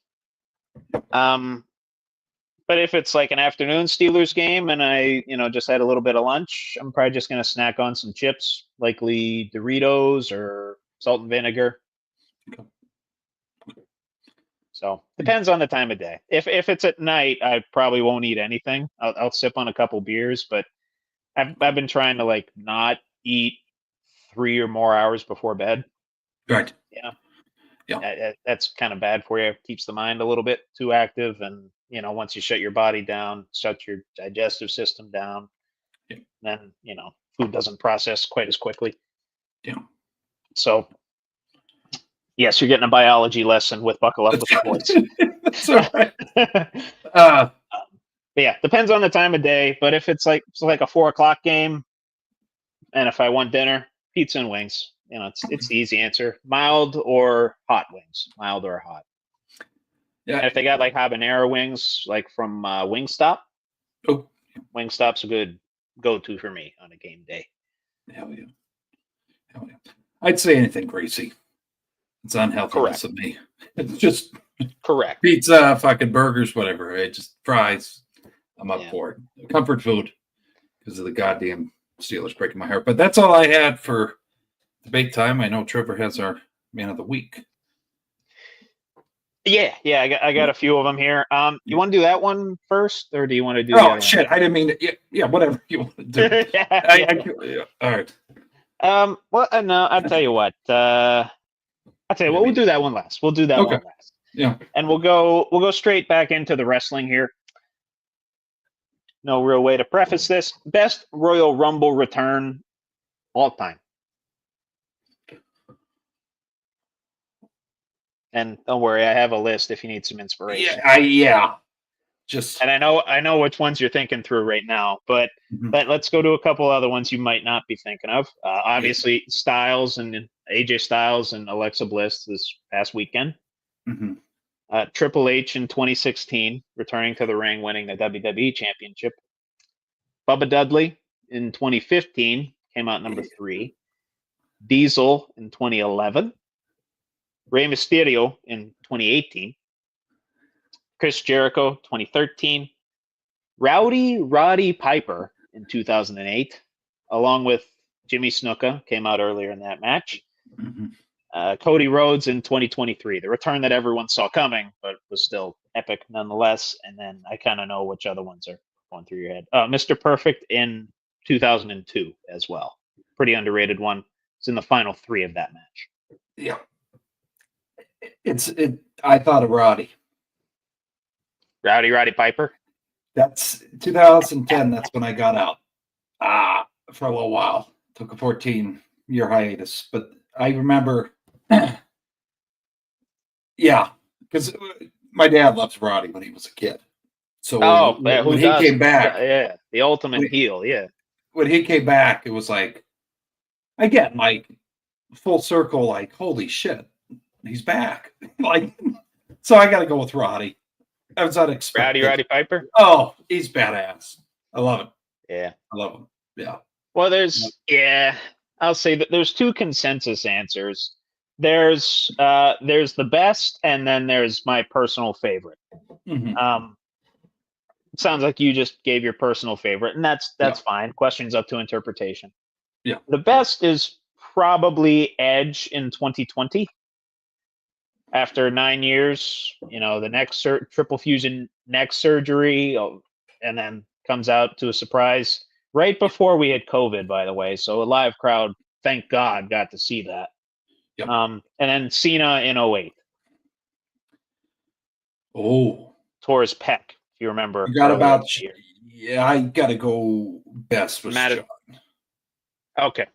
But if it's like an afternoon Steelers game and I, just had a little bit of lunch, I'm probably just going to snack on some chips, likely Doritos or salt and vinegar. Okay. So depends on the time of day. If it's at night, I probably won't eat anything. I'll sip on a couple beers, but I've been trying to like not eat 3 or more hours before bed. Right. Yeah. That's kind of bad for you. It keeps the mind a little bit too active. And, once you shut your body down, shut your digestive system down, Yeah. then, food doesn't process quite as quickly. Yeah. So, yes, you're getting a biology lesson with Buckle Up with the Boys. That's all right. But yeah, depends on the time of day. But if it's like a 4 o'clock game, and if I want dinner, pizza and wings. It's the easy answer. Mild or hot wings. Mild or hot. Yeah. And if they got like habanero wings, like from Wingstop, Oh, Wingstop's a good go-to for me on a game day. hell yeah. Hell yeah. I'd say anything greasy. It's unhealthiness of me. It's just correct. Pizza, fucking burgers, whatever. It just fries. I'm up for it. Comfort food because of the goddamn Steelers breaking my heart. But that's all I had for debate time. I know Trevor has our man of the week. Yeah. I got a few of them here. You want to do that one first, or do you want to do? Oh shit! I didn't mean to. Yeah, whatever you want to do. All right. Well, no, I'll tell you what. We'll do that one last. We'll do that one last. Yeah. And we'll go straight back into the wrestling here. No real way to preface this. Best Royal Rumble return all time. And don't worry, I have a list if you need some inspiration. Yeah. Just and I know which ones you're thinking through right now, but let's go to a couple other ones you might not be thinking of. Obviously, Styles and AJ Styles and Alexa Bliss this past weekend. Mm-hmm. Triple H in 2016, returning to the ring, winning the WWE Championship. Bubba Dudley in 2015 came out number 3. Diesel in 2011. Rey Mysterio in 2018. Chris Jericho 2013. Roddy Piper in 2008, along with Jimmy Snuka, came out earlier in that match. Mm-hmm. Cody Rhodes in 2023, the return that everyone saw coming, but was still epic nonetheless. And then I kind of know which other ones are going through your head. Mr. Perfect in 2002 as well. Pretty underrated one. It's in the final 3 of that match. Yeah. I thought of Roddy Piper. That's 2010. That's when I got out for a little while. Took a 14-year hiatus, but I remember, because my dad loves Roddy when he was a kid. So when he came back, the ultimate heel, when he came back, it was like, again, like full circle, like holy shit, he's back. Like, so I got to go with Roddy. I was unexpected. Roddy Piper? Oh, he's badass. I love it. Yeah. I love him. Yeah. Well, I'll say that there's 2 consensus answers. There's the best, and then there's my personal favorite. Mm-hmm. It sounds like you just gave your personal favorite, and that's fine. Questions up to interpretation. Yeah. The best is probably Edge in 2020. After 9 years, the neck triple fusion neck surgery, and then comes out to a surprise right before we had COVID, by the way. So a live crowd, thank God, got to see that. Yep. And then Cena in 2008. Oh. Tore his pec, if you remember. You got about, I got to go best with John. Okay.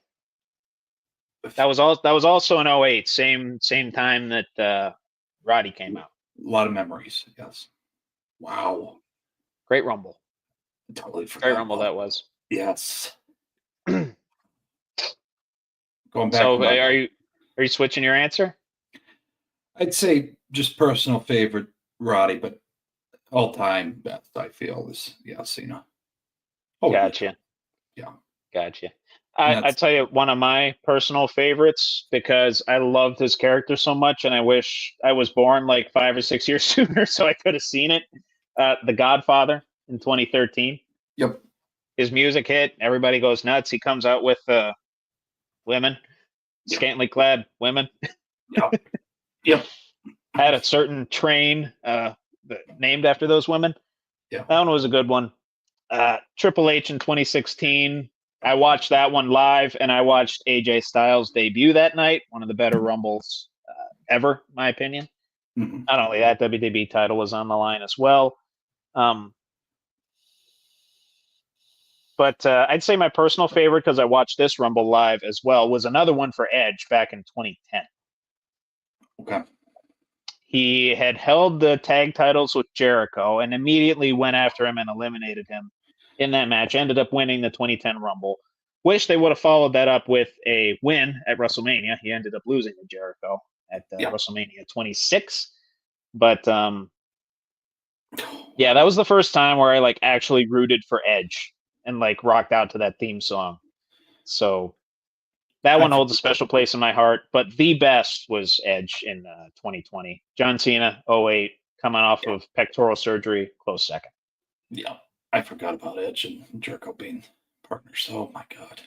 That was also in 2008, same time that Roddy came out. A lot of memories, yes. Wow. Great Rumble. Totally forgot. Great Rumble that was. Yes. Going back. So are you switching your answer? I'd say just personal favorite Roddy, but all time best I feel is Cena. Oh, gotcha. Yeah. Gotcha. I tell you, one of my personal favorites, because I loved his character so much, and I wish I was born like 5 or 6 years sooner so I could have seen it. The Godfather in 2013. Yep. His music hit. Everybody goes nuts. He comes out with women, scantily clad women. Yep. Had a certain train named after those women. Yeah. That one was a good one. Triple H in 2016. I watched that one live, and I watched AJ Styles debut that night. One of the better Rumbles ever, in my opinion. Mm-hmm. Not only that, WWE title was on the line as well. But I'd say my personal favorite, because I watched this Rumble live as well, was another one for Edge back in 2010. Okay. He had held the tag titles with Jericho and immediately went after him and eliminated him in that match. Ended up winning the 2010 Rumble. Wish they would have followed that up with a win at WrestleMania. He ended up losing to Jericho at WrestleMania 26. But yeah, that was the first time where I like actually rooted for Edge and like rocked out to that theme song. So that one holds a special place in my heart. But the best was Edge in 2020. John Cena, 08, coming off of pectoral surgery, close second. Yeah, I forgot about Edge and Jericho being partners. Oh my God.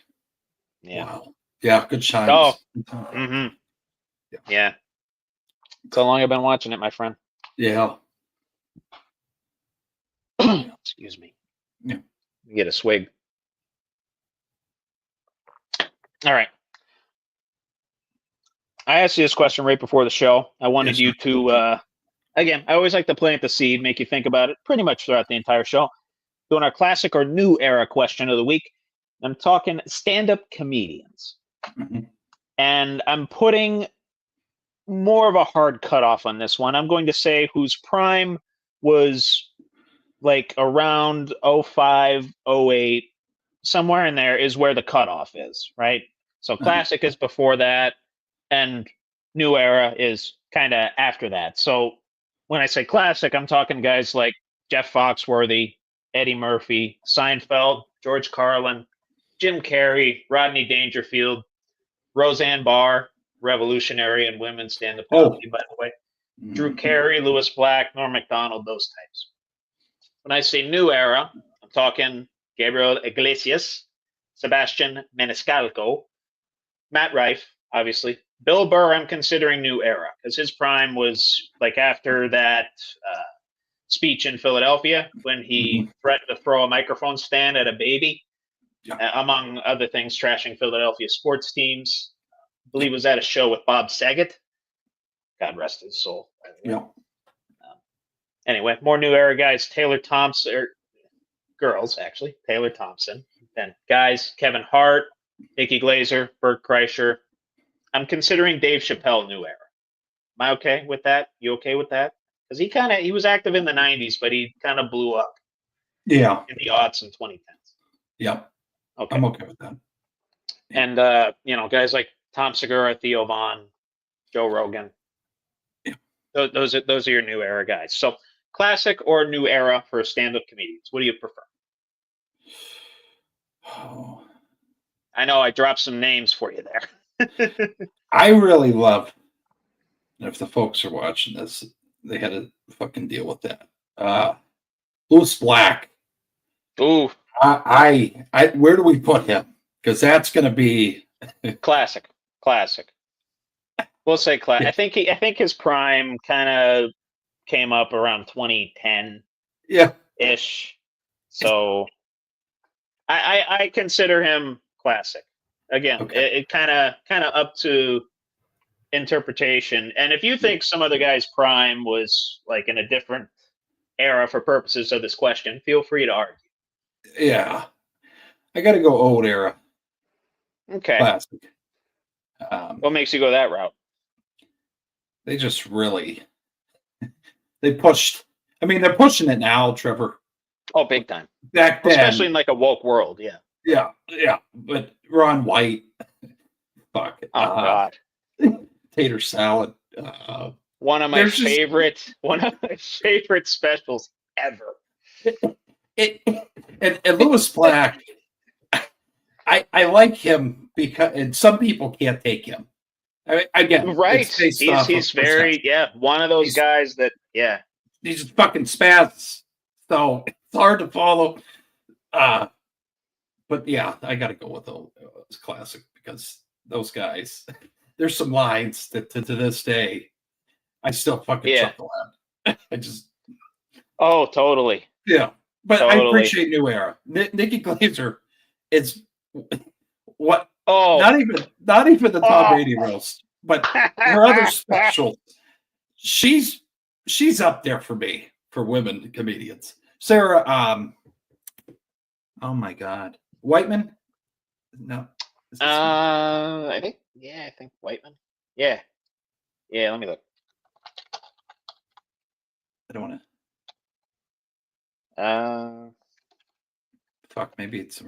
Yeah. Wow. Yeah, good times. Oh. Mm-hmm. Yeah. So long I've been watching it, my friend. Yeah. Excuse me. Yeah. Get a swig. All right. I asked you this question right before the show. I wanted you to, again, I always like to plant the seed, make you think about it pretty much throughout the entire show. Doing our classic or new era question of the week. I'm talking stand-up comedians. Mm-hmm. And I'm putting more of a hard cutoff on this one. I'm going to say whose prime was like around 05, 08, somewhere in there is where the cutoff is, right? So classic is before that, and new era is kind of after that. So when I say classic, I'm talking guys like Jeff Foxworthy, Eddie Murphy, Seinfeld, George Carlin, Jim Carrey, Rodney Dangerfield, Roseanne Barr, revolutionary and women's stand-up comedy, by the way. Drew Carey, Louis Black, Norm Macdonald, those types. When I say new era, I'm talking Gabriel Iglesias, Sebastian Maniscalco, Matt Rife, obviously. Bill Burr, I'm considering new era because his prime was like after that speech in Philadelphia when he threatened to throw a microphone stand at a baby, among other things, trashing Philadelphia sports teams. I believe it was at a show with Bob Saget. God rest his soul. Yeah. Anyway, more new era guys. Taylor Thompson, or girls actually. Taylor Thompson. Then guys, Kevin Hart, Nikki Glaser, Bert Kreischer. I'm considering Dave Chappelle new era. Am I okay with that? You okay with that? Because he was active in the 90s, but he kind of blew up. Yeah. In the aughts and 2010s. Yeah. Okay. I'm okay with that. Yeah. And guys like Tom Segura, Theo Vaughn, Joe Rogan. Yeah. Those are your new era guys. So classic or new era for stand-up comedians? What do you prefer? Oh. I know I dropped some names for you there. I really love, if the folks are watching this, they had to fucking deal with that. Louis Black. Ooh. I where do we put him? Because that's going to be classic. We'll say classic. I think his prime kind of came up around 2010. Yeah. Ish. So I consider him classic. Again, it kind of up to interpretation. And if you think some other guy's prime was like in a different era for purposes of this question, feel free to argue. Yeah. I got to go old era. Okay. Classic. What makes you go that route? They just really, they pushed. I mean, they're pushing it now, Trevor. Oh, big time. Back then. Especially in like a woke world, yeah. Yeah. But Ron White, fuck. Oh, God. Tater salad. One of my favorite specials ever. And Louis Black, I like him because, and some people can't take him. Again, right? He's very one of those guys that he's just fucking spaz. So it's hard to follow. But yeah, I got to go with the classic because those guys. There's some lines that to this day, I still fucking chuckle at. I just. Oh, totally. Yeah, but totally. I appreciate new era. Nikki Glaser is What? Oh, Not even the Tom Brady roast, but her other special. She's up there for me for women comedians. Sarah, oh my God, Whiteman? No, I think Whiteman. Yeah. Let me look. I don't want Uh, to. Fuck, maybe it's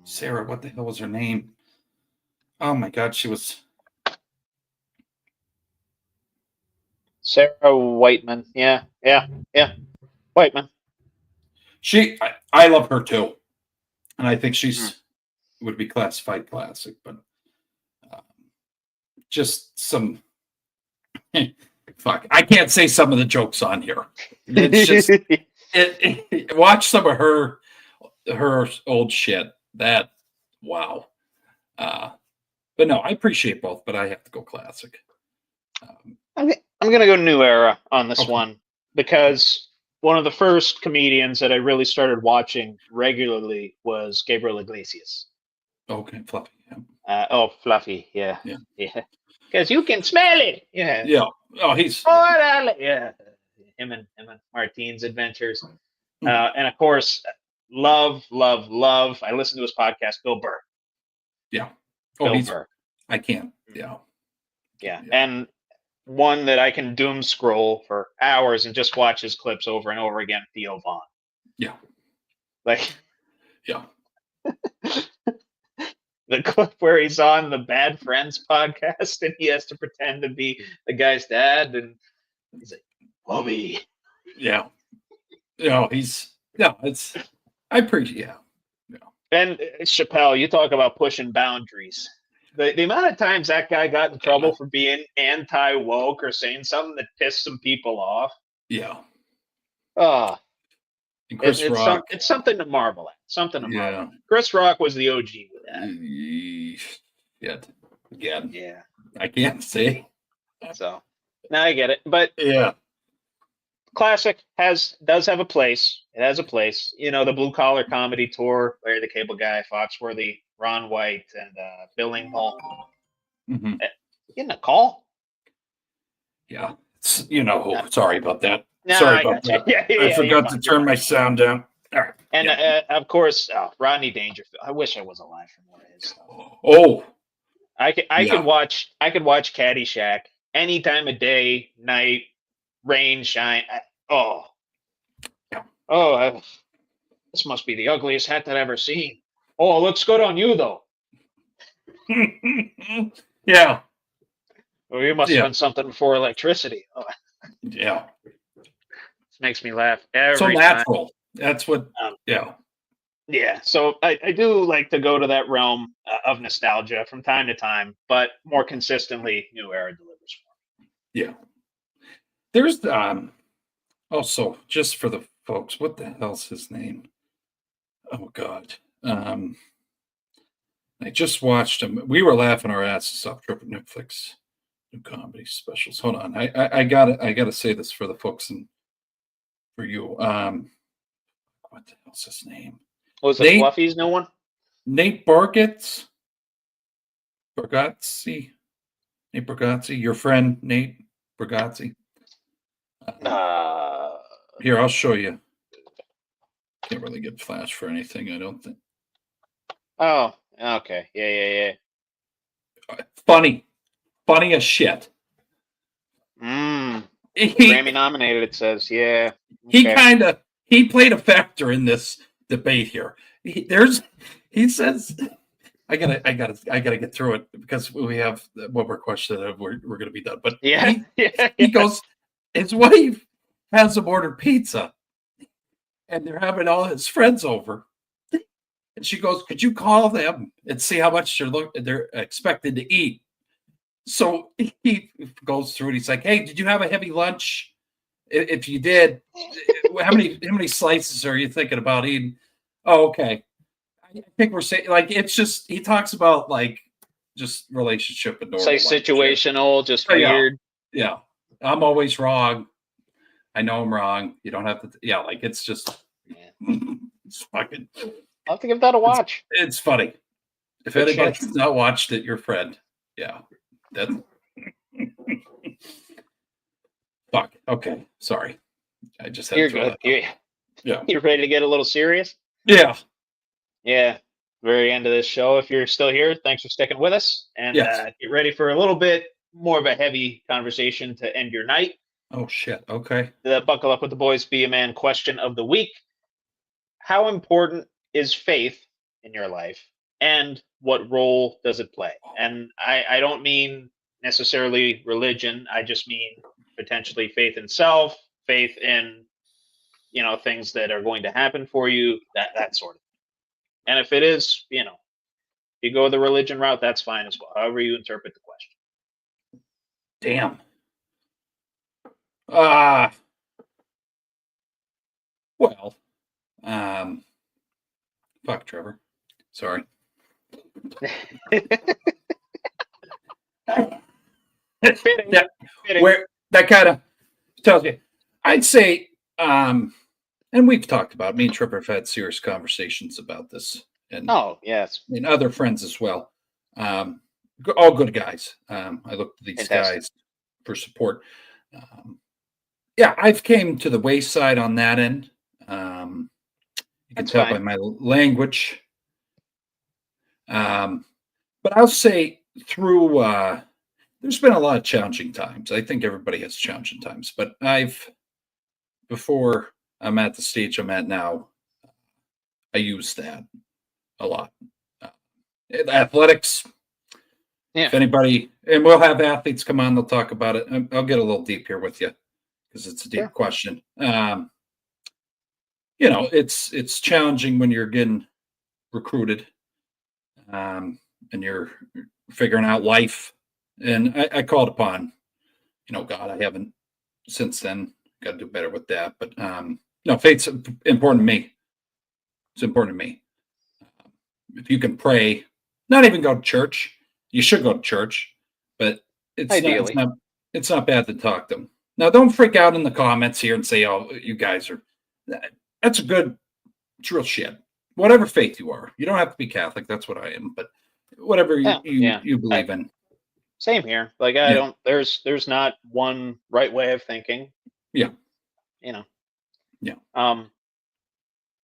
Sarah. What the hell was her name? Oh my God, she was. Sarah Whiteman. Yeah. Whiteman. I love her too, and I think she's would be classified classic, but just some. Fuck, I can't say some of the jokes on here. It's just watch some of her old shit. That wow. But no, I appreciate both, but I have to go classic. I'm gonna go new era on this Okay. one because one of the first comedians that I really started watching regularly was Gabriel Iglesias. Okay, Fluffy. Yeah. Fluffy. Yeah. Yeah. Because you can smell it. Yeah. Yeah. Oh, he's. Yeah. Him and Martine's adventures. And of course, love. I listened to his podcast, Bill Burr. Yeah. Bill Burr. I can't. Yeah. Yeah. And one that I can doom scroll for hours and just watch his clips over and over again, Theo Vaughn. Yeah. Like. Yeah. The clip where he's on the Bad Friends podcast and he has to pretend to be the guy's dad, and he's like, "Bobby." Yeah. It's. I appreciate. Yeah. And Chappelle, you talk about pushing boundaries. The amount of times that guy got in trouble for being anti-woke or saying something that pissed some people off. Yeah. And Chris Rock. It's something to marvel at. Marvel at. Chris Rock was the OG with that. Yeah. I can't say. So now I get it, but yeah. Classic does have a place. It has a place. The Blue Collar Comedy Tour, Larry the Cable Guy, Foxworthy, Ron White, and Bill Engvall. Mm-hmm. Getting a call? Yeah. Sorry about that. No, Sorry about that. Yeah, I forgot to turn my sound down. All right. And of course, Rodney Dangerfield. I wish I was alive for more of his stuff. Oh. I could watch Caddyshack any time of day, night, rain, shine. This must be the ugliest hat that I've ever seen. Oh, it looks good on you though. Yeah. Well, you must have done something before electricity. Oh. Yeah. This makes me laugh every so natural. time. That's what. Yeah. Yeah. So I do like to go to that realm of nostalgia from time to time, but more consistently, New Era delivers more. Yeah. There's also just for the folks, what the hell's his name? Oh God. I just watched him. We were laughing our asses off tripping Netflix new comedy specials. Hold on. I gotta say this for the folks and for you. What the hell's his name? Was it Fluffy's new one? Nate Bargatze. Nate Bargatze, your friend Nate Bargatze. Here, I'll show you. Can't really get flash for anything, I don't think. Oh, okay. Yeah. Funny as shit. Grammy nominated, it says. Yeah. Okay. He played a factor in this debate here. He says, I gotta get through it because we have one more question and we're gonna be done. But he goes, his wife has him order pizza, and they're having all his friends over. And she goes, "Could you call them and see how much they're expected to eat?" So he goes through and he's like, "Hey, did you have a heavy lunch? If you did, how many slices are you thinking about eating?" Oh, okay. I think we're saying like it's just he talks about like just relationship and normal. It's like situational, just weird. Yeah, I'm always wrong. I know I'm wrong. You don't have to. Yeah, like it's just it's fucking. I'll have to give that a watch. It's funny. If Good anybody's shit. not watched it, your friend. Yeah. That's fuck. Okay. Sorry. I just had You're to throw good. that out. Yeah. You're ready to get a little serious? Yeah. Yeah. Very end of this show. If you're still here, thanks for sticking with us. And Yes. get ready for a little bit more of a heavy conversation to end your night. Oh shit. Okay. The Buckle Up with the Boys, Be a Man question of the week. How important is faith in your life? And what role does it play? And I don't mean necessarily religion. I just mean potentially faith in self, faith in, things that are going to happen for you, that sort of thing. And if it is, you go the religion route, that's fine as well. However you interpret the question. Damn. Well, fuck Trevor. Sorry. Fitting. Yeah, where that kind of tells you. I'd say, and we've talked about, me and Trevor have had serious conversations about this, and Yes, and other friends as well. All good guys. I look to these fantastic. guys for support. Yeah, I've came to the wayside on that end. You can That's tell fine. by my language. But I'll say through there's been a lot of challenging times. I think everybody has challenging times, but before I'm at the stage I'm at now, I use that a lot. Athletics. Yeah. If anybody, and we'll have athletes come on, they'll talk about it. I'll get a little deep here with you because it's a deep Sure. question. It's challenging when you're getting recruited, and you're figuring out life. And I called upon, God, I haven't since then. Got to do better with that. But no, faith's important to me. It's important to me. If you can pray, not even go to church. You should go to church, but Ideally. it's not bad to talk to them. Now, don't freak out in the comments here and say, "Oh, you guys are." That's it's real shit. Whatever faith you are, you don't have to be Catholic. That's what I am, but whatever you believe in. Same here. Like I don't. There's not one right way of thinking. Yeah. Yeah.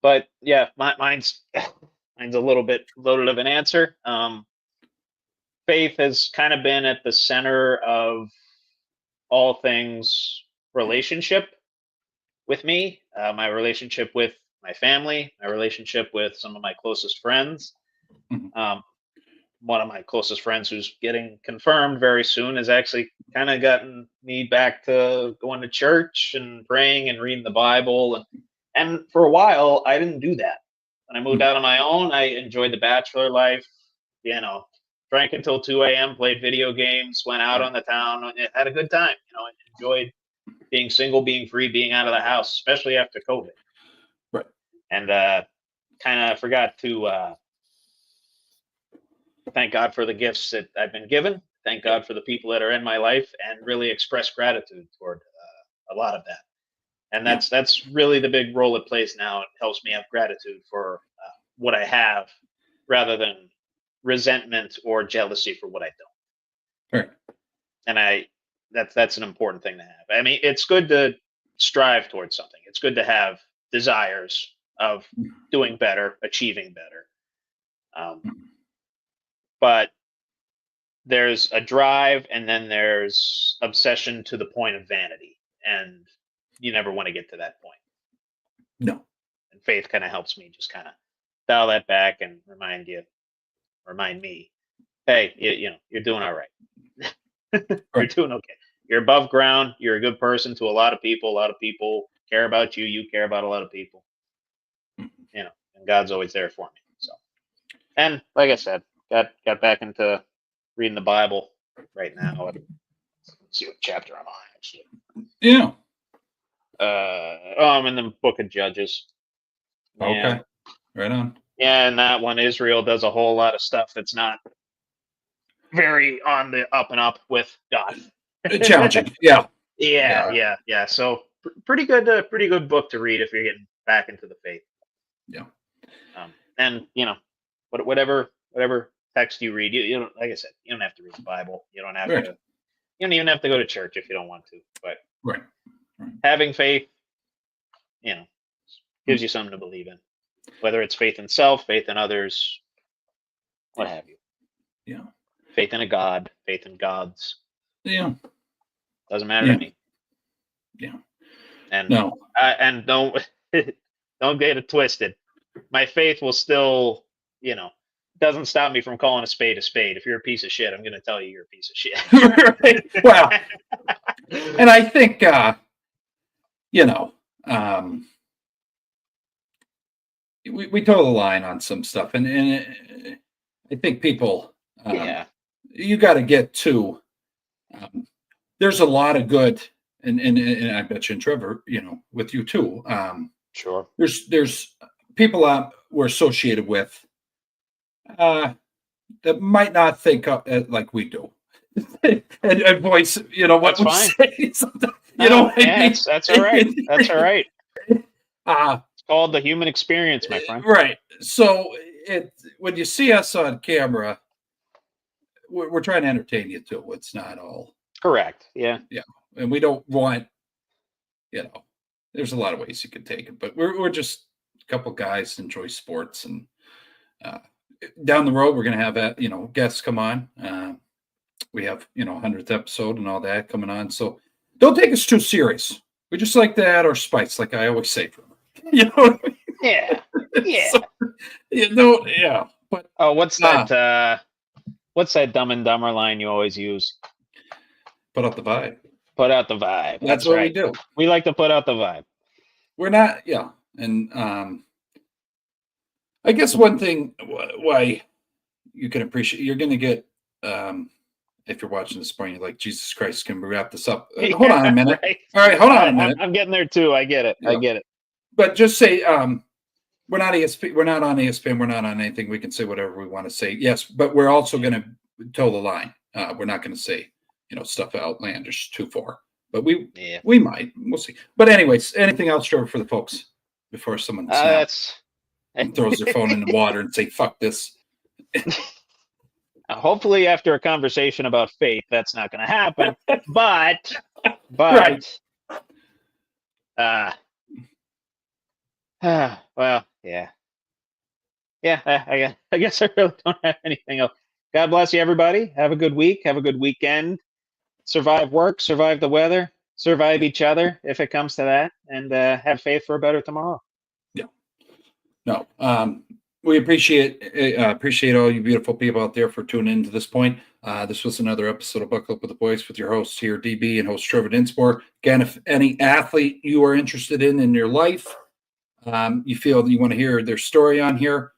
But yeah, mine's a little bit loaded of an answer. Faith has kind of been at the center of all things relationship with me. My relationship with my family, my relationship with some of my closest friends. Mhm. One of my closest friends who's getting confirmed very soon has actually kind of gotten me back to going to church and praying and reading the Bible. And for a while, I didn't do that. When I moved out on my own, I enjoyed the bachelor life, drank until 2 a.m., played video games, went out on the town, had a good time, enjoyed being single, being free, being out of the house, especially after COVID. Right. And kind of forgot to thank God for the gifts that I've been given. Thank God for the people that are in my life, and really express gratitude toward a lot of that. And that's really the big role it plays now. It helps me have gratitude for what I have, rather than resentment or jealousy for what I don't. Right. And that's an important thing to have. I mean, it's good to strive towards something. It's good to have desires of doing better, achieving better. But there's a drive, and then there's obsession to the point of vanity, and you never want to get to that point. No. And faith kind of helps me just kind of dial that back and remind me, hey, you're doing all right. You're doing okay. You're above ground. You're a good person to a lot of people. A lot of people care about you. You care about a lot of people. And God's always there for me. So, and like I said, got back into reading the Bible right now. Let's see what chapter I'm on, actually. Yeah. I'm in the book of Judges. Okay. Yeah. Right on. Yeah, and that one, Israel does a whole lot of stuff that's not very on the up and up with God. Challenging. Yeah. Yeah. So pretty good book to read if you're getting back into the faith. Yeah. and whatever text you read, you don't, like I said, you don't have to read the Bible. You don't have Right. to. You don't even have to go to church if you don't want to. But Right. having faith, gives you something to believe in, whether it's faith in self, faith in others, what have you. Yeah. Faith in a God, faith in gods. Yeah. Doesn't matter to me. Yeah. And No. And don't don't get it twisted. My faith will still, doesn't stop me from calling a spade a spade. If you're a piece of shit, I'm going to tell you you're a piece of shit. Right. Well, and I think, we toe the line on some stuff, and I think people, Yeah. you got to get to. There's a lot of good, and I bet you, and Trevor, with you too. Sure. There's people we're associated with that might not think like we do, and voice, what That's we fine. say. What I mean? That's all right. That's all right. Uh, It's called the human experience, my friend. Right. So when you see us on camera, we're trying to entertain you too. It's not all Correct. Yeah. and we don't want, there's a lot of ways you can take it, but we're just a couple guys enjoy sports, and down the road we're gonna have guests come on. We have 100th episode and all that coming on, so don't take us too serious. We just like to add our spice, like I always say. You know what I mean? Yeah. Yeah. So, yeah. But what's that? What's that Dumb and Dumber line you always use? put out the vibe. Put out the vibe. That's what right. we do. We like to put out the vibe. We're not, and I guess one thing why you can appreciate, you're going to get, if you're watching this point, you're like, Jesus Christ, can we wrap this up? Hold on a minute. Right. All right, hold on a minute. I'm getting there too. I get it. Yeah. I get it. But just say, we're not ESPN. We're not on ESPN. We're not on anything. We can say whatever we want to say. Yes, but we're also going to toe the line. We're not going to say, stuff outlandish too far. But we might. We'll see. But anyways, anything else, Trevor, for the folks before someone snaps and throws their phone in the water and say, "Fuck this." Hopefully, after a conversation about faith, that's not going to happen. But, Right. Well, yeah. I guess I really don't have anything else. God bless you, everybody. Have a good week. Have a good weekend. Survive work. Survive the weather. Survive each other if it comes to that, and have faith for a better tomorrow. Yeah. No. We appreciate all you beautiful people out there for tuning in to this point. This was another episode of Buckle Up with the Boys with your hosts here, DB, and host Trevor Dinsmore. Again, if any athlete you are interested in your life, you feel that you want to hear their story on here,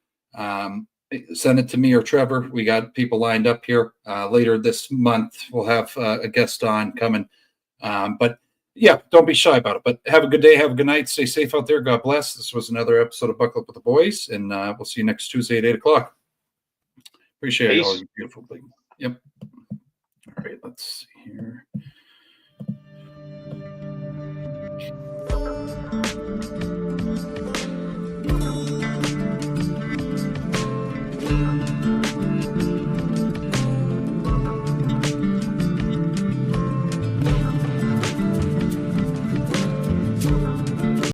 send it to me or Trevor. We got people lined up here. Later this month, we'll have a guest on coming. But yeah, don't be shy about it. But have a good day. Have a good night. Stay safe out there. God bless. This was another episode of Buckle Up with the Boys, and we'll see you next Tuesday at 8:00. Appreciate all you beautiful people. Yep. All right, let's see.